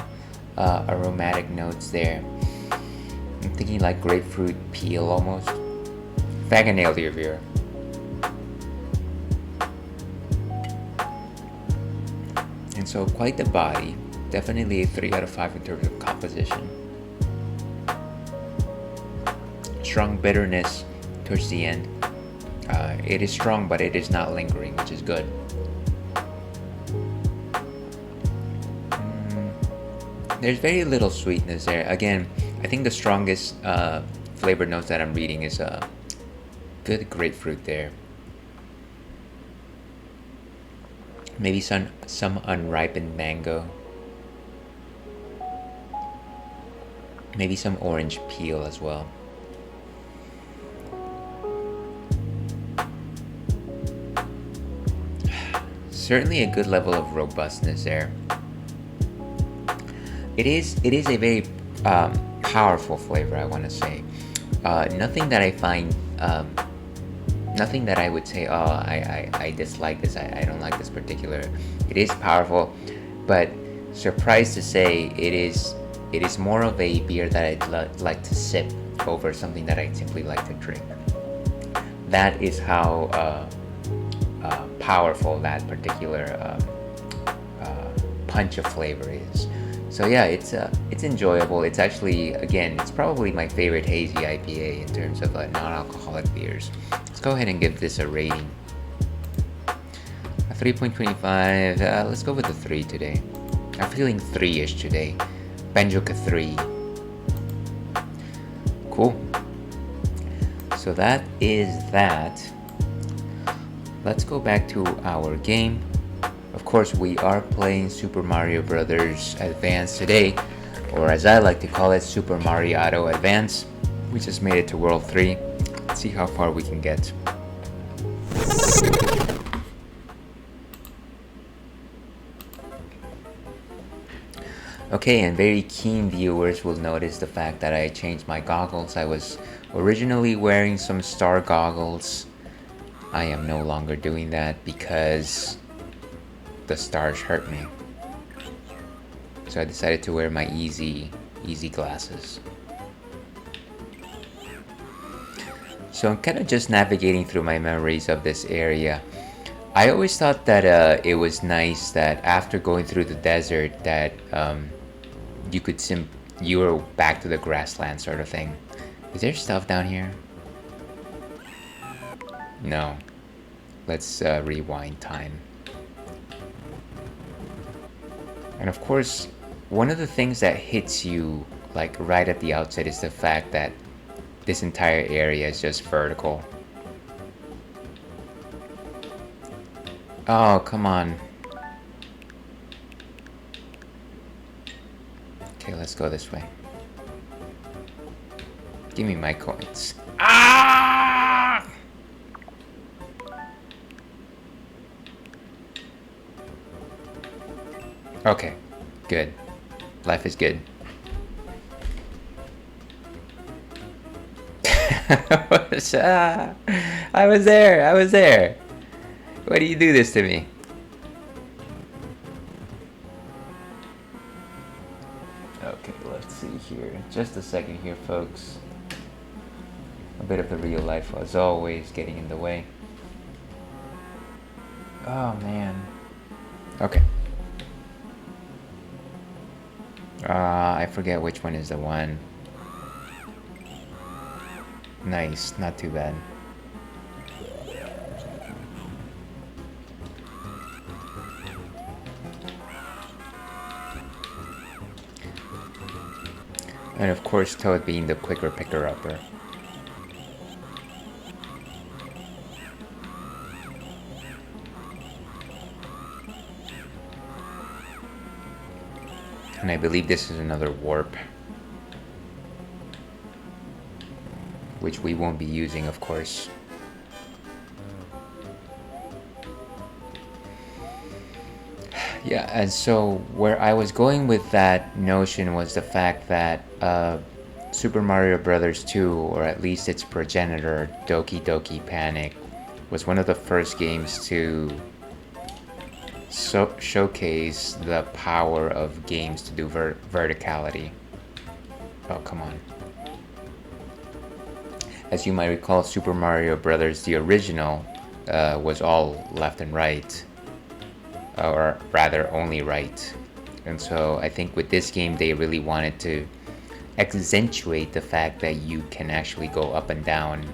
aromatic notes there. I'm thinking like grapefruit peel almost. Fag and nailed your beer. And so quite the body. Definitely a 3 out of 5 in terms of composition. Strong bitterness towards the end. It is strong, but it is not lingering, which is good. There's very little sweetness there. Again, I think the strongest flavor notes that I'm reading is good grapefruit there. Maybe some unripened mango. Maybe some orange peel as well. Certainly a good level of robustness there. It is a very powerful flavor, I want to say. Nothing that I find, nothing that I would say, oh, I dislike this, I don't like this particular. It is powerful, but surprised to say it is more of a beer that I'd like to sip over something that I simply like to drink. That is how powerful that particular punch of flavor is. So yeah, it's enjoyable. It's actually, again, it's probably my favorite hazy IPA in terms of non-alcoholic beers. Let's go ahead and give this a rating. A 3.25. Let's go with a 3 today. I'm feeling 3-ish today. Benjoka 3. Cool. So that is that. Let's go back to our game. Of course, we are playing Super Mario Brothers Advance today, or as I like to call it, Super Mariado Advance. We just made it to World 3. Let's see how far we can get. Okay, and very keen viewers will notice the fact that I changed my goggles. I was originally wearing some star goggles. I am no longer doing that because the stars hurt me. So I decided to wear my easy glasses. So I'm kind of just navigating through my memories of this area. I always thought that it was nice that after going through the desert that you were back to the grassland sort of thing. Is there stuff down here? No. Let's rewind time. And of course, one of the things that hits you like right at the outset is the fact that this entire area is just vertical. Oh, come on. Okay, let's go this way. Give me my coins. Ah! Okay, good. Life is good. I was there. Why do you do this to me? Okay, let's see here. Just a second here, folks. A bit of the real life was always getting in the way. Oh, man. Okay. I forget which one is the one. Nice, not too bad. And of course, Toad being the quicker picker-upper. And I believe this is another warp, which we won't be using, of course. Yeah, and so where I was going with that notion was the fact that Super Mario Bros. 2, or at least its progenitor, Doki Doki Panic, was one of the first games to showcase the power of games to do verticality. Oh, come on. As you might recall, Super Mario Bros., the original, was all left and right. Or rather, only right. And so I think with this game, they really wanted to accentuate the fact that you can actually go up and down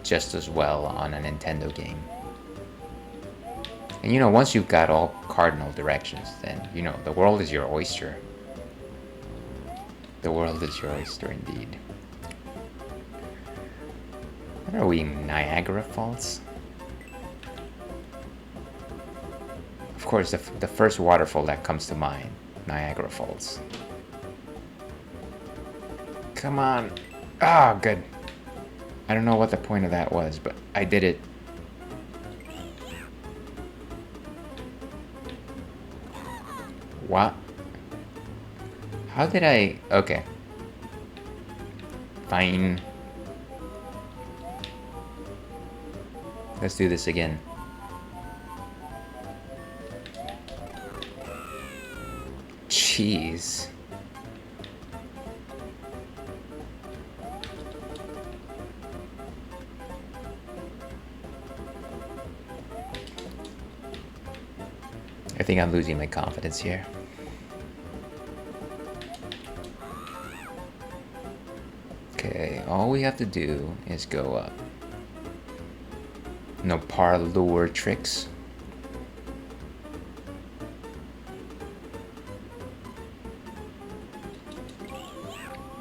just as well on a Nintendo game. And you know, once you've got all cardinal directions, then, you know, the world is your oyster. The world is your oyster indeed. What are we, Niagara Falls? Of course, the first waterfall that comes to mind, Niagara Falls. Come on. Ah, good. I don't know what the point of that was, but I did it. What? How did I... Okay. Fine. Let's do this again. Jeez. I think I'm losing my confidence here. Okay, all we have to do is go up. No parlor tricks.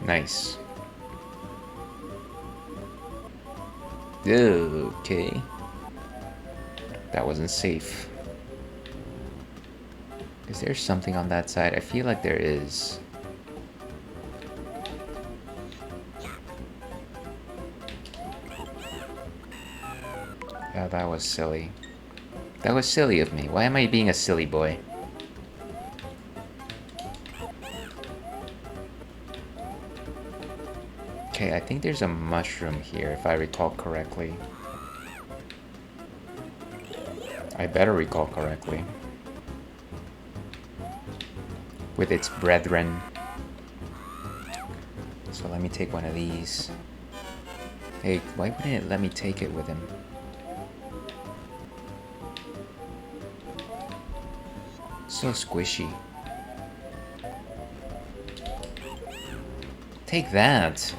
Nice. Okay. That wasn't safe. Is there something on that side? I feel like there is. Oh, that was silly. That was silly of me. Why am I being a silly boy? Okay, I think there's a mushroom here, if I recall correctly. I better recall correctly. With its brethren. So let me take one of these. Hey, why wouldn't it let me take it with him? So squishy. Take that!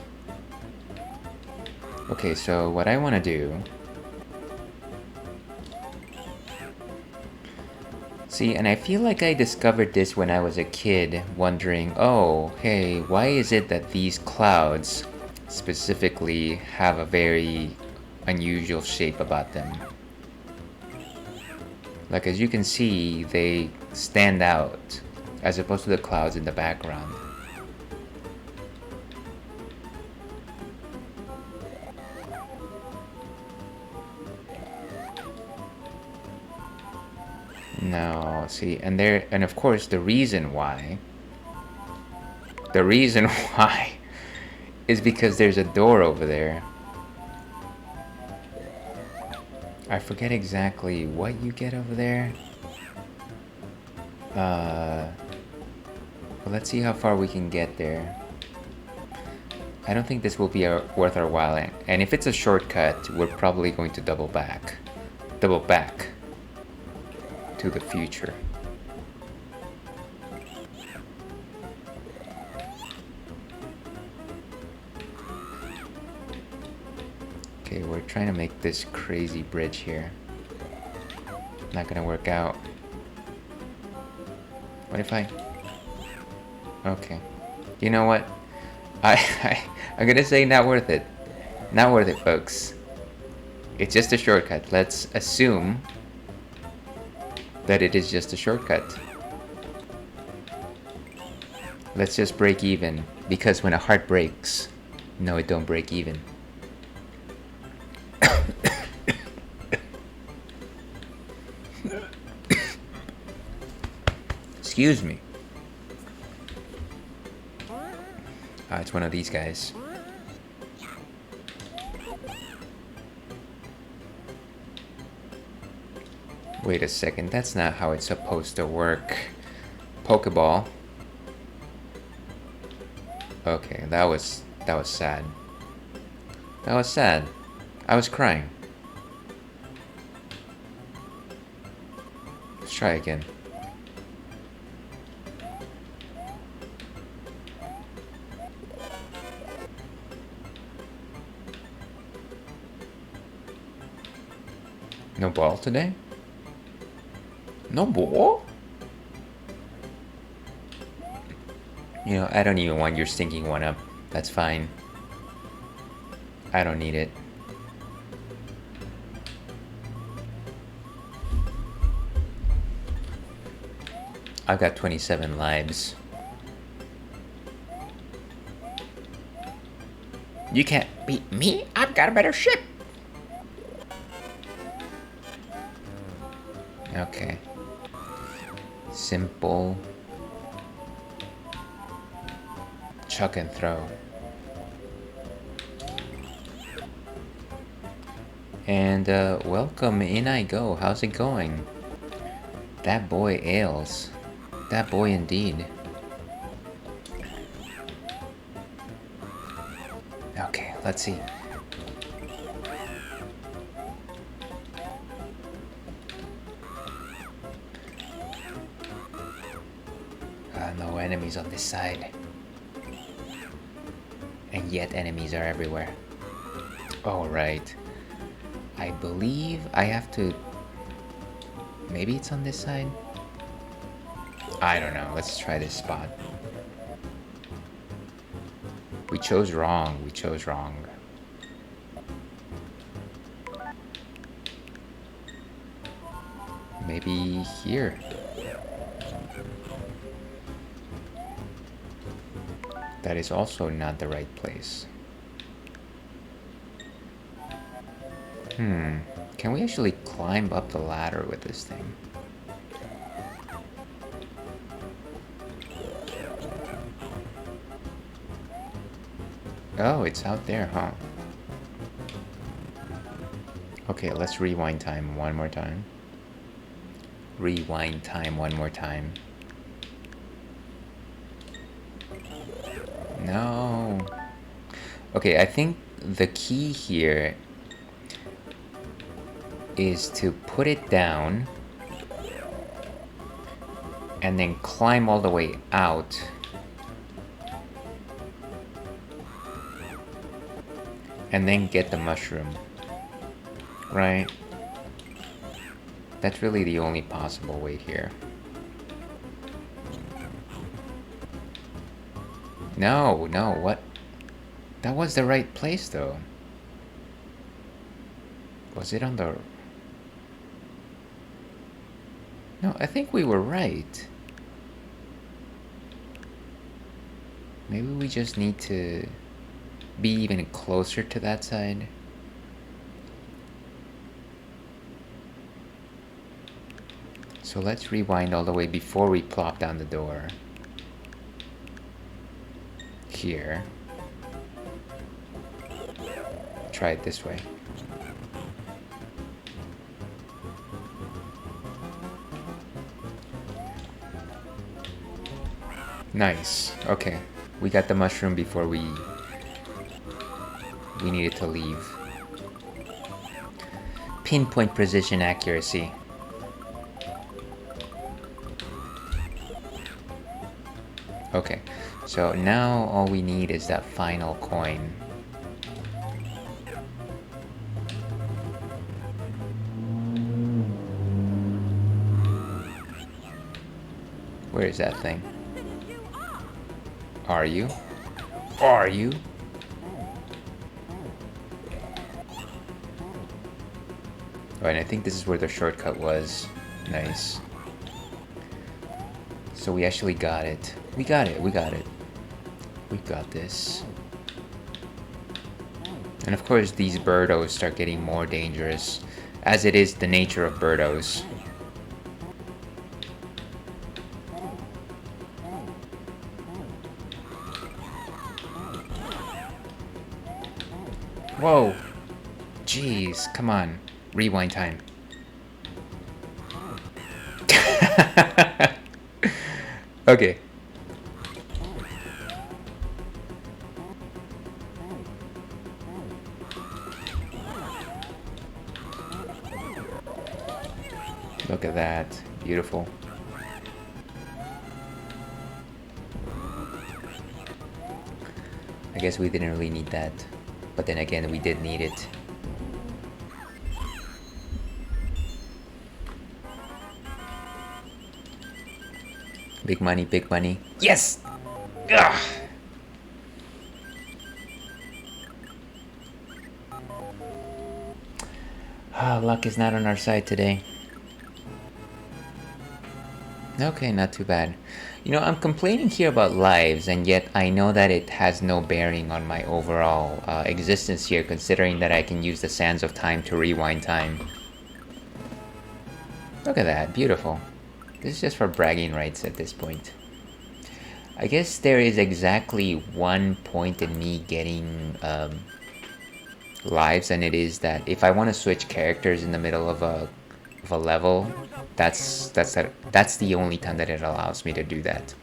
Okay, so what I want to do... See, and I feel like I discovered this when I was a kid, wondering, oh, hey, why is it that these clouds specifically have a very unusual shape about them? Like, as you can see, they stand out, as opposed to the clouds in the background. No, see, and of course the reason why is because there's a door over there. I forget exactly what you get over there. Well, let's see how far we can get there. I don't think this will be worth our while, and if it's a shortcut, we're probably going to double back to the future. Okay, we're trying to make this crazy bridge here. Not gonna work out. What if I... Okay. You know what? I'm gonna say not worth it. Not worth it, folks. It's just a shortcut. Let's assume that it is just a shortcut. Let's just break even. Because when a heart breaks, no, it don't break even. Excuse me. Ah, it's one of these guys. Wait a second, that's not how it's supposed to work. Pokeball. Okay, that was sad. That was sad. I was crying. Let's try again. No ball today? No ball? You know, I don't even want your stinking one up. That's fine. I don't need it. I've got 27 lives. You can't beat me. I've got a better ship. Okay. Simple. Chuck and throw. And welcome, in I go. How's it going? That boy ails. That boy indeed. Okay, let's see. No enemies on this side. And yet enemies are everywhere. Oh, right. I believe I have to... Maybe it's on this side? I don't know. Let's try this spot. We chose wrong. We chose wrong. Maybe here. That is also not the right place. Can we actually climb up the ladder with this thing? Oh, it's out there, huh? Okay, let's rewind time one more time. Rewind time one more time. No. Okay, I think the key here is to put it down and then climb all the way out. And then get the mushroom. Right? That's really the only possible way here. No, no, what? That was the right place though. Was it on the... No, I think we were right. Maybe we just need to be even closer to that side. So let's rewind all the way before we plop down the door. Here. Try it this way. Nice. Okay. We got the mushroom before we needed to leave. Pinpoint precision accuracy. Okay. So now all we need is that final coin. Where is that thing? Are you? Are you? Oh, and I think this is where the shortcut was. Nice. So we actually got it. We got it, we got it. We got this. And of course these birdos start getting more dangerous, as it is the nature of birdos. Whoa! Jeez, come on. Rewind time. Okay. Look at that. Beautiful. I guess we didn't really need that. But then again, we did need it. Big money, big money. Yes! Ugh! Luck is not on our side today. Okay, not too bad. You know, I'm complaining here about lives, and yet I know that it has no bearing on my overall existence here, considering that I can use the sands of time to rewind time. Look at that, beautiful. This is just for bragging rights at this point. I guess there is exactly one point in me getting lives, and it is that if I want to switch characters in the middle of a level, that's the only time that it allows me to do that.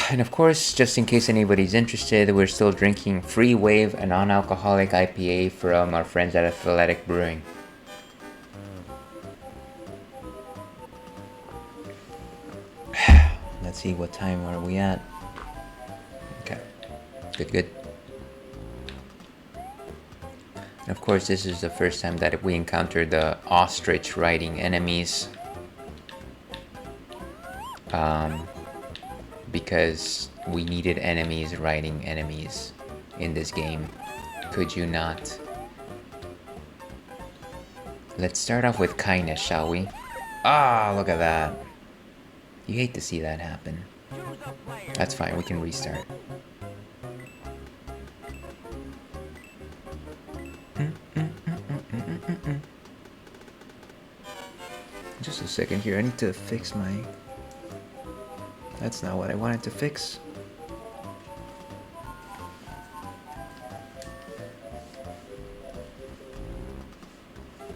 And of course, just in case anybody's interested, we're still drinking Free Wave, a non-alcoholic IPA from our friends at Athletic Brewing. Let's see, what time are we at? Okay, good. And of course, this is the first time that we encountered the ostrich riding enemies. Because we needed enemies riding enemies in this game. Could you not? Let's start off with kindness, shall we? Ah, look at that. You hate to see that happen. That's fine, we can restart. Just a second here, I need to fix my... That's not what I wanted to fix.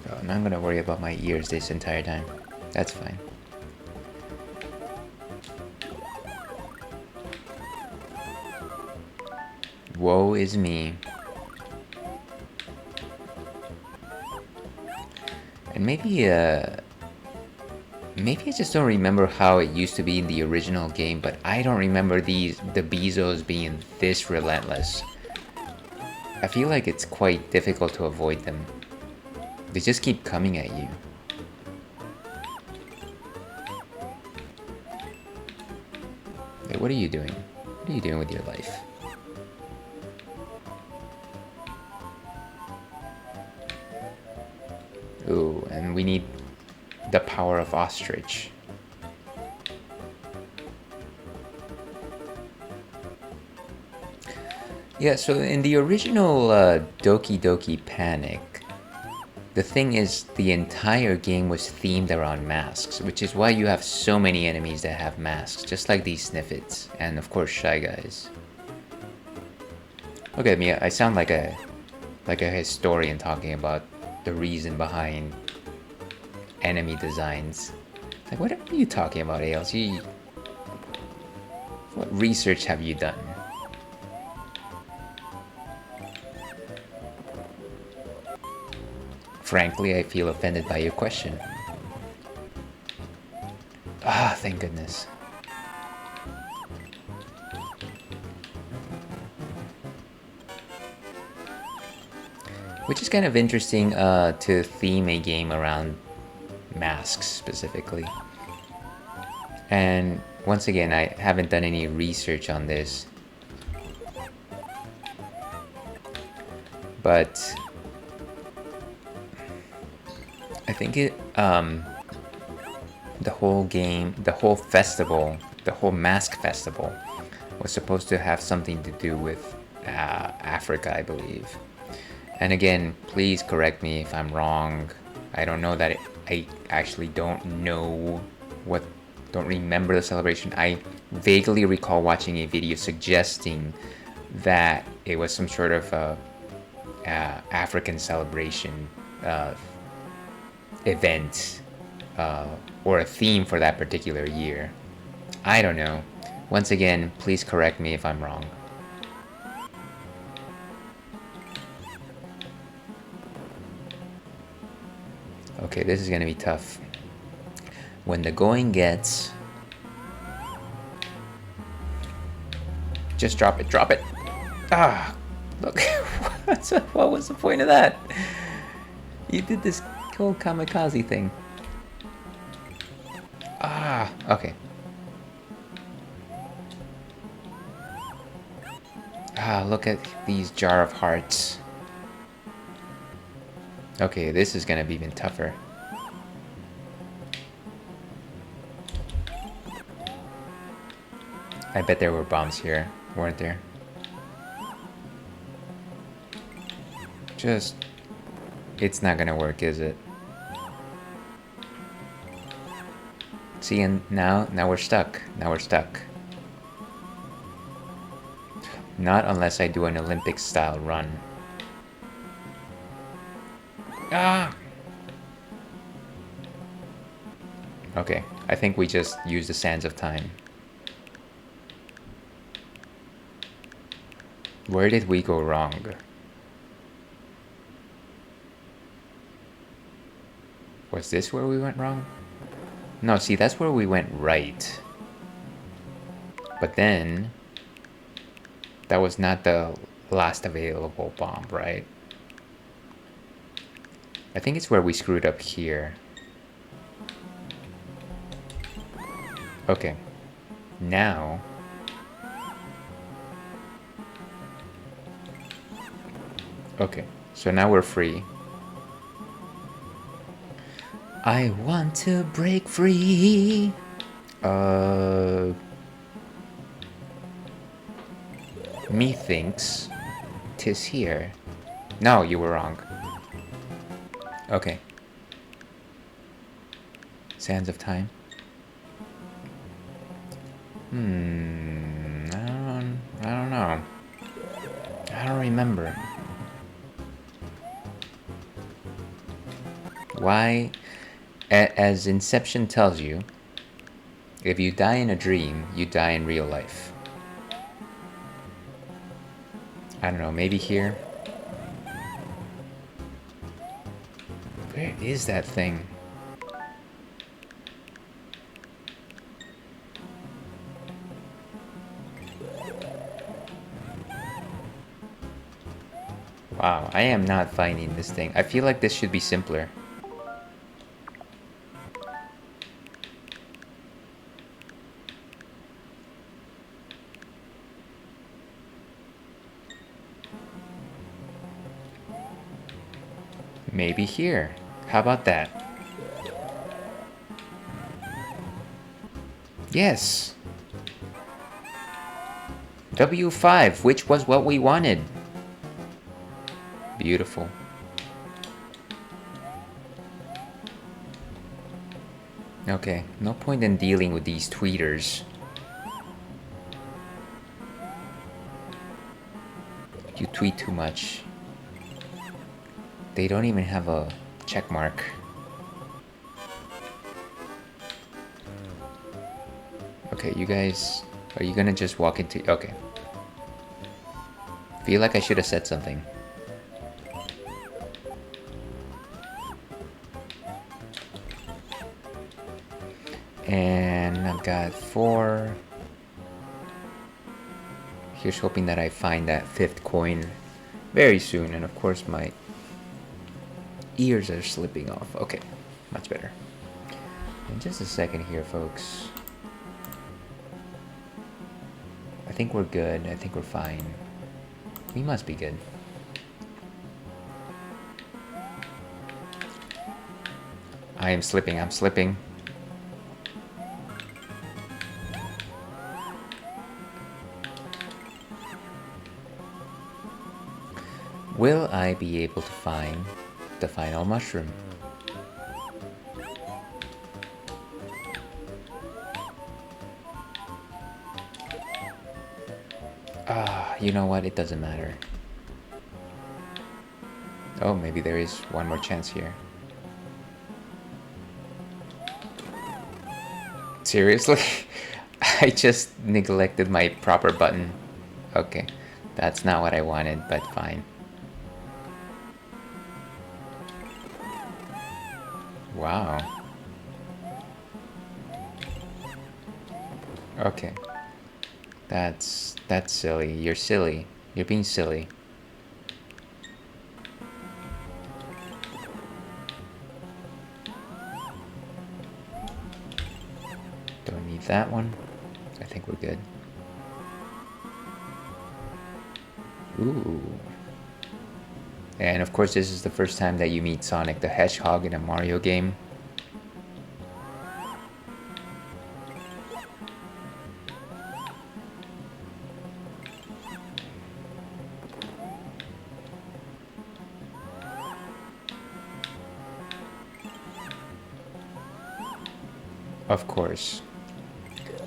Oh, I'm not gonna worry about my ears this entire time. That's fine. Woe is me. And maybe I just don't remember how it used to be in the original game, but I don't remember the Bezos being this relentless. I feel like it's quite difficult to avoid them. They just keep coming at you. Hey, what are you doing? What are you doing with your life? Ooh, and we need the power of ostrich. Yeah, so in the original Doki Doki Panic, the thing is the entire game was themed around masks, which is why you have so many enemies that have masks, just like these Sniffits, and of course Shy Guys. Okay, Mia, I sound like a historian talking about the reason behind enemy designs. Like, what are you talking about, ALC? What research have you done? Frankly, I feel offended by your question. Ah, thank goodness. Which is kind of interesting to theme a game around masks specifically. And once again, I haven't done any research on this. But I think the whole game, the whole festival, the whole mask festival was supposed to have something to do with Africa, I believe. And again, please correct me if I'm wrong. I don't know that I actually don't remember the celebration. I vaguely recall watching a video suggesting that it was some sort of African celebration event or a theme for that particular year. I don't know. Once again, please correct me if I'm wrong. Okay, this is gonna be tough. When the going gets... Just drop it, drop it! Ah! Look, what was the point of that? You did this whole kamikaze thing. Ah, okay. Ah, look at these jar of hearts. Okay, this is gonna be even tougher. I bet there were bombs here, weren't there? Just... It's not gonna work, is it? See, and now we're stuck. Now we're stuck. Not unless I do an Olympic-style run. Ah! Okay, I think we just use the sands of time. Where did we go wrong? Was this where we went wrong? No, see, that's where we went right. But then... That was not the last available bomb, right? I think it's where we screwed up here. Okay. Now... Okay, so now we're free. I want to break free. Methinks 'tis here. No, you were wrong. Okay. Sands of time. I don't know. I don't remember. Why? As Inception tells you, if you die in a dream, you die in real life. I don't know, maybe here? Where is that thing? Wow, I am not finding this thing. I feel like this should be simpler. Maybe here. How about that? Yes! W5, which was what we wanted. Beautiful. Okay, no point in dealing with these tweeters. You tweet too much. They don't even have a check mark. Okay, you guys, are you gonna just walk into... Okay. Feel like I should have said something. And I've got 4. Here's hoping that I find that 5th coin very soon. And of course my ears are slipping off. Okay, much better. In just a second here, folks. I think we're good. I think we're fine. We must be good. I am slipping. I'm slipping. Will I be able to find the final mushroom? You know what? It doesn't matter. Oh, maybe there is one more chance here. Seriously? I just neglected my proper button. Okay, that's not what I wanted, but fine. Wow. Okay. That's silly. You're silly. You're being silly. Don't need that one. I think we're good. Ooh. And of course this is the first time that you meet Sonic the Hedgehog in a Mario game. Of course.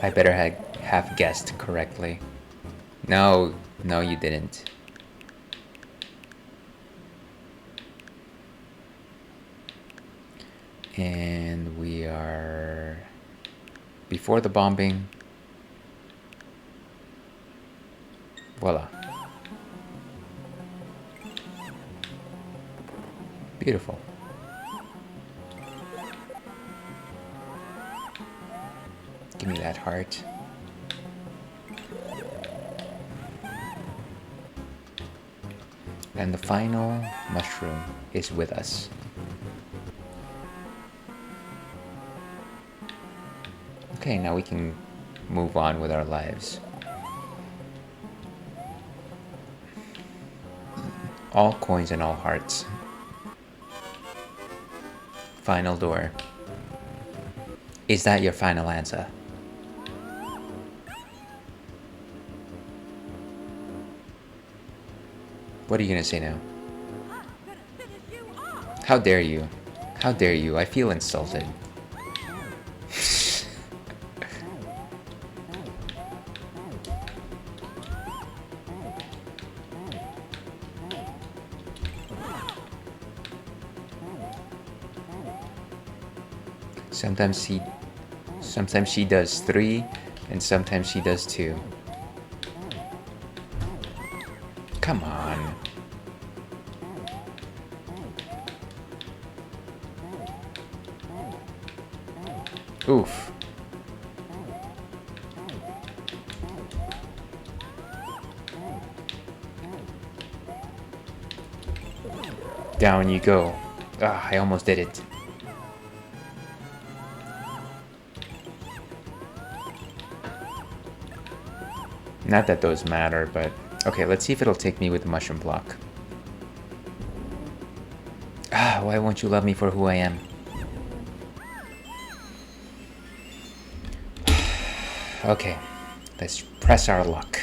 I better have guessed correctly. No, you didn't. And we are before the bombing. Voila. Beautiful. Give me that heart. And the final mushroom is with us. Okay, now we can move on with our lives. All coins and all hearts. Final door. Is that your final answer? What are you gonna say now? How dare you? How dare you? I feel insulted. Sometimes she does 3, and sometimes she does 2. Come on. Oof. Down you go. Ah, I almost did it. Not that those matter, but... Okay, let's see if it'll take me with the mushroom block. Ah, why won't you love me for who I am? Okay, let's press our luck.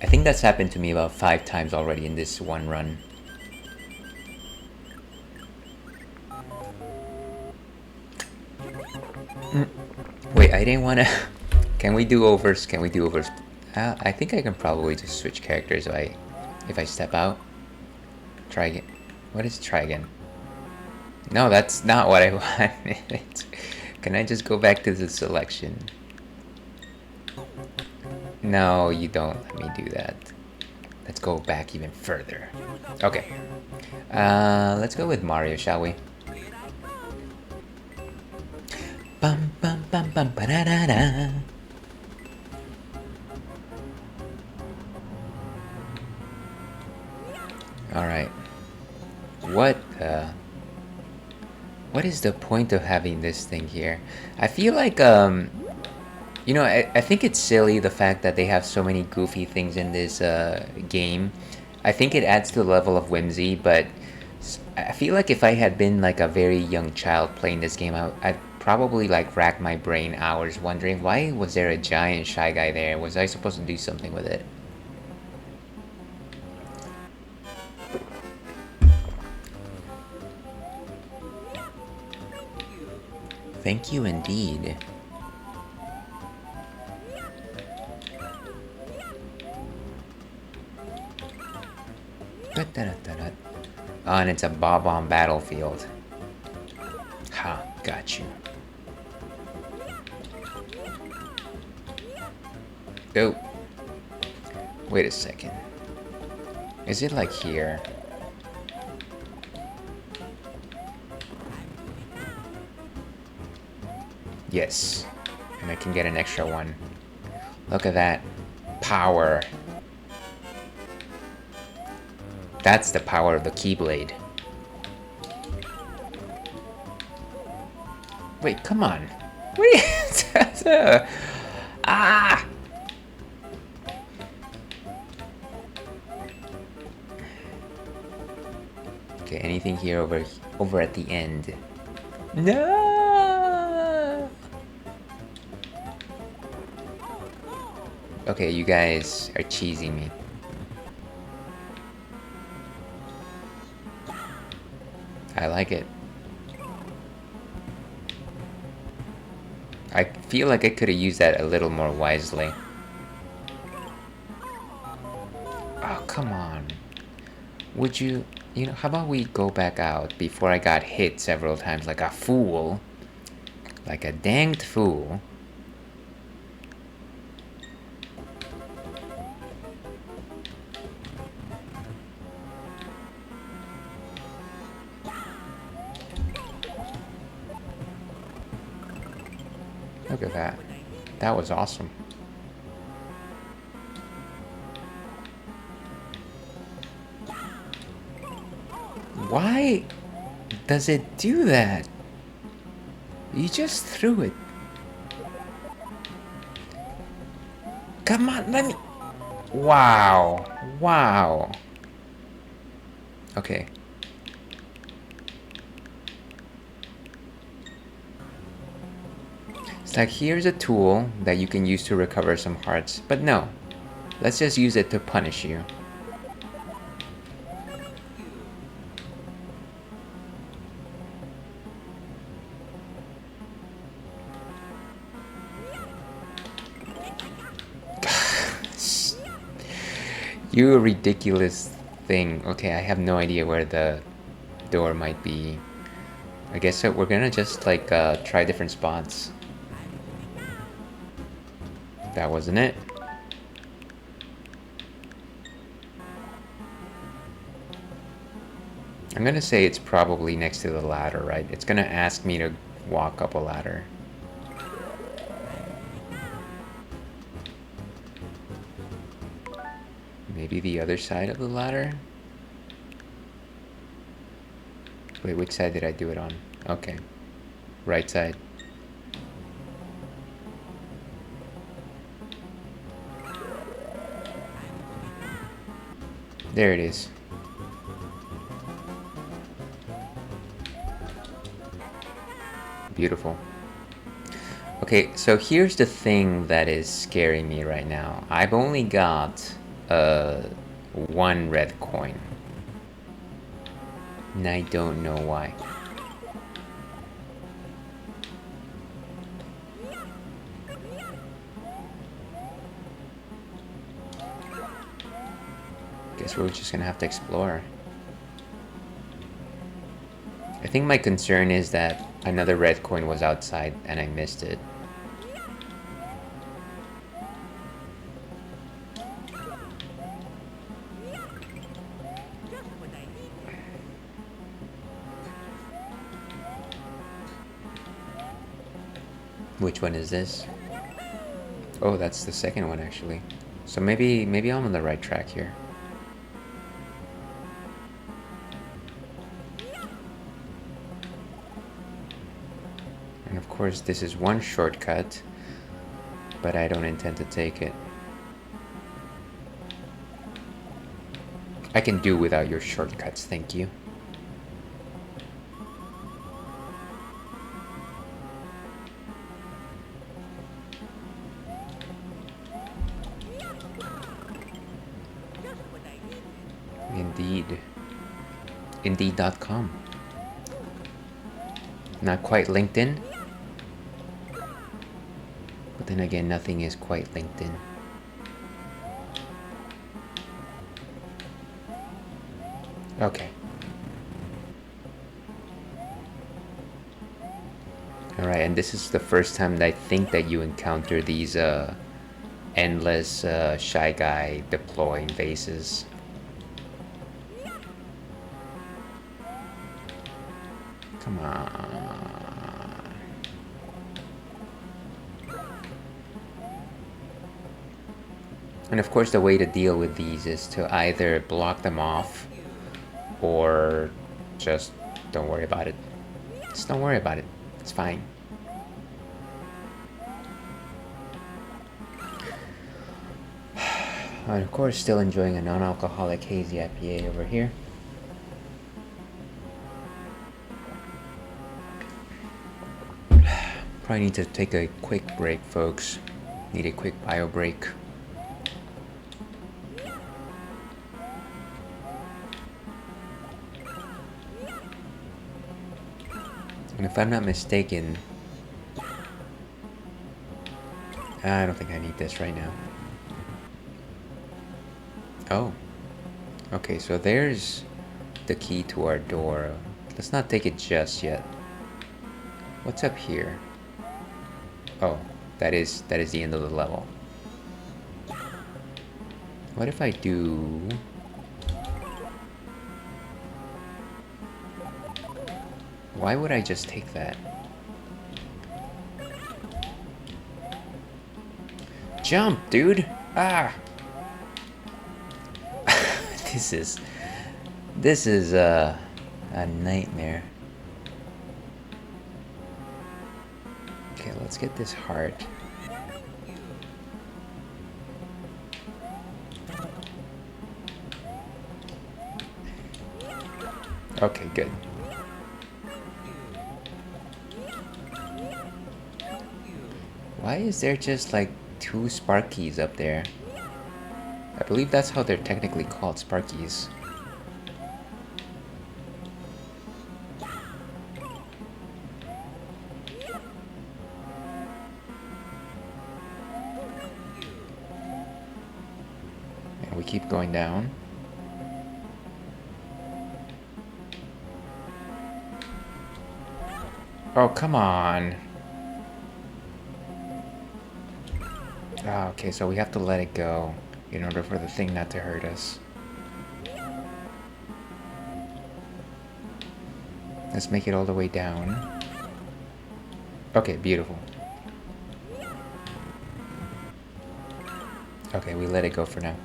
I think that's happened to me about 5 times already in this one run. Wait, I didn't want to... Can we do overs? Can we do overs? I think I can probably just switch characters if I step out. Try again. What is try again? No, that's not what I wanted. Can I just go back to the selection? No, you don't let me do that. Let's go back even further. Okay. Let's go with Mario, shall we? Bum bum bum bum ba da da da. All right. What is the point of having this thing here? I feel like you know, I think it's silly the fact that they have so many goofy things in this game. I think it adds to the level of whimsy, but I feel like if I had been like a very young child playing this game, I'd probably like rack my brain hours wondering why was there a giant Shy Guy there? Was I supposed to do something with it? Thank you indeed. Oh, and it's a Bob-omb battlefield. Ha, got you. Oh. Wait a second. Is it like here? Yes. And I can get an extra one. Look at that. Power. That's the power of the Keyblade. Wait, come on. What is that? Ah! Okay, anything here over at the end? No! Okay, you guys are cheesing me. I like it. I feel like I could have used that a little more wisely. Oh, come on. Would you... You know, how about we go back out before I got hit several times like a fool? Like a danged fool. Look at that. That was awesome. Why does it do that? You just threw it. Come on, let me... Wow. Wow. Okay. It's like, here's a tool that you can use to recover some hearts. But no. Let's just use it to punish you. You ridiculous thing. Okay, I have no idea where the door might be. I guess so we're gonna just like try different spots. That wasn't it. I'm gonna say it's probably next to the ladder, right? It's gonna ask me to walk up a ladder. Maybe the other side of the ladder? Wait, which side did I do it on? Okay. Right side. There it is. Beautiful. Okay, so here's the thing that is scaring me right now. I've only got one red coin. And I don't know why. Guess we're just gonna have to explore. I think my concern is that another red coin was outside and I missed it. Which one is this? Oh, that's the second one actually. So maybe I'm on the right track here. And of course this is one shortcut, but I don't intend to take it. I can do without your shortcuts, thank you. Indeed. Indeed.com. Not quite LinkedIn. But then again, nothing is quite LinkedIn. Okay. Alright, and this is the first time that I think that you encounter these endless Shy Guy deploying vases. Come on. And of course the way to deal with these is to either block them off or just don't worry about it. Just don't worry about it. It's fine. And of course still enjoying a non-alcoholic hazy IPA over here. Probably need to take a quick break, folks. Need a quick bio break. And if I'm not mistaken, I don't think I need this right now. Oh. Okay, so there's the key to our door. Let's not take it just yet. What's up here? Oh, that is the end of the level. What if I do... Why would I just take that? Jump, dude! Ah! This is a nightmare. Okay, let's get this heart. Okay, good. Why is there just like 2 Sparkies up there? I believe that's how they're technically called, Sparkies. And we keep going down. Oh, come on. Ah, okay, so we have to let it go in order for the thing not to hurt us. Let's make it all the way down. Okay, beautiful. Okay, we let it go for now.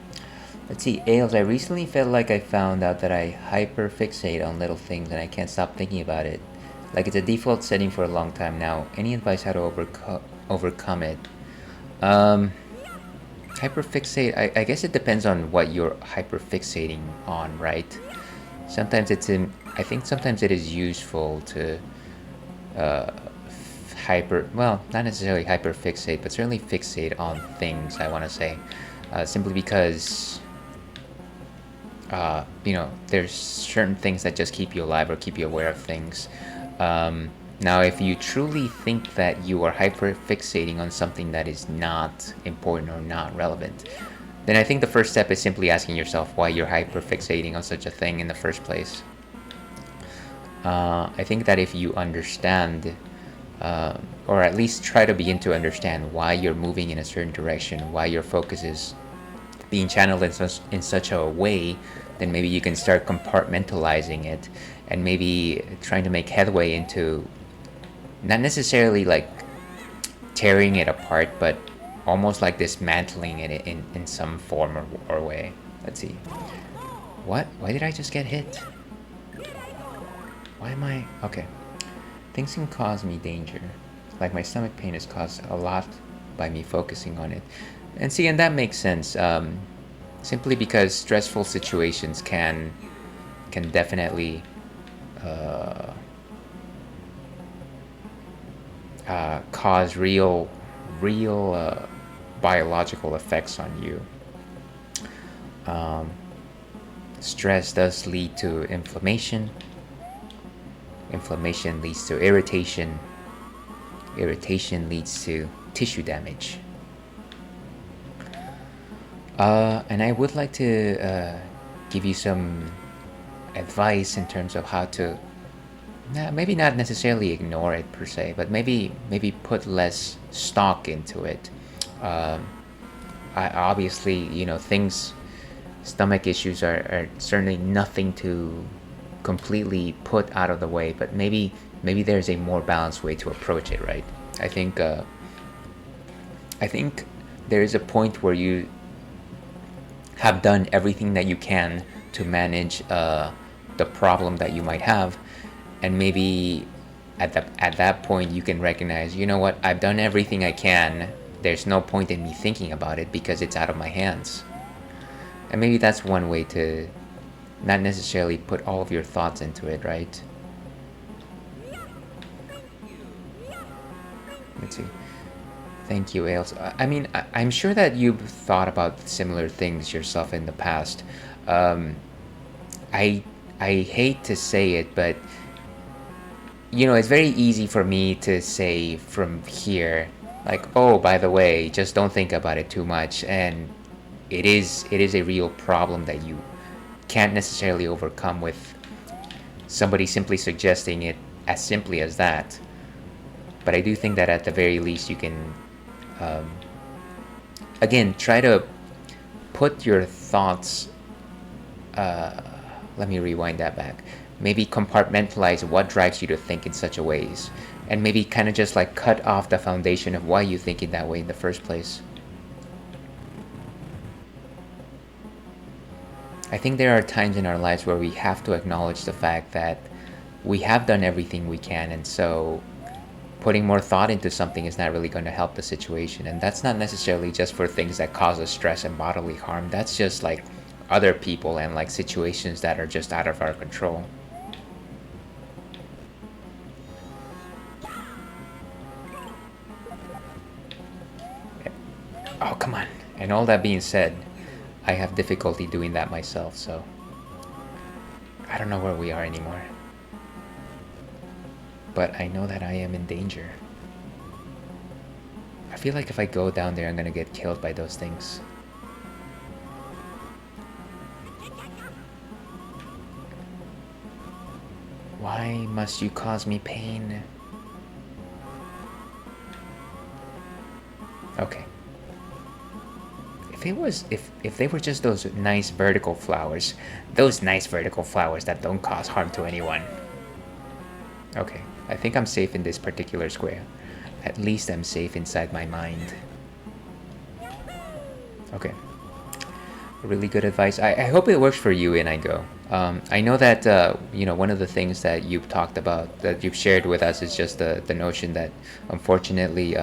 Let's see, Ales, I recently felt like I found out that I hyperfixate on little things and I can't stop thinking about it. Like it's a default setting for a long time now. Any advice how to overcome it? Um, Hyperfixate, I guess it depends on what you're hyperfixating on, right? Sometimes I think sometimes it is useful to uh, well, not necessarily hyperfixate, but certainly fixate on things, I want to say. Simply because there's certain things that just keep you alive or keep you aware of things. Now, if you truly think that you are hyperfixating on something that is not important or not relevant, then I think the first step is simply asking yourself why you're hyperfixating on such a thing in the first place. I think that if you understand, or at least try to begin to understand why you're moving in a certain direction, why your focus is being channeled in such a way, then maybe you can start compartmentalizing it and maybe trying to make headway into not necessarily like tearing it apart, but almost like dismantling it in some form or way. Let's see. What? Why did I just get hit? Why am I... Okay. Things can cause me danger. Like my stomach pain is caused a lot by me focusing on it. And see, and that makes sense. Simply because stressful situations can definitely cause real biological effects on you. Stress does lead to inflammation. Inflammation leads to irritation. Irritation leads to tissue damage. And I would like to give you some advice in terms of how to maybe not necessarily ignore it per se, but maybe put less stock into it. Obviously, stomach issues are certainly nothing to completely put out of the way, but maybe there's a more balanced way to approach it, right? I think there is a point where you have done everything that you can to manage the problem that you might have, and maybe at that point you can recognize, you know what, I've done everything I can. There's no point in me thinking about it because it's out of my hands. And maybe that's one way to not necessarily put all of your thoughts into it, right? Let's see. Thank you, Ailes. I mean, I'm sure that you've thought about similar things yourself in the past. I hate to say it, but it's very easy for me to say from here, like, oh, by the way, just don't think about it too much. And it is a real problem that you can't necessarily overcome with somebody simply suggesting it as simply as that. But I do think that at the very least you can, again, try to put your thoughts, let me rewind that back. Maybe compartmentalize what drives you to think in such a ways, and maybe kind of just like cut off the foundation of why you think it that way in the first place. I think there are times in our lives where we have to acknowledge the fact that we have done everything we can, and so putting more thought into something is not really going to help the situation. And that's not necessarily just for things that cause us stress and bodily harm. That's just like other people and like situations that are just out of our control. Oh, come on. And all that being said, I have difficulty doing that myself, so I don't know where we are anymore. But I know that I am in danger. I feel like if I go down there, I'm gonna get killed by those things. Why must you cause me pain? Okay. If they were just those nice vertical flowers, that don't cause harm to anyone. Okay, I think I'm safe in this particular square. At least I'm safe inside my mind. Okay. Really good advice. I hope it works for you, Inigo. I know that one of the things that you've talked about, that you've shared with us, is just the notion that unfortunately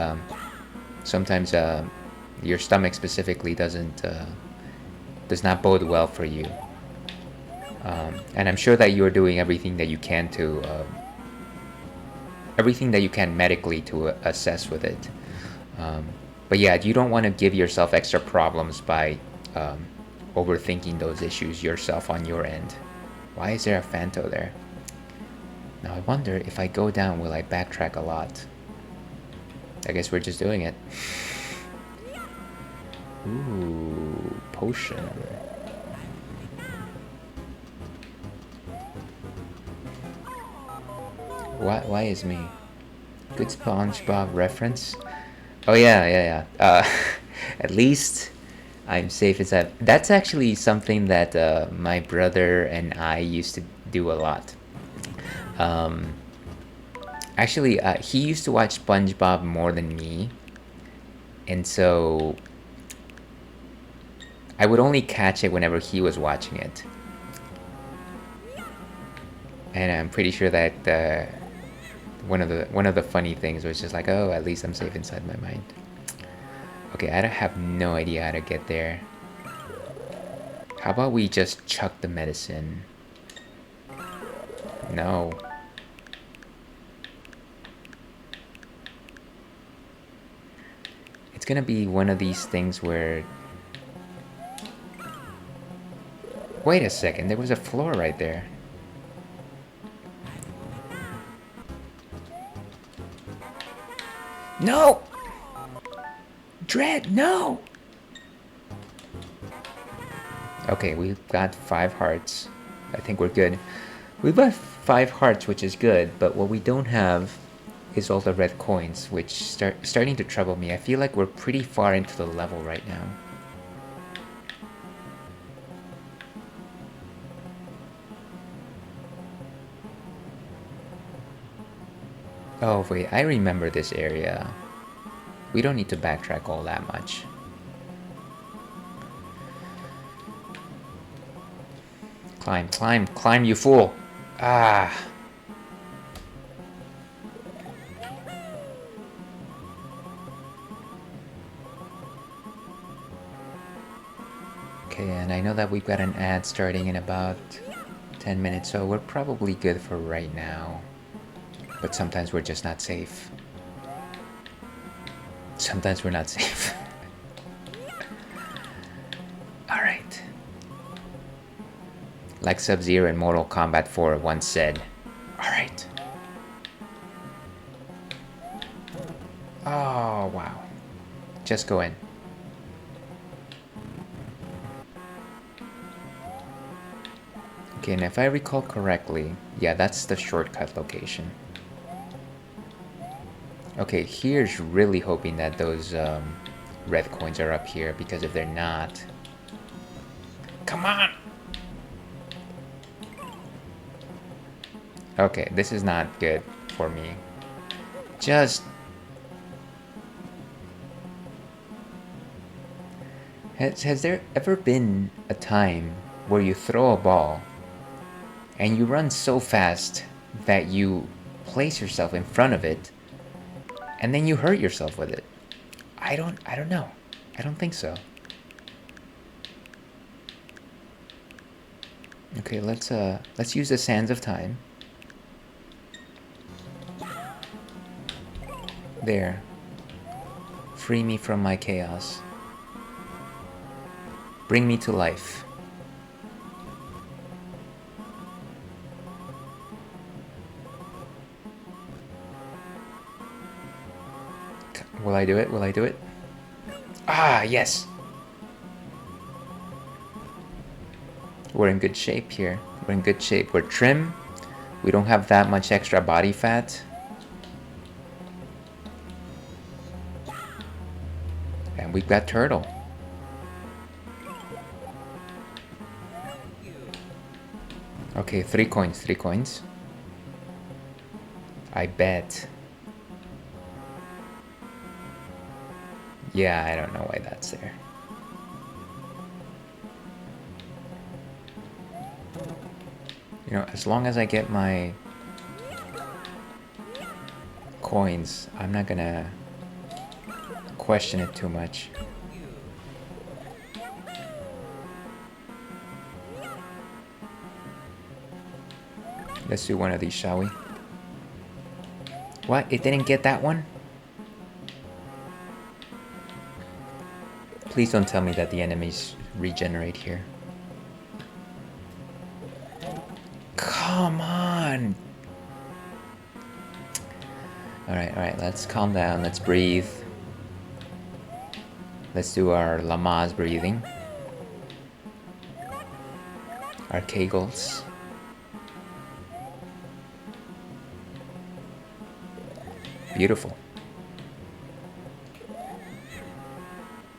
sometimes your stomach specifically does not bode well for you. And I'm sure that you're doing everything that you can medically to assess with it. But yeah, you don't want to give yourself extra problems by overthinking those issues yourself on your end. Why is there a Fanto there? Now I wonder, if I go down, will I backtrack a lot? I guess we're just doing it. Ooh, potion. Why is me? Good SpongeBob reference? Oh yeah. At least I'm safe inside. That's actually something that my brother and I used to do a lot. Actually, he used to watch SpongeBob more than me, and so I would only catch it whenever he was watching it. And I'm pretty sure that one of the funny things was just like, oh, at least I'm safe inside my mind. Okay, I have no idea how to get there. How about we just chuck the medicine? No. It's gonna be one of these things where... Wait a second, there was a floor right there. No! Dread, no! Okay, we've got 5 hearts. I think we're good. We've got 5 hearts, which is good, but what we don't have is all the red coins, which starting to trouble me. I feel like we're pretty far into the level right now. Oh wait, I remember this area. We don't need to backtrack all that much. Climb, climb, climb, you fool! Ah! Okay, and I know that we've got an ad starting in about 10 minutes, so we're probably good for right now. But sometimes we're just not safe. Sometimes we're not safe. Alright. Like Sub-Zero in Mortal Kombat 4 once said. Alright. Oh, wow. Just go in. Okay, and if I recall correctly, yeah, that's the shortcut location. Okay, here's really hoping that those red coins are up here, because if they're not... Come on! Okay, this is not good for me. Just... Has there ever been a time where you throw a ball and you run so fast that you place yourself in front of it and then you hurt yourself with it? I don't know. I don't think so. Okay, let's use the Sands of Time. There. Free me from my chaos. Bring me to life. Will I do it? Will I do it? Ah, yes! We're in good shape here. We're in good shape. We're trim. We don't have that much extra body fat. We've got turtle. Okay, 3 coins, 3 coins. I bet. Yeah, I don't know why that's there. You know, as long as I get my coins, I'm not gonna question it too much. Let's do one of these, shall we? What? It didn't get that one? Please don't tell me that the enemies regenerate here. Come on! Alright, let's calm down, let's breathe. Let's do our Lamaze breathing. Our Kegels. Beautiful.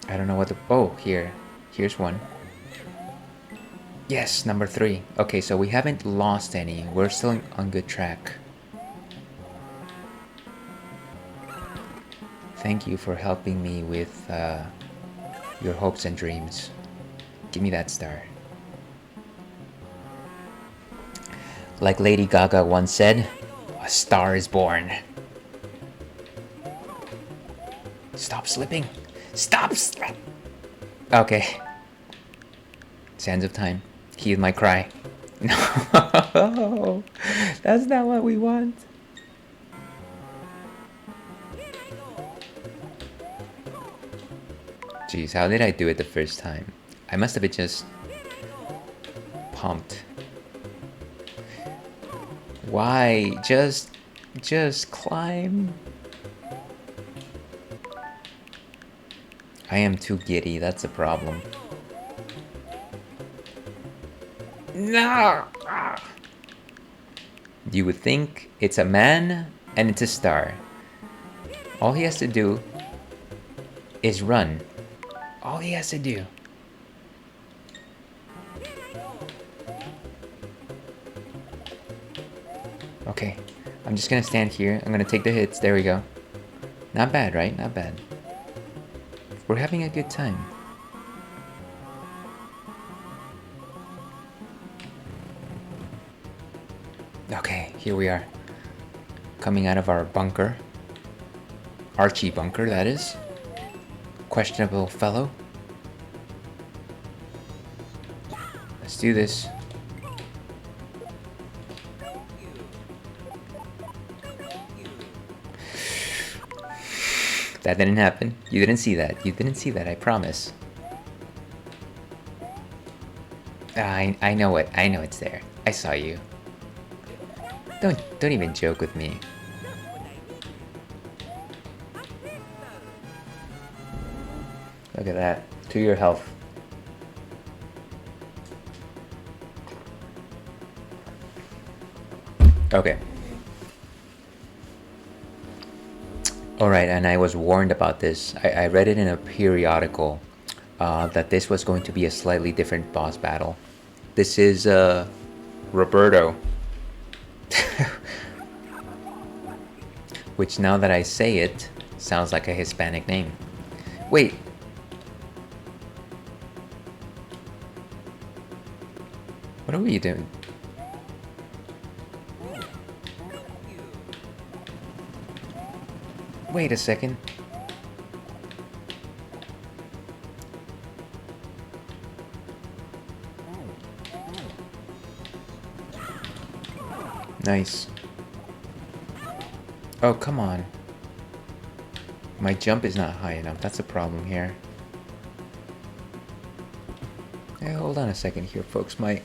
I don't know what the... Oh, here. Here's one. Yes, number 3. Okay, so we haven't lost any. We're still on good track. Thank you for helping me with your hopes and dreams. Give me that star. Like Lady Gaga once said, a star is born. Stop slipping. Stop slipping. Okay. Sands of time. Heed my cry. No. That's not what we want. Jeez, how did I do it the first time? I must have been just pumped. Why? Just climb. I am too giddy, that's a problem. No! You would think it's a man and it's a star. All he has to do is run. All he has to do. Okay, I'm just gonna stand here. I'm gonna take the hits. There we go. Not bad, right? Not bad. We're having a good time. Okay, here we are. Coming out of our bunker. Archie bunker, that is. Questionable fellow. Let's do this. That didn't happen. You didn't see that. You didn't see that, I promise. I know it. I know it's there. I saw you. Don't even joke with me. Look at that. To your health. Okay. Alright, and I was warned about this. I read it in a periodical that this was going to be a slightly different boss battle. This is Roberto. Which, now that I say it, sounds like a Hispanic name. Wait. What are we doing? Wait a second. Nice. Oh, come on. My jump is not high enough. That's a problem here. Hey, hold on a second here, folks. My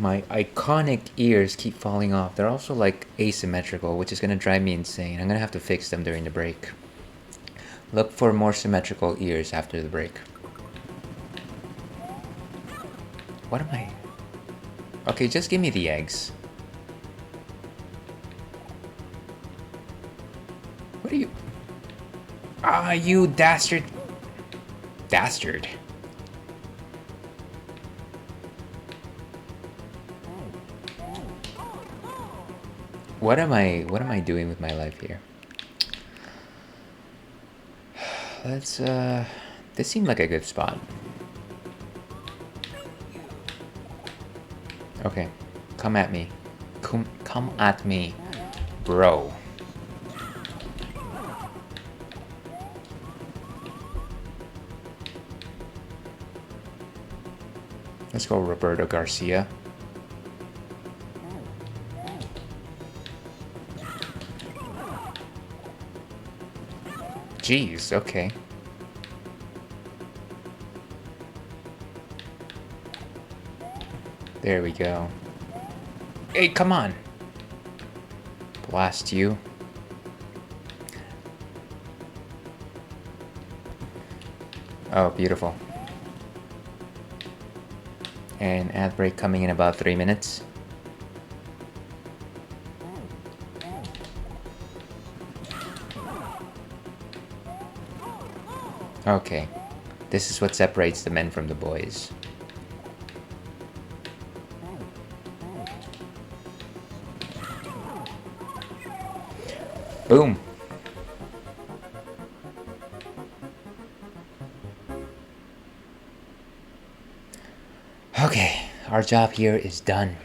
iconic ears keep falling off. They're also like asymmetrical, which is gonna drive me insane. I'm gonna have to fix them during the break. Look for more symmetrical ears after the break. What am I? Okay, just give me the eggs. What are you? Ah, you dastard. Dastard. What am I doing with my life here? Let's this seemed like a good spot. Okay. Come at me. Come at me, bro. Let's go Roberto Garcia. Jeez, okay. There we go. Hey, come on! Blast you. Oh, beautiful. And ad break coming in about 3 minutes. Okay. This is what separates the men from the boys. Boom. Okay, our job here is done.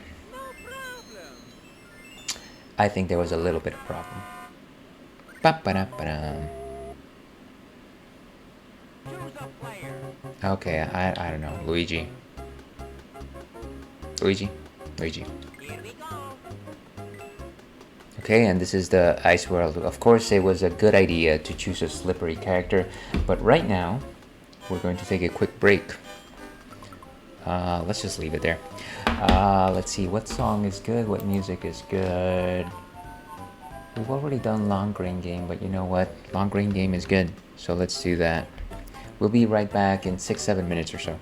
I think there was a little bit of problem. Ba-ba-da-ba-dum. Okay, I don't know. Luigi. Okay, and this is the ice world. Of course, it was a good idea to choose a slippery character, but right now, we're going to take a quick break. Let's just leave it there. Let's see, what song is good? What music is good? We've already done Long Grain Game, but you know what? Long Grain Game is good, so let's do that. We'll be right back in 6-7 minutes or so.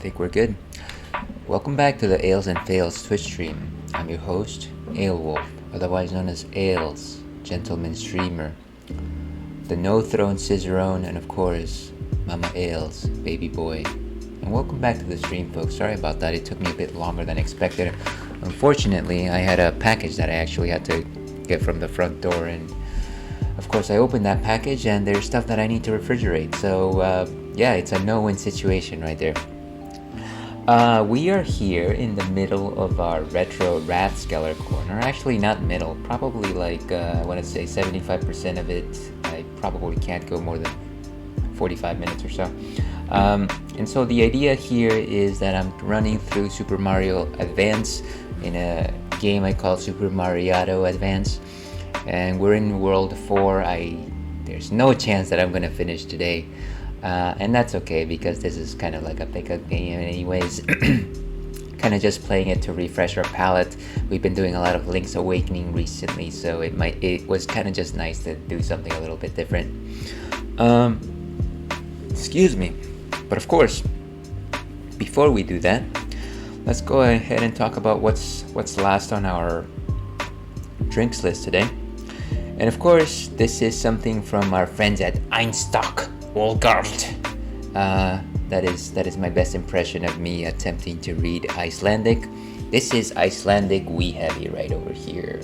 think we're good. Welcome back to the Ales and Fails Twitch stream. I'm your host, Alewolf, otherwise known as Ales, gentleman streamer, the No Throne Cicerone, and of course, Mama Ales, baby boy. And welcome back to the stream, folks. Sorry about that, it took me a bit longer than expected. Unfortunately, I had a package that I actually had to get from the front door, and of course I opened that package and there's stuff that I need to refrigerate. So yeah, it's a no-win situation right there. We are here in the middle of our retro Rathskeller corner. Actually not middle, probably like I want to say 75% of it. I probably can't go more than 45 minutes or so. And so the idea here is that I'm running through Super Mario Advance in a game I call Super Mariado Advance, and we're in World 4. There's no chance that I'm gonna finish today, and that's okay because this is kind of like a pickup game anyways. Kind of just playing it to refresh our palate. We've been doing a lot of Link's Awakening recently, so it was kind of just nice to do something a little bit different. Excuse me, but of course, before we do that, let's go ahead and talk about what's last on our drinks list today. And of course, this is something from our friends at Einstock Olgard. That is my best impression of me attempting to read Icelandic. This is Icelandic Wee Heavy right over here.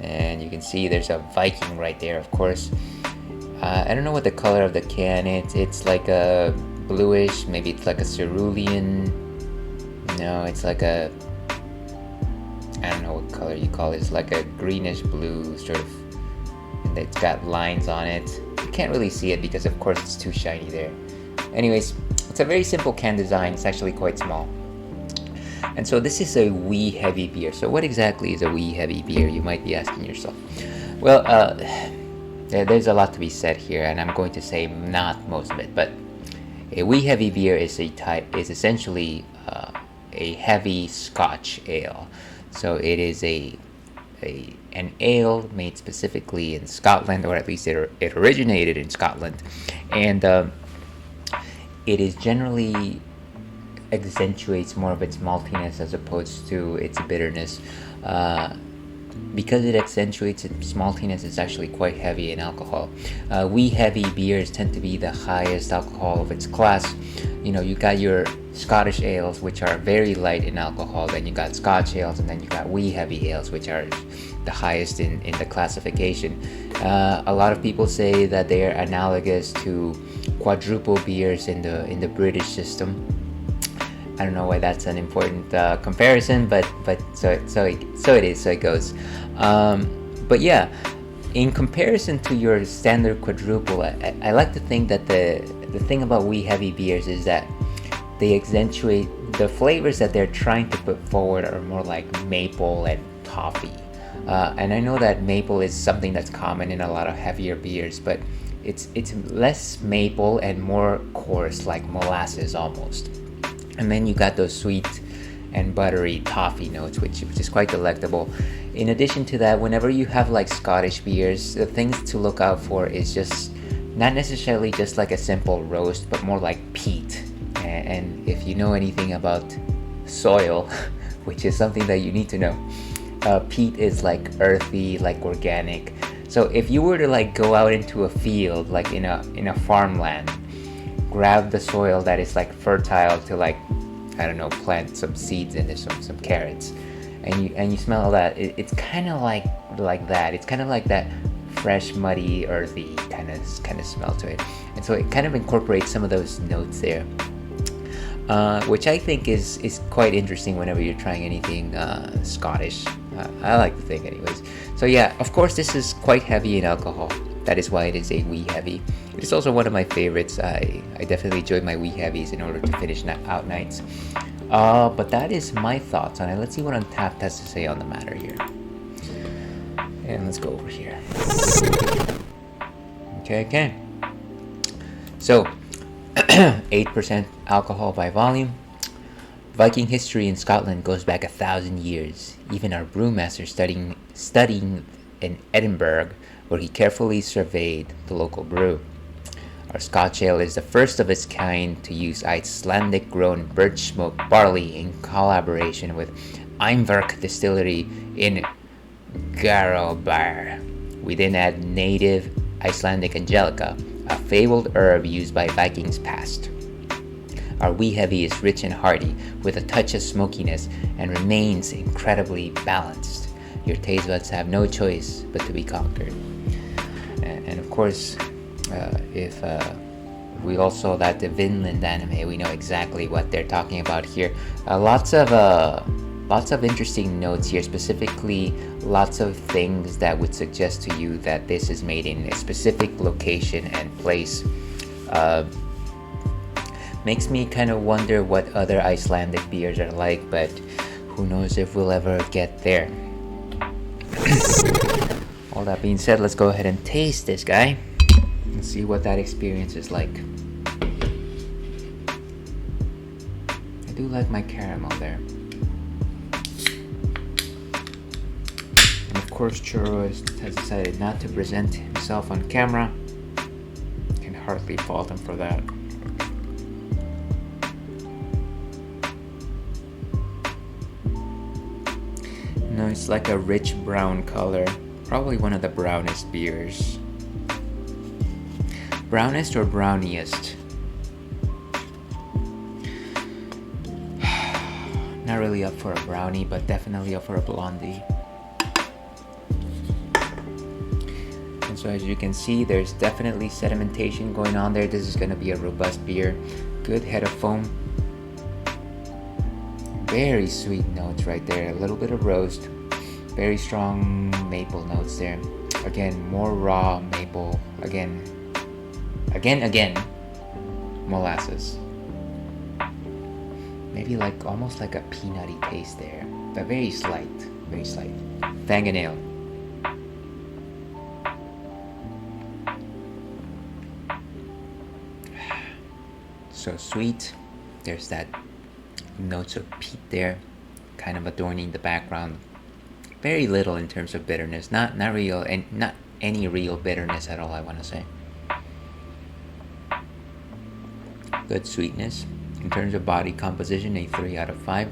And you can see there's a Viking right there, of course. I don't know what the color of the can is. It's like a bluish, maybe it's like a cerulean. No, it's like a, I don't know what color you call it. It's like a greenish blue sort of, and it's got lines on it. You can't really see it because of course it's too shiny there. Anyways, it's a very simple can design. It's actually quite small. And so this is a wee heavy beer. So what exactly is a wee heavy beer, you might be asking yourself? Well, there's a lot to be said here, and I'm going to say not most of it, but a wee heavy beer is essentially a heavy Scotch ale. So it is an ale made specifically in Scotland, or at least it originated in Scotland, and it is generally accentuates more of its maltiness as opposed to its bitterness. Because it accentuates its maltiness, it's actually quite heavy in alcohol. Wee heavy beers tend to be the highest alcohol of its class. You know, you got your Scottish ales, which are very light in alcohol, then you got Scotch ales, and then you got wee heavy ales, which are the highest in the classification. A lot of people say that they are analogous to quadruple beers in the British system. I don't know why that's an important comparison, but so it is, so it goes. But yeah, in comparison to your standard quadruple, I like to think that the thing about wee heavy beers is that they accentuate the flavors that they're trying to put forward are more like maple and toffee. And I know that maple is something that's common in a lot of heavier beers, but it's less maple and more coarse, like molasses almost. And then you got those sweet and buttery toffee notes, which is quite delectable. In addition to that, whenever you have like Scottish beers, the things to look out for is just not necessarily just like a simple roast, but more like peat. And if you know anything about soil, which is something that you need to know, peat is like earthy, like organic. So if you were to like go out into a field, like in a farmland, grab the soil that is like fertile to like, I don't know, plant some seeds in there, some carrots, and you smell that. It's kind of like that. It's kind of like that fresh, muddy, earthy kind of smell to it, and so it kind of incorporates some of those notes there, which I think is quite interesting whenever you're trying anything Scottish. I like to think, anyways. So yeah, of course, this is quite heavy in alcohol. That is why it is a wee heavy. It is also one of my favorites. I definitely enjoy my wee heavies in order to finish out nights. But that is my thoughts on it. Let's see what Untapped has to say on the matter here. And let's go over here. Okay. So, 8% alcohol by volume. Viking history in Scotland goes back 1,000 years. Even our brewmaster studying in Edinburgh, where he carefully surveyed the local brew. Our Scotch Ale is the first of its kind to use Icelandic grown birch smoke barley in collaboration with Einverk Distillery in Garðabær. We then add native Icelandic Angelica, a fabled herb used by Vikings past. Our Wee Heavy is rich and hearty, with a touch of smokiness, and remains incredibly balanced. Your taste buds have no choice but to be conquered. And of course, if we all saw that the Vinland anime, we know exactly what they're talking about here. Lots of interesting notes here, specifically lots of things that would suggest to you that this is made in a specific location and place. Makes me kind of wonder what other Icelandic beers are like, but who knows if we'll ever get there. All that being said, let's go ahead and taste this guy and see what that experience is like. I do like my caramel there. And of course, Churro has decided not to present himself on camera. Can hardly fault him for that. No, it's like a rich brown color. Probably one of the brownest beers. Brownest or browniest? Not really up for a brownie, but definitely up for a blondie. And so as you can see, there's definitely sedimentation going on there. This is going to be a robust beer. Good head of foam. Very sweet notes right there. A little bit of roast. Very strong maple notes there. Again, more raw maple. Again, molasses. Maybe like almost like a peanutty taste there, but very slight, very slight. Fingernail. So sweet. There's that notes of peat there, kind of adorning the background. Very little in terms of bitterness, not real, and not any real bitterness at all, I want to say. Good sweetness. In terms of body composition, a 3 out of 5.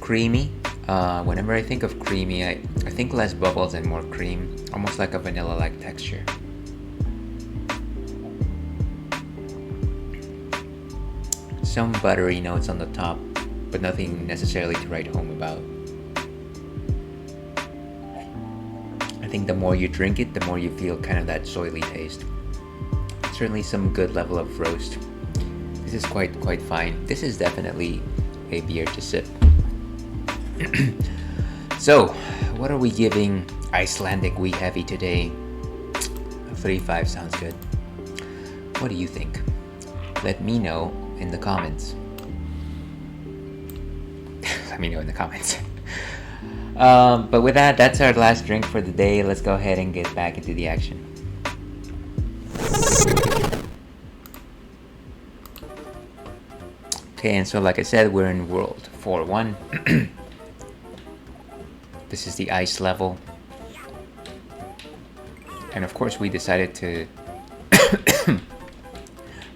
Creamy. Whenever I think of creamy, I think less bubbles and more cream, almost like a vanilla-like texture. Some buttery notes on the top, but nothing necessarily to write home about. I think the more you drink it, the more you feel kind of that soily taste. Certainly some good level of roast. This is quite fine. This is definitely a beer to sip. So, what are we giving Icelandic Wee Heavy today? 3.5 sounds good. What do you think? Let me know in the comments. Let me know in the comments. But with that, that's our last drink for the day. Let's go ahead and get back into the action. Okay, and so like I said, we're in World 4-1. This is the ice level. And of course we decided to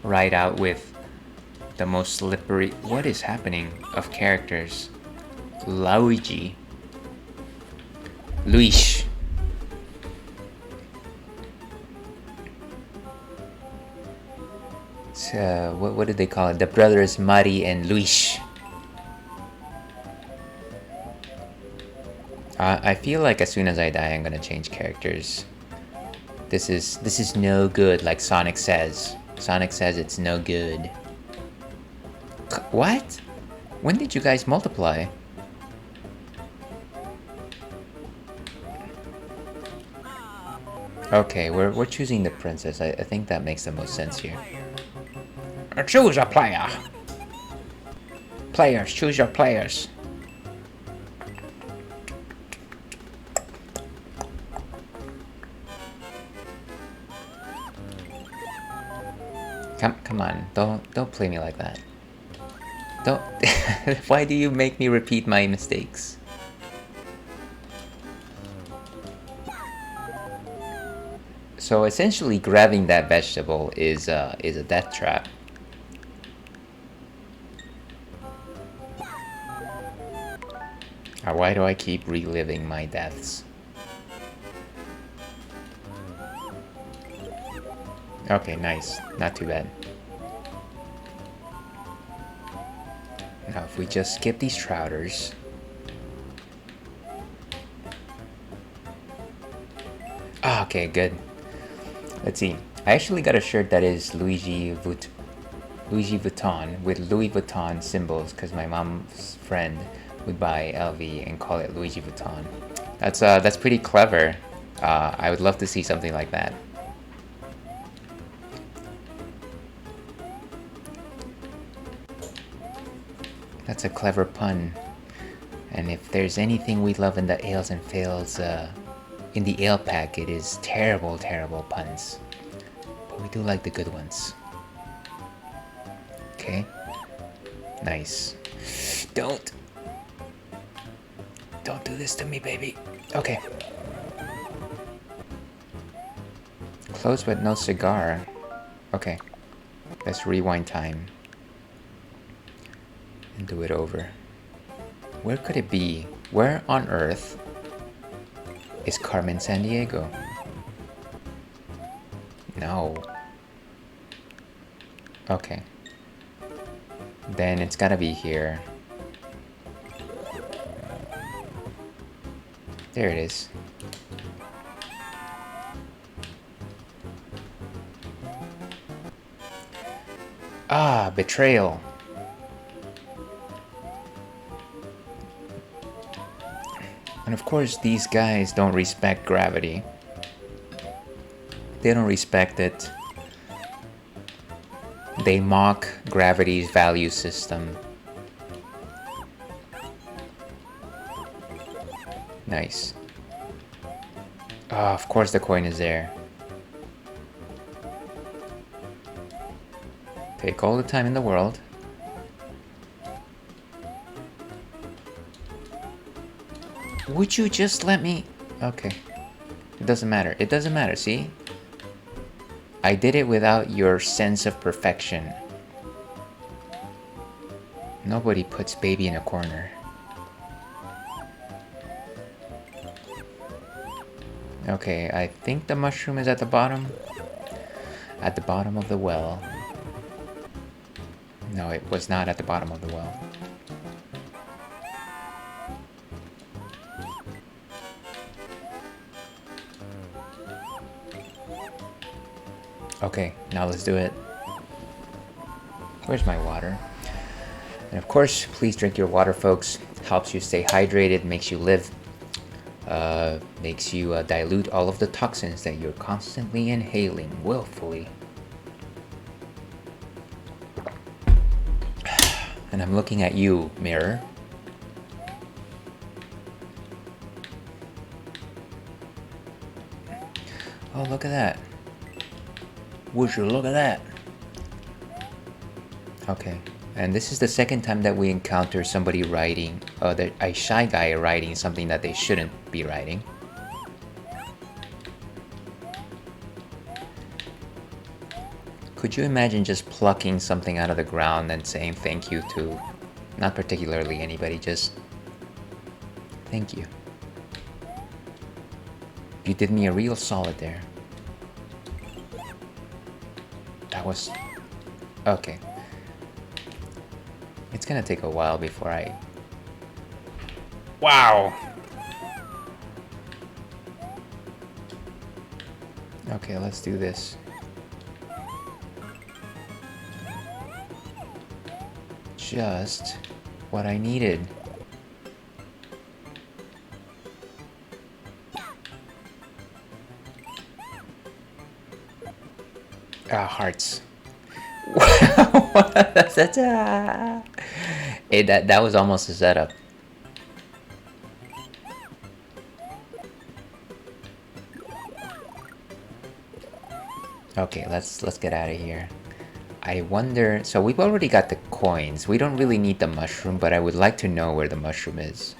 ride out with the most slippery, what is happening, of characters. Luigi. Luis. So, what did they call it? The brothers Mari and Luis. I feel like as soon as I die, I'm gonna change characters. This is no good, like Sonic says. Sonic says it's no good. What? When did you guys multiply? Okay, we're choosing the princess. I think that makes the most sense here. Choose a player. Players, choose your players. Come on, don't play me like that. Don't. Why do you make me repeat my mistakes? So essentially, grabbing that vegetable is a death trap. Why do I keep reliving my deaths? Okay, nice. Not too bad. Now, if we just skip these trouters. Ah, okay, good. Let's see. I actually got a shirt that is Luigi Vuitton with Louis Vuitton symbols because my mom's friend would buy LV and call it Luigi Vuitton. That's pretty clever. I would love to see something like that. That's a clever pun. And if there's anything we love in the ales and fails, in the ale pack, it is terrible, terrible puns. But we do like the good ones. Okay. Nice. Don't do this to me, baby. Okay. Close but no cigar. Okay. Let's rewind time. And do it over. Where could it be? Where on earth is Carmen Sandiego? No. Okay. Then it's gotta be here. There it is. Ah, betrayal. And of course, these guys don't respect gravity. They don't respect it. They mock gravity's value system. Nice. Ah, of course the coin is there. Take all the time in the world. Would you just let me... Okay. It doesn't matter. It doesn't matter, see? I did it without your sense of perfection. Nobody puts baby in a corner. Okay, I think the mushroom is at the bottom. At the bottom of the well. No, it was not at the bottom of the well. Okay, now let's do it. Where's my water? And of course, please drink your water, folks. Helps you stay hydrated, makes you live. Makes you dilute all of the toxins that you're constantly inhaling willfully. And I'm looking at you, mirror. Oh, look at that. Would you look at that? Okay, and this is the second time that we encounter somebody writing, a shy guy writing something that they shouldn't be writing. Could you imagine just plucking something out of the ground and saying thank you to, not particularly anybody, just thank you. You did me a real solid there. That was... okay. It's gonna take a while before I... Wow! Okay, let's do this. Just what I needed. Ah, hearts. Hey, that was almost a setup. Okay, let's get out of here. I wonder, so we've already got the coins. We don't really need the mushroom, but I would like to know where the mushroom is.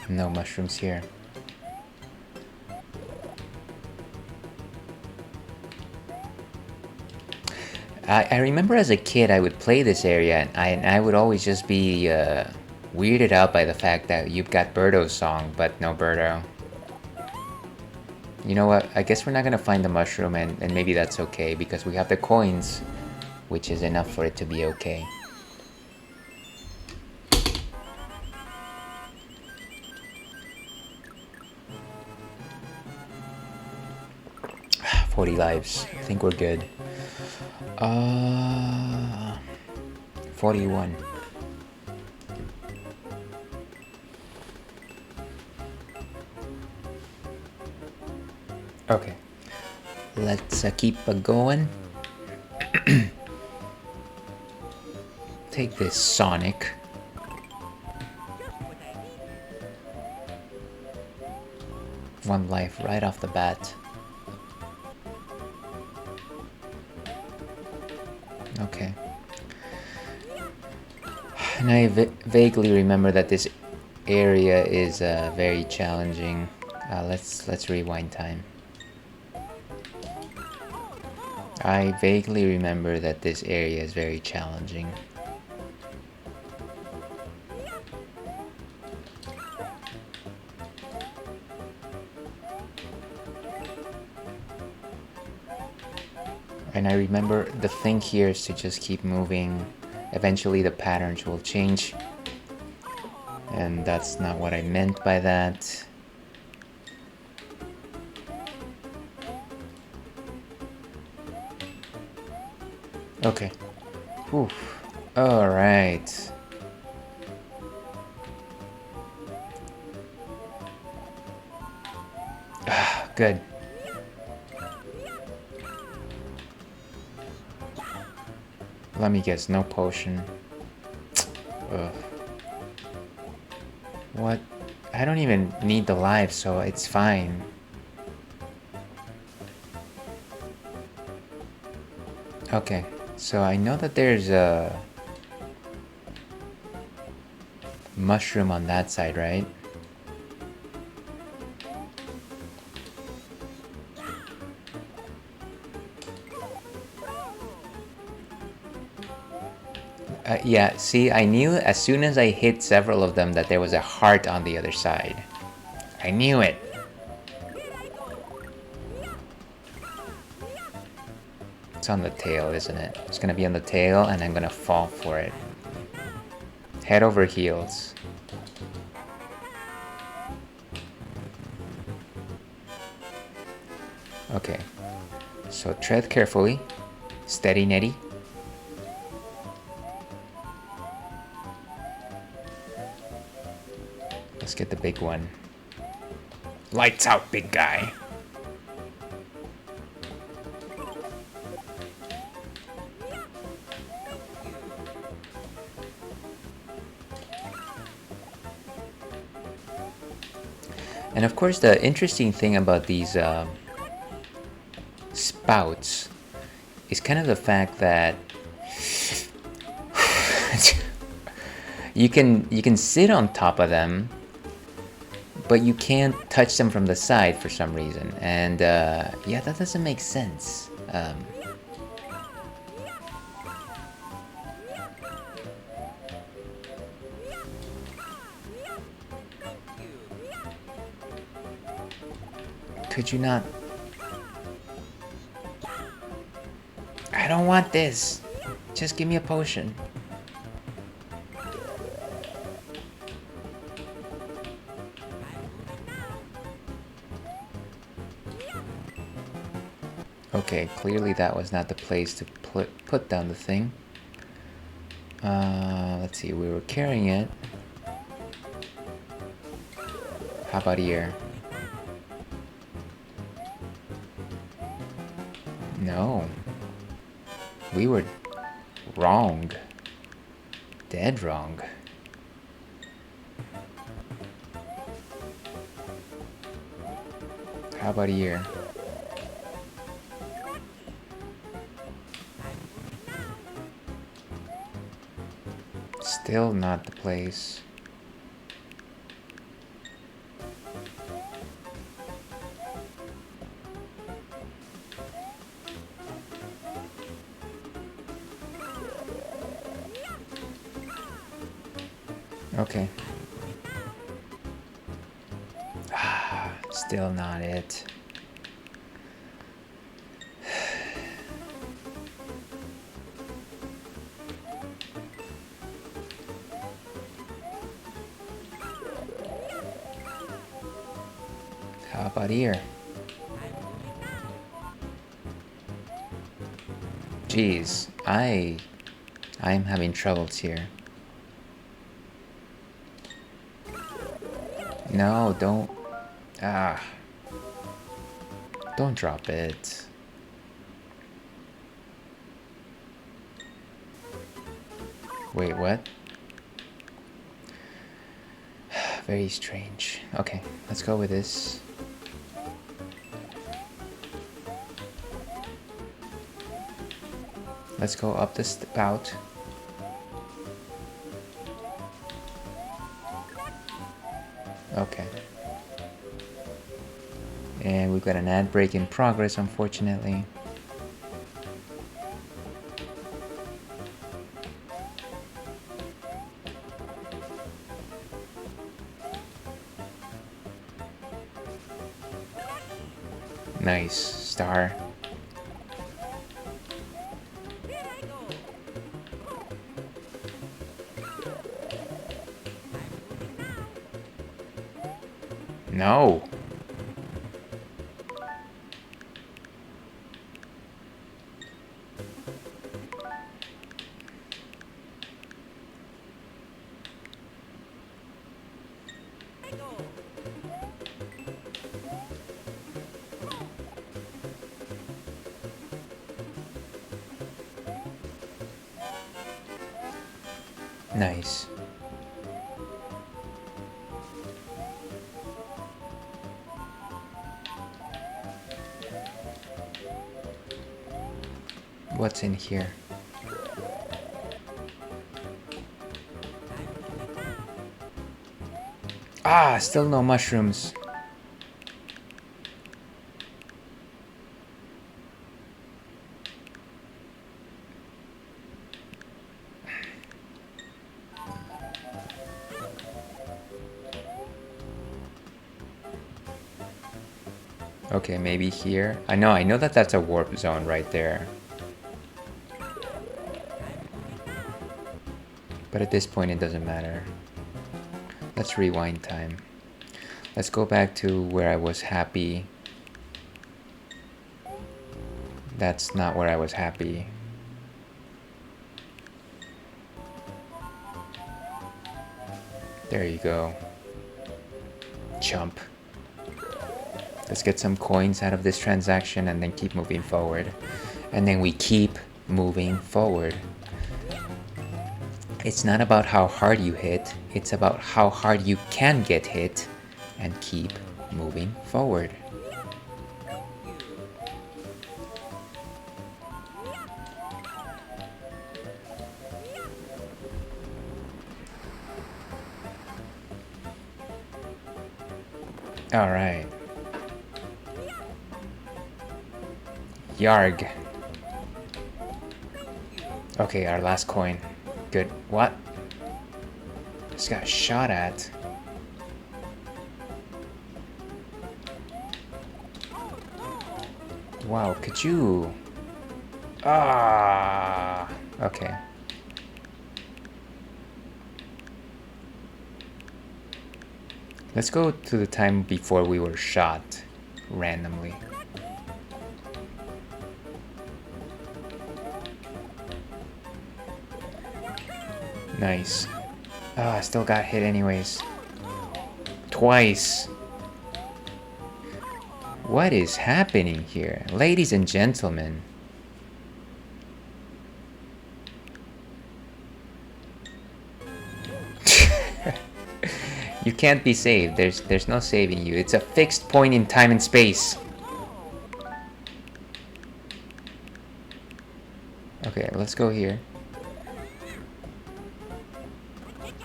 No mushrooms here. I remember as a kid I would play this area and I would always just be weirded out by the fact that you've got Birdo's song, but no Birdo. You know what? I guess we're not gonna find the mushroom and maybe that's okay because we have the coins, which is enough for it to be okay. 40 lives. I think we're good. 41. Okay. Let's keep going. Take this Sonic. One life right off the bat. Okay. And I vaguely remember that this area is very challenging. Let's rewind time. I vaguely remember that this area is very challenging. And I remember the thing here is to just keep moving. Eventually the patterns will change. And that's not what I meant by that. Okay. Oof. Alright. Good. Let me guess, no potion. Ugh. What? I don't even need the lives, so it's fine. Okay, so I know that there's a mushroom on that side, right? Yeah, see, I knew as soon as I hit several of them that there was a heart on the other side. I knew it. It's on the tail, isn't it? It's gonna be on the tail and I'm gonna fall for it. Head over heels. Okay. So tread carefully. Steady, Nettie. Let's get the big one. Lights out, big guy. And of course, the interesting thing about these spouts is kind of the fact that you can sit on top of them, but you can't touch them from the side for some reason. And yeah, that doesn't make sense. Could you not? I don't want this. Just give me a potion. Okay, clearly that was not the place to put down the thing. Let's see, we were carrying it. How about here? No. We were wrong. Dead wrong. How about here? Still not the place. Okay. Ah, still not it. How about here? Jeez, I'm having troubles here. No, don't. Ah. Don't drop it. Wait, what? Very strange. Okay, let's go with this. Let's go up the spout. Okay. And we've got an ad break in progress, unfortunately. Nice. Star. No. Nice. What's in here? Ah, still no mushrooms. Okay, maybe here. I know that that's a warp zone right there. But at this point, it doesn't matter. Let's rewind time. Let's go back to where I was happy. That's not where I was happy. There you go. Chump. Let's get some coins out of this transaction and then keep moving forward. And then we keep moving forward. It's not about how hard you hit, it's about how hard you can get hit and keep moving forward. All right. Yarg. Okay, our last coin. Good. What? Just got shot at. Wow, could you? Ah. Okay. Let's go to the time before we were shot randomly. Nice. Ah, I still got hit anyways. Twice. What is happening here? Ladies and gentlemen. You can't be saved. There's no saving you. It's a fixed point in time and space. Okay, let's go here.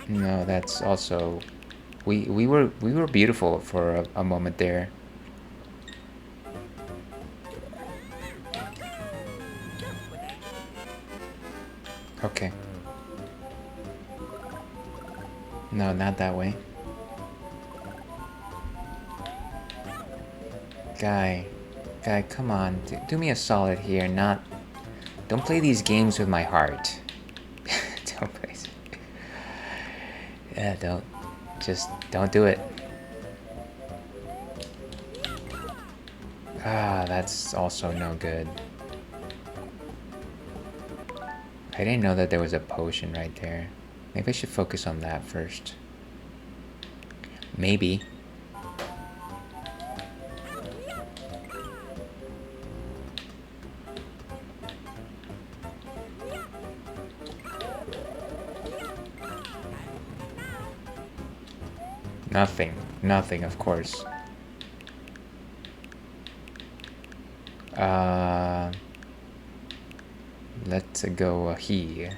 No, that's also we were beautiful for a moment there. Okay. No, not that way. Guy, come on. Do me a solid here. Don't play these games with my heart. Don't play. Yeah, don't do it. Ah, that's also no good. I didn't know that there was a potion right there. Maybe I should focus on that first. Maybe. Nothing, of course. Let's go here.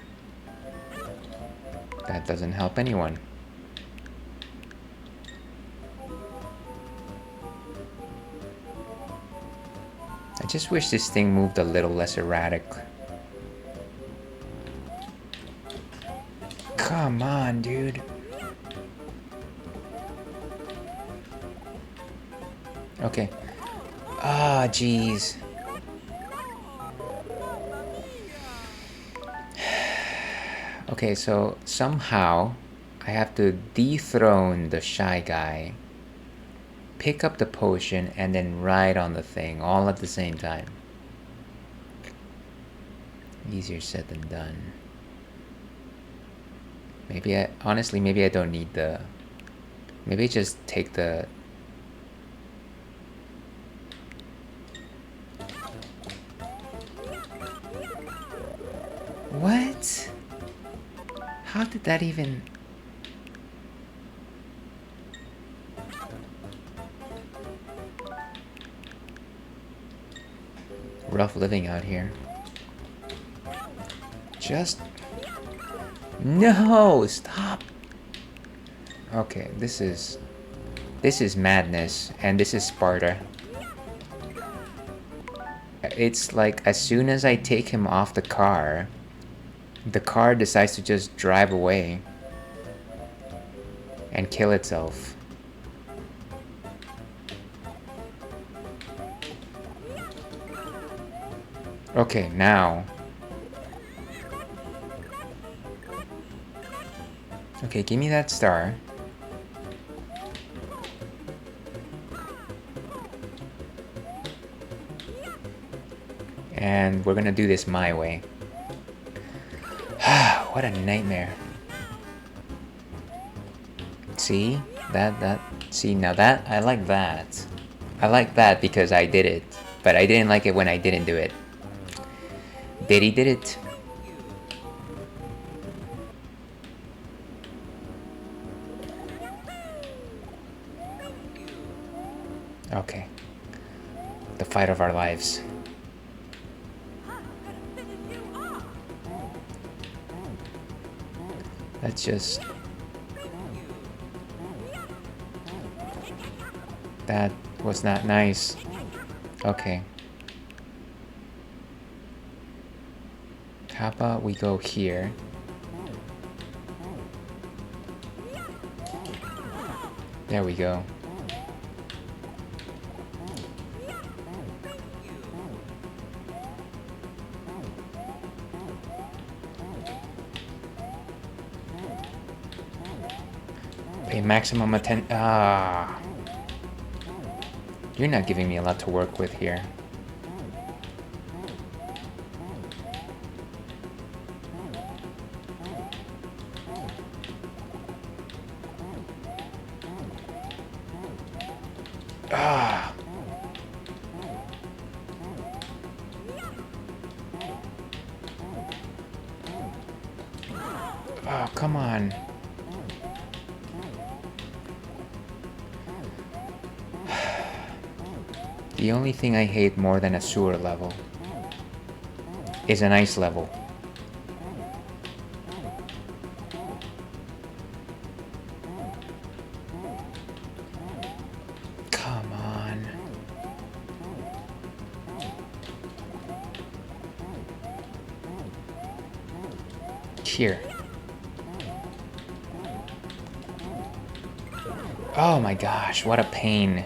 That doesn't help anyone. I just wish this thing moved a little less erratic. Come on, dude. Okay. Ah, jeez. Okay, so somehow I have to dethrone the shy guy, pick up the potion, and then ride on the thing all at the same time. Easier said than done. Honestly, maybe I don't need the... Maybe just take the... What? How did that even... Rough living out here. Just... No! Stop! Okay, this is madness, and this is Sparta. It's like, as soon as I take him off the car decides to just drive away and kill itself. Okay, now. Okay, give me that star. And we're gonna do this my way. What a nightmare. See? See, now that, I like that. I like that because I did it. But I didn't like it when I didn't do it. Diddy did it. Okay. The fight of our lives. Let's just... That was not nice. Okay. How about we go here? There we go. Pay maximum attention. Ah. You're not giving me a lot to work with here. Ah. Oh, come on. The only thing I hate more than a sewer level is an ice level. Come on. Here. Oh my gosh, what a pain.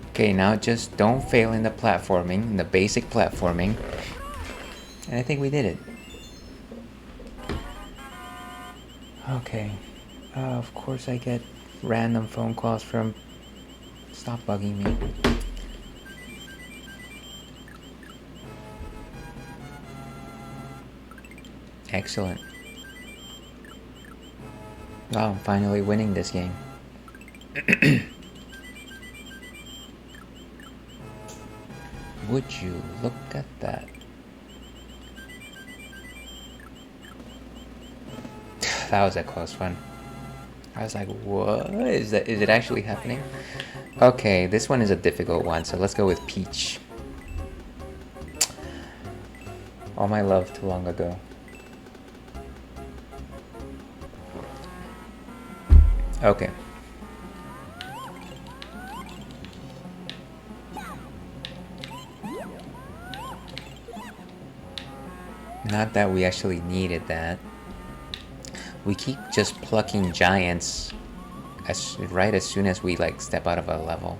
Okay, now just don't fail in the platforming, in the basic platforming. And I think we did it. Okay. Of course I get random phone calls from... Stop bugging me. Excellent. Wow, I'm finally winning this game. Would you look at that? That was a close one. I was like, what? Is it actually happening? Okay, this one is a difficult one, so let's go with Peach. All my love too long ago. Okay. Not that we actually needed that. We keep just plucking giants right as soon as we like step out of a level.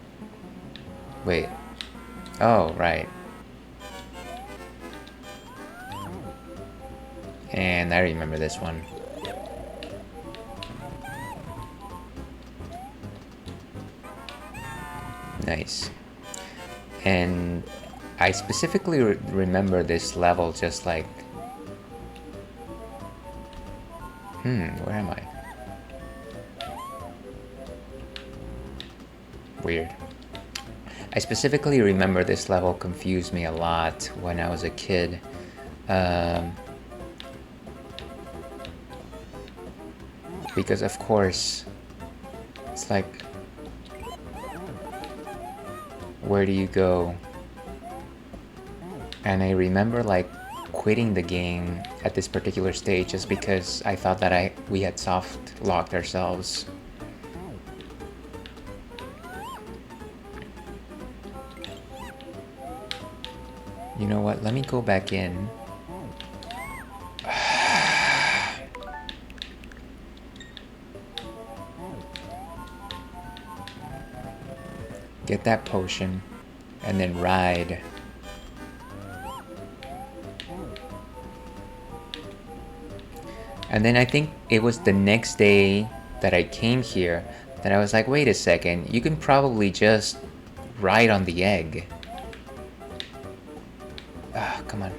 Wait. Oh, right. And I remember this one. Nice. And I specifically remember this level just like... where am I? Weird. I specifically remember this level confused me a lot when I was a kid. Because of course, it's like, where do you go? And I remember like quitting the game at this particular stage just because I thought that we had soft locked ourselves. You know what? Let me go back in. Get that potion and then ride. And then I think it was the next day that I came here that I was like, wait a second, you can probably just ride on the egg. Ah, come on.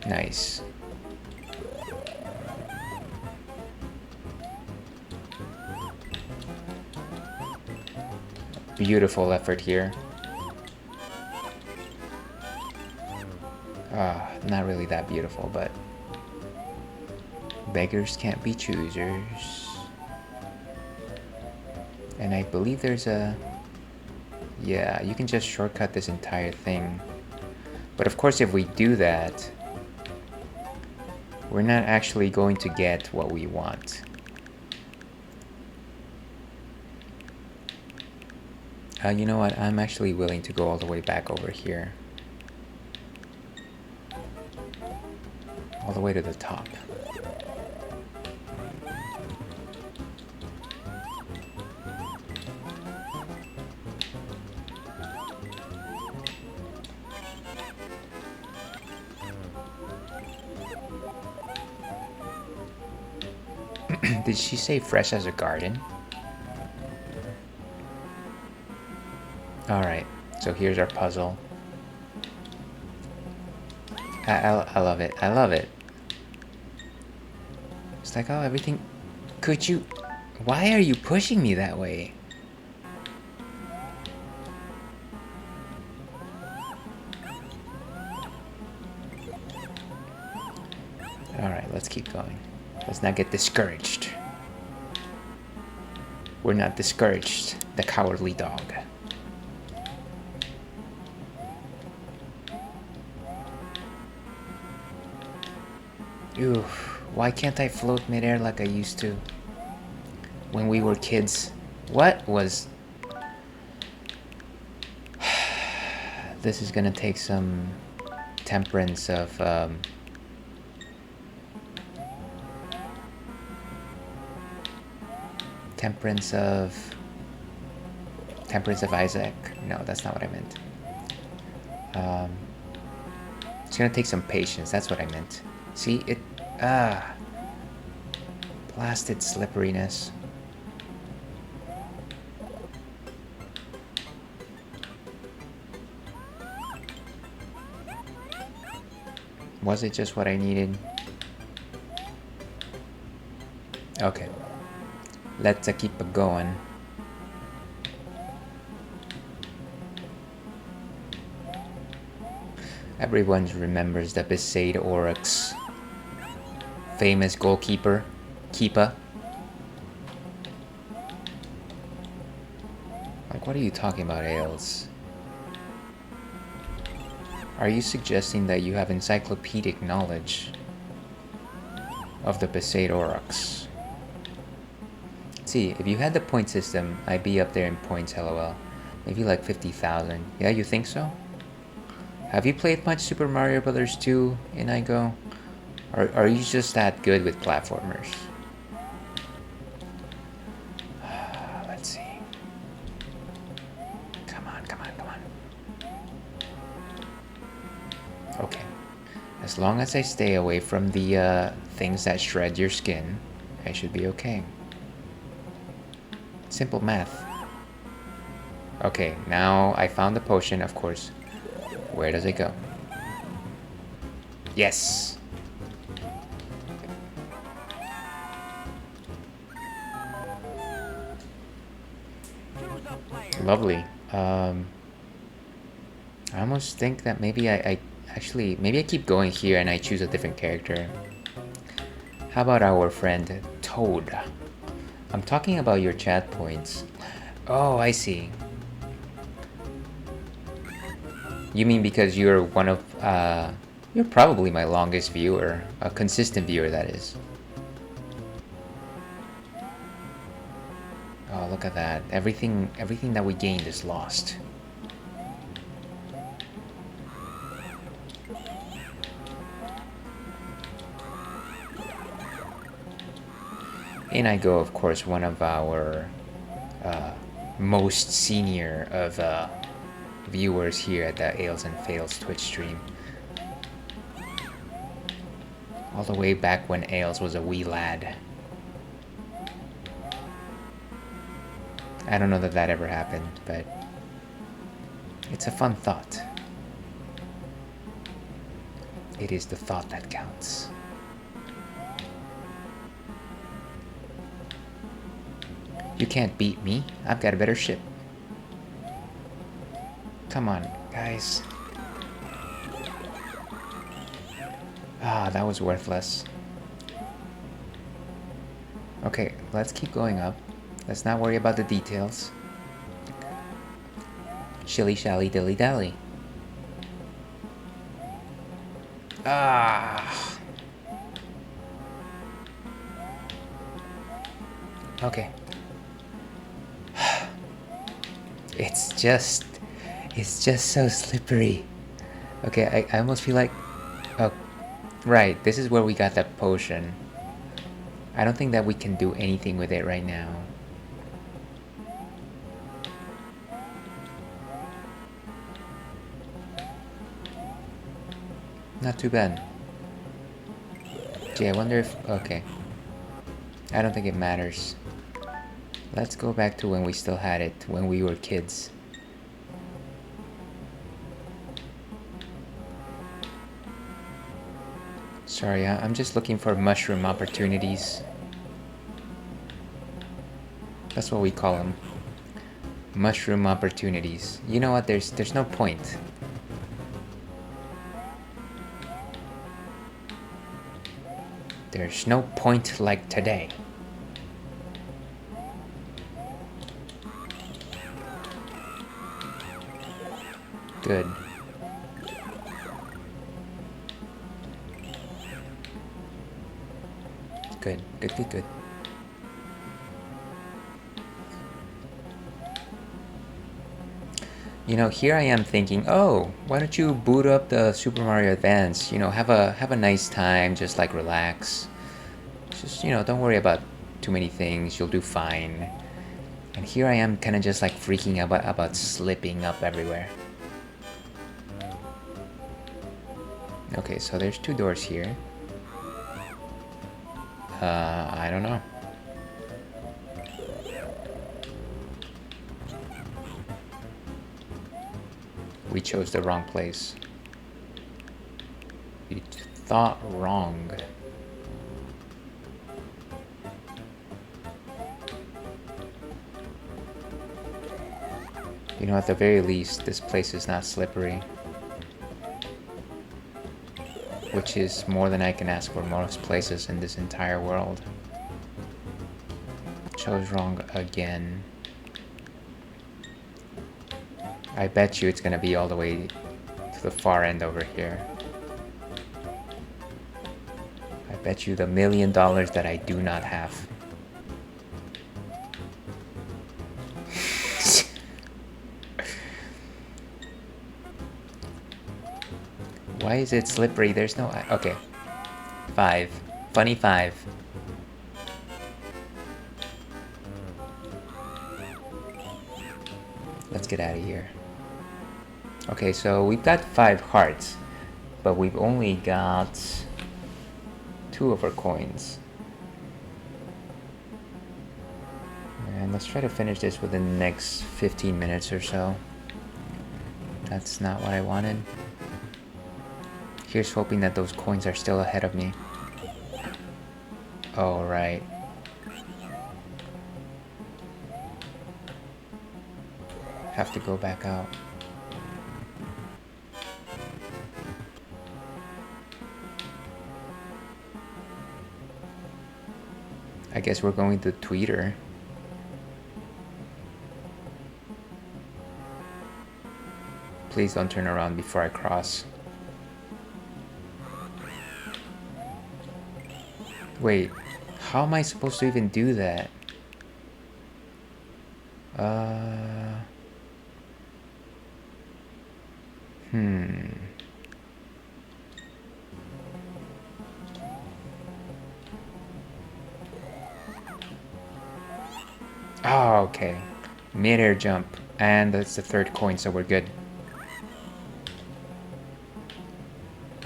Nice. Beautiful effort here. Not really that beautiful, but beggars can't be choosers. And I believe there's a... Yeah, you can just shortcut this entire thing. But of course, if we do that, we're not actually going to get what we want. You know what? I'm actually willing to go all the way back over here. All the way to the top. Did she say fresh as a garden? Alright, so here's our puzzle. I love it. I love it. It's like, oh, everything... Could you... Why are you pushing me that way? Alright, let's keep going. Let's not get discouraged. We're not discouraged, the cowardly dog. Oof, why can't I float midair like I used to when we were kids? What was... This is gonna take some temperance of temperance of Isaac. No, that's not what I meant. It's gonna take some patience. That's what I meant. See it? Blasted slipperiness. Was it just what I needed? Okay. Let's keep it going. Everyone remembers the Besaid Oryx. Famous goalkeeper. Keeper. Like, what are you talking about, Ailes? Are you suggesting that you have encyclopedic knowledge of the Besaid Oryx? See, if you had the point system, I'd be up there in points, lol. Maybe like 50,000. Yeah, you think so? Have you played much Super Mario Bros. 2 in iGo? Or are you just that good with platformers? Let's see. Come on, come on, come on. Okay. As long as I stay away from the things that shred your skin, I should be okay. Simple math. Okay, now I found the potion, of course. Where does it go? Yes! Lovely. I almost think that maybe I actually, maybe I keep going here and I choose a different character. How about our friend Toad? I'm talking about your chat points. Oh, I see. You mean because you're one of, you're probably my longest viewer. A consistent viewer, that is. Oh, look at that. Everything that we gained is lost. In I go, of course, one of our most senior of viewers here at the Ales and Fails Twitch stream. All the way back when Ales was a wee lad. I don't know that that ever happened, but it's a fun thought. It is the thought that counts. You can't beat me. I've got a better ship. Come on, guys. Ah, that was worthless. Okay, let's keep going up. Let's not worry about the details. Shilly shally dilly dally. Ah. Okay. It's just so slippery. Okay, I almost feel like... Oh, right, this is where we got that potion. I don't think that we can do anything with it right now. Not too bad. Gee, I wonder if... Okay. I don't think it matters. Let's go back to when we still had it, when we were kids. Sorry, I'm just looking for mushroom opportunities. That's what we call them. Mushroom opportunities. You know what? There's no point. There's no point like today. Good. Good, good, good, good. You know, here I am thinking, oh, why don't you boot up the Super Mario Advance? You know, have a nice time, just like relax. Just, you know, don't worry about too many things. You'll do fine. And here I am, kind of just like freaking out about slipping up everywhere. Okay, so there's 2 doors here. I don't know. We chose the wrong place. We thought wrong. You know, at the very least, this place is not slippery. Which is more than I can ask for most places in this entire world. Chose wrong again. I bet you it's gonna be all the way to the far end over here. I bet you the $1 million that I do not have. Why is it slippery? There's no... Okay. 5. Funny 5. Let's get out of here. Okay, so we've got 5 hearts, but we've only got 2 of our coins. And let's try to finish this within the next 15 minutes or so. That's not what I wanted. Here's hoping that those coins are still ahead of me. Oh, right. Have to go back out. I guess we're going to Tweeter. Please don't turn around before I cross. Wait, how am I supposed to even do that? Oh, okay. Mid-air jump. And that's the 3rd coin, so we're good.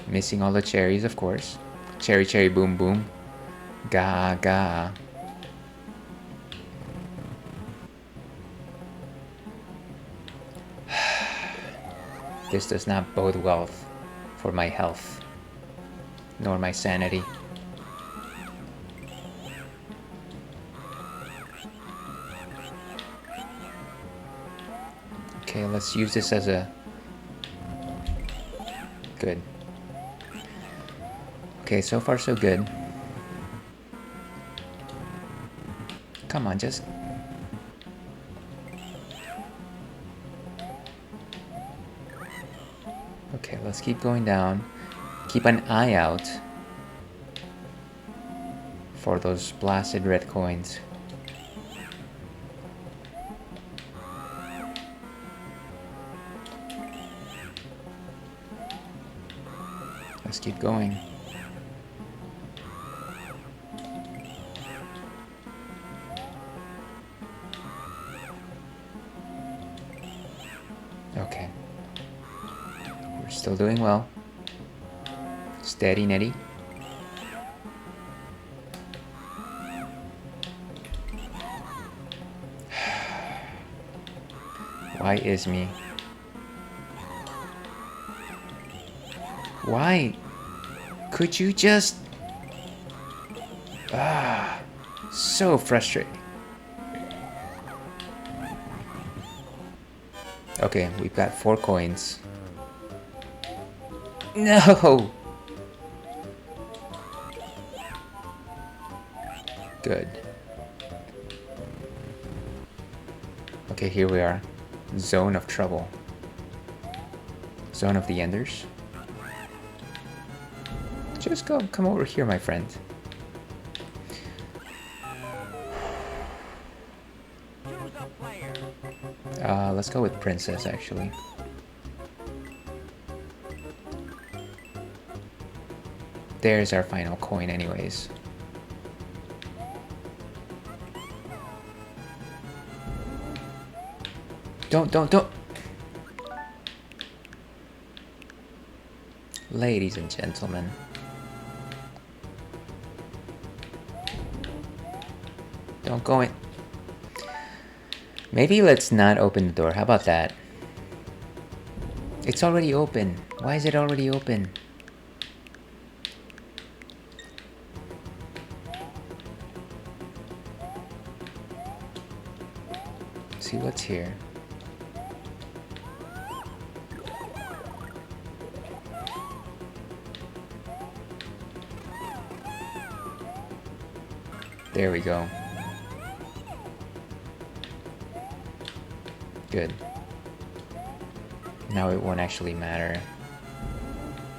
Missing all the cherries, of course. Cherry, cherry, boom, boom. Ga. This does not bode well for my health, nor my sanity. Okay, let's use this as a... Good. Okay, so far so good. Come on, just... Okay, let's keep going down. Keep an eye out for those blasted red coins. Let's keep going. Okay. We're still doing well. Steady, Nettie. Why is me? Why? Could you just... so frustrating. Okay, we've got 4 coins. No! Good. Okay, here we are. Zone of trouble. Zone of the Enders. Just come over here, my friend. let's go with princess, actually. There's our final coin anyways. Don't! Ladies and gentlemen. Don't go in. Maybe let's not open the door. How about that? It's already open. Why is it already open? See what's here. There we go. Good. Now it won't actually matter.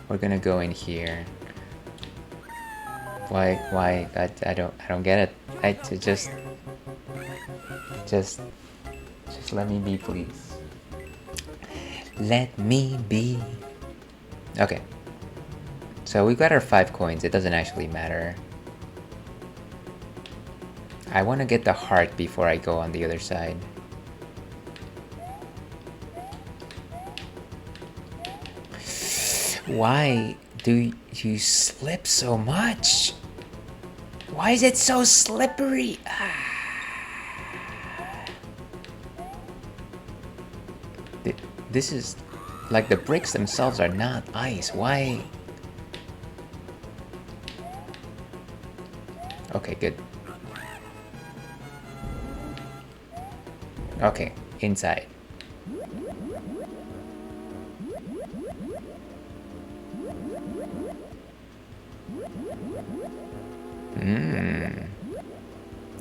We're gonna go in here. Why? I don't get it. Just let me be, please. Let me be. Okay. So we got our 5 coins. It doesn't actually matter. I want to get the heart before I go on the other side. Why do you slip so much? Why is it so slippery? This is like the bricks themselves are not ice. Why? Okay, good. Okay, inside.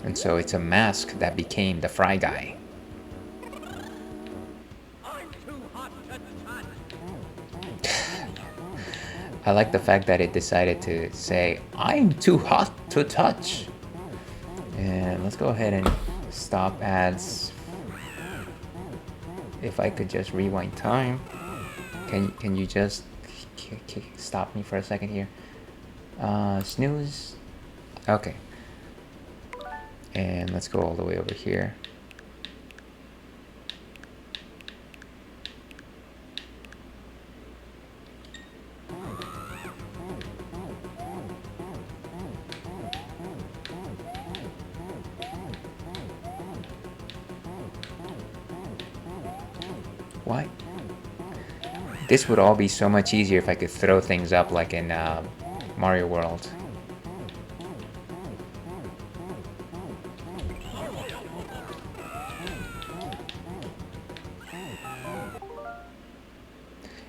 And so it's a mask that became the Fry Guy. I like the fact that it decided to say, I'm too hot to touch. And let's go ahead and stop ads. If I could just rewind time. Can you just stop me for a second here? Snooze. Okay. And let's go all the way over here. Why? This would all be so much easier if I could throw things up like in Mario World.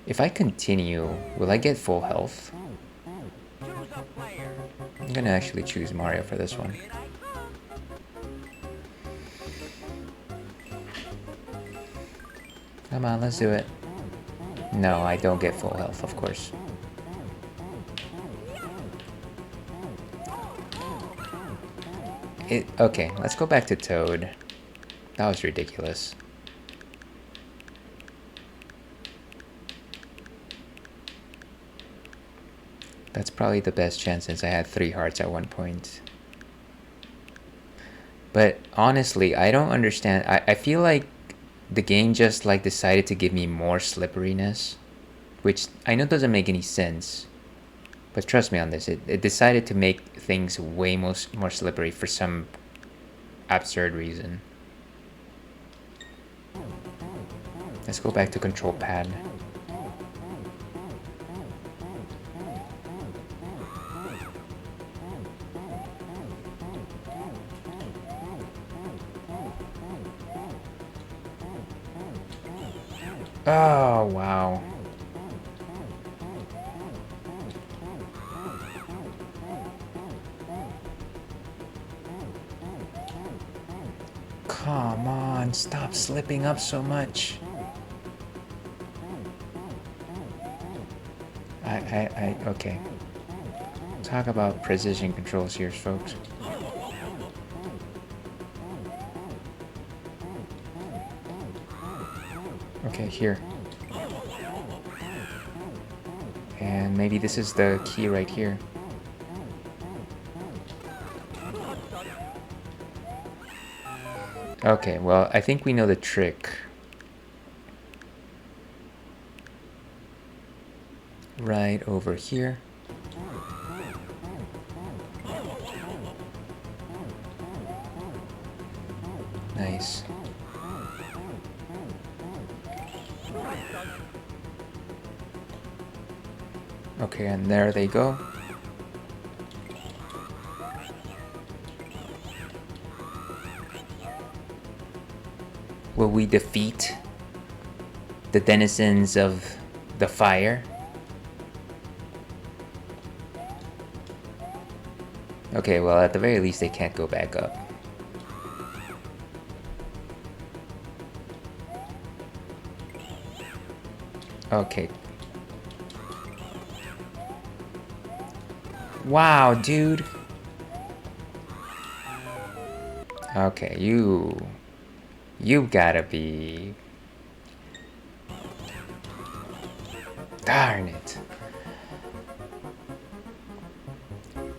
If I continue, will I get full health? I'm gonna actually choose Mario for this one. Come on, let's do it. No, I don't get full health, of course. Okay, let's go back to Toad. That was ridiculous. That's probably the best chance since I had 3 hearts at one point. But honestly, I don't understand. I feel like the game just like decided to give me more slipperiness, which I know doesn't make any sense. But trust me on this, it decided to make things way more slippery for some absurd reason. Let's go back to control pad. Oh, wow. Come on, stop slipping up so much. Okay. Talk about precision controls here, folks. Okay, here. And maybe this is the key right here. Okay, well, I think we know the trick. Right over here. Nice. Okay, and there they go. Will we defeat the denizens of the fire? Okay, well, at the very least, they can't go back up. Okay. Wow, dude. Okay, you gotta be... Darn it.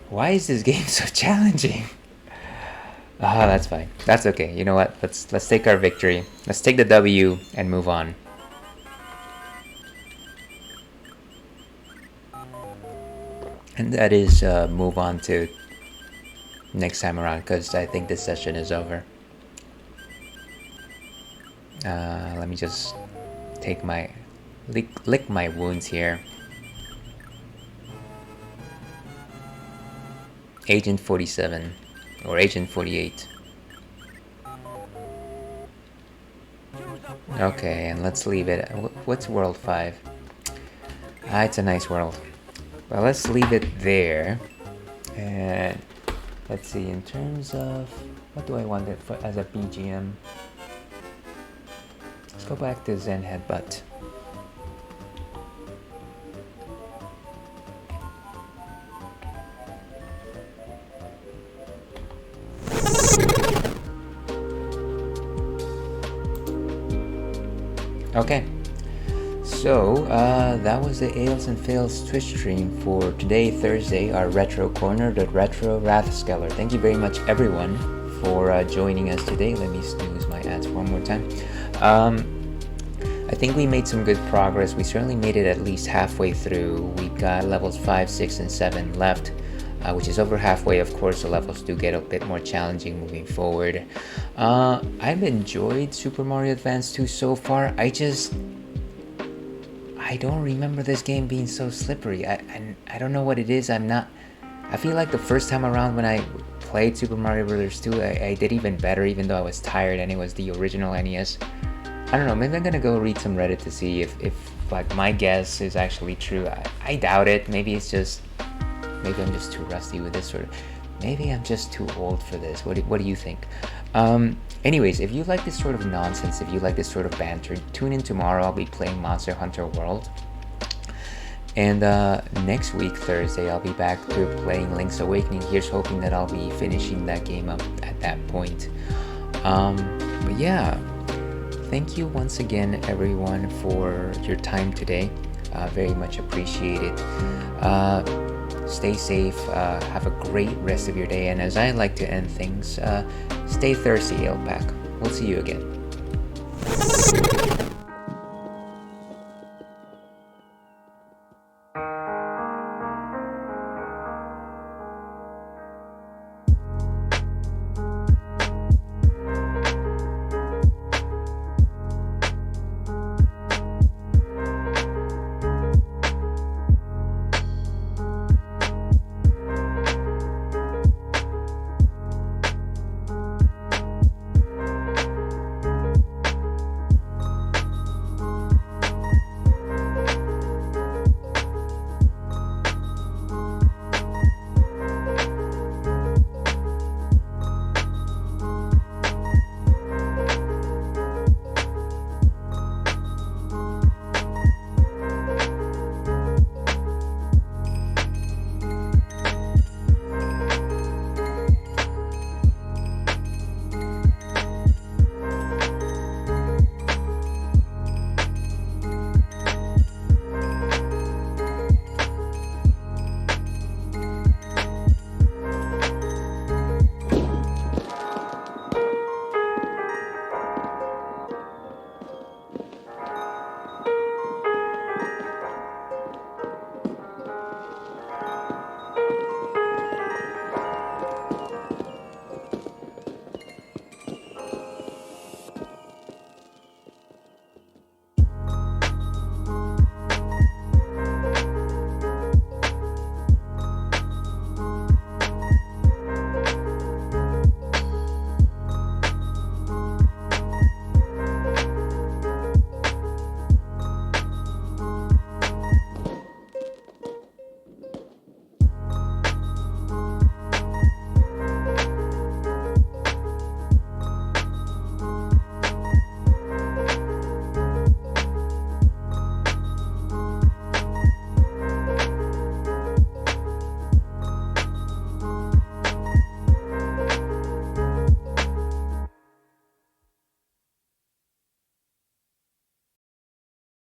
Why is this game so challenging? Ah, that's fine. That's okay. You know what? Let's take our victory. Let's take the W and move on. And that is move on to next time around, because I think this session is over. Let me just take my lick my wounds here. Agent 47 or Agent 48. Okay, and let's leave it. What's World 5? Ah, it's a nice world. Well, let's leave it there. And let's see, in terms of what do I want it for as a BGM? Let's go back to Zen Headbutt. Okay, so that was the Ales and Fails Twitch stream for today, Thursday, our Retro Corner, the Retro Rathskeller. Thank you very much, everyone, for joining us today. Let me snooze my ads one more time. I think we made some good progress. We certainly made it at least halfway through. We've got levels 5, 6, and 7 left, which is over halfway. Of course, the levels do get a bit more challenging moving forward. I've enjoyed Super Mario Advance 2 so far. I don't remember this game being so slippery. I don't know what it is. I feel like the first time around when I played Super Mario Bros. 2, I did even better, even though I was tired and it was the original NES. I don't know, maybe I'm gonna go read some Reddit to see if like my guess is actually true. I doubt it. Maybe I'm just too rusty with this sort of. Maybe I'm just too old for this. What do you think? Anyways, if you like this sort of nonsense, if you like this sort of banter, tune in tomorrow. I'll be playing Monster Hunter World. And next week, Thursday, I'll be back to playing Link's Awakening. Here's hoping that I'll be finishing that game up at that point. But yeah, thank you once again, everyone, for your time today. Very much appreciated. Stay safe, have a great rest of your day, and as I like to end things, stay thirsty, Ale Pack. We'll see you again.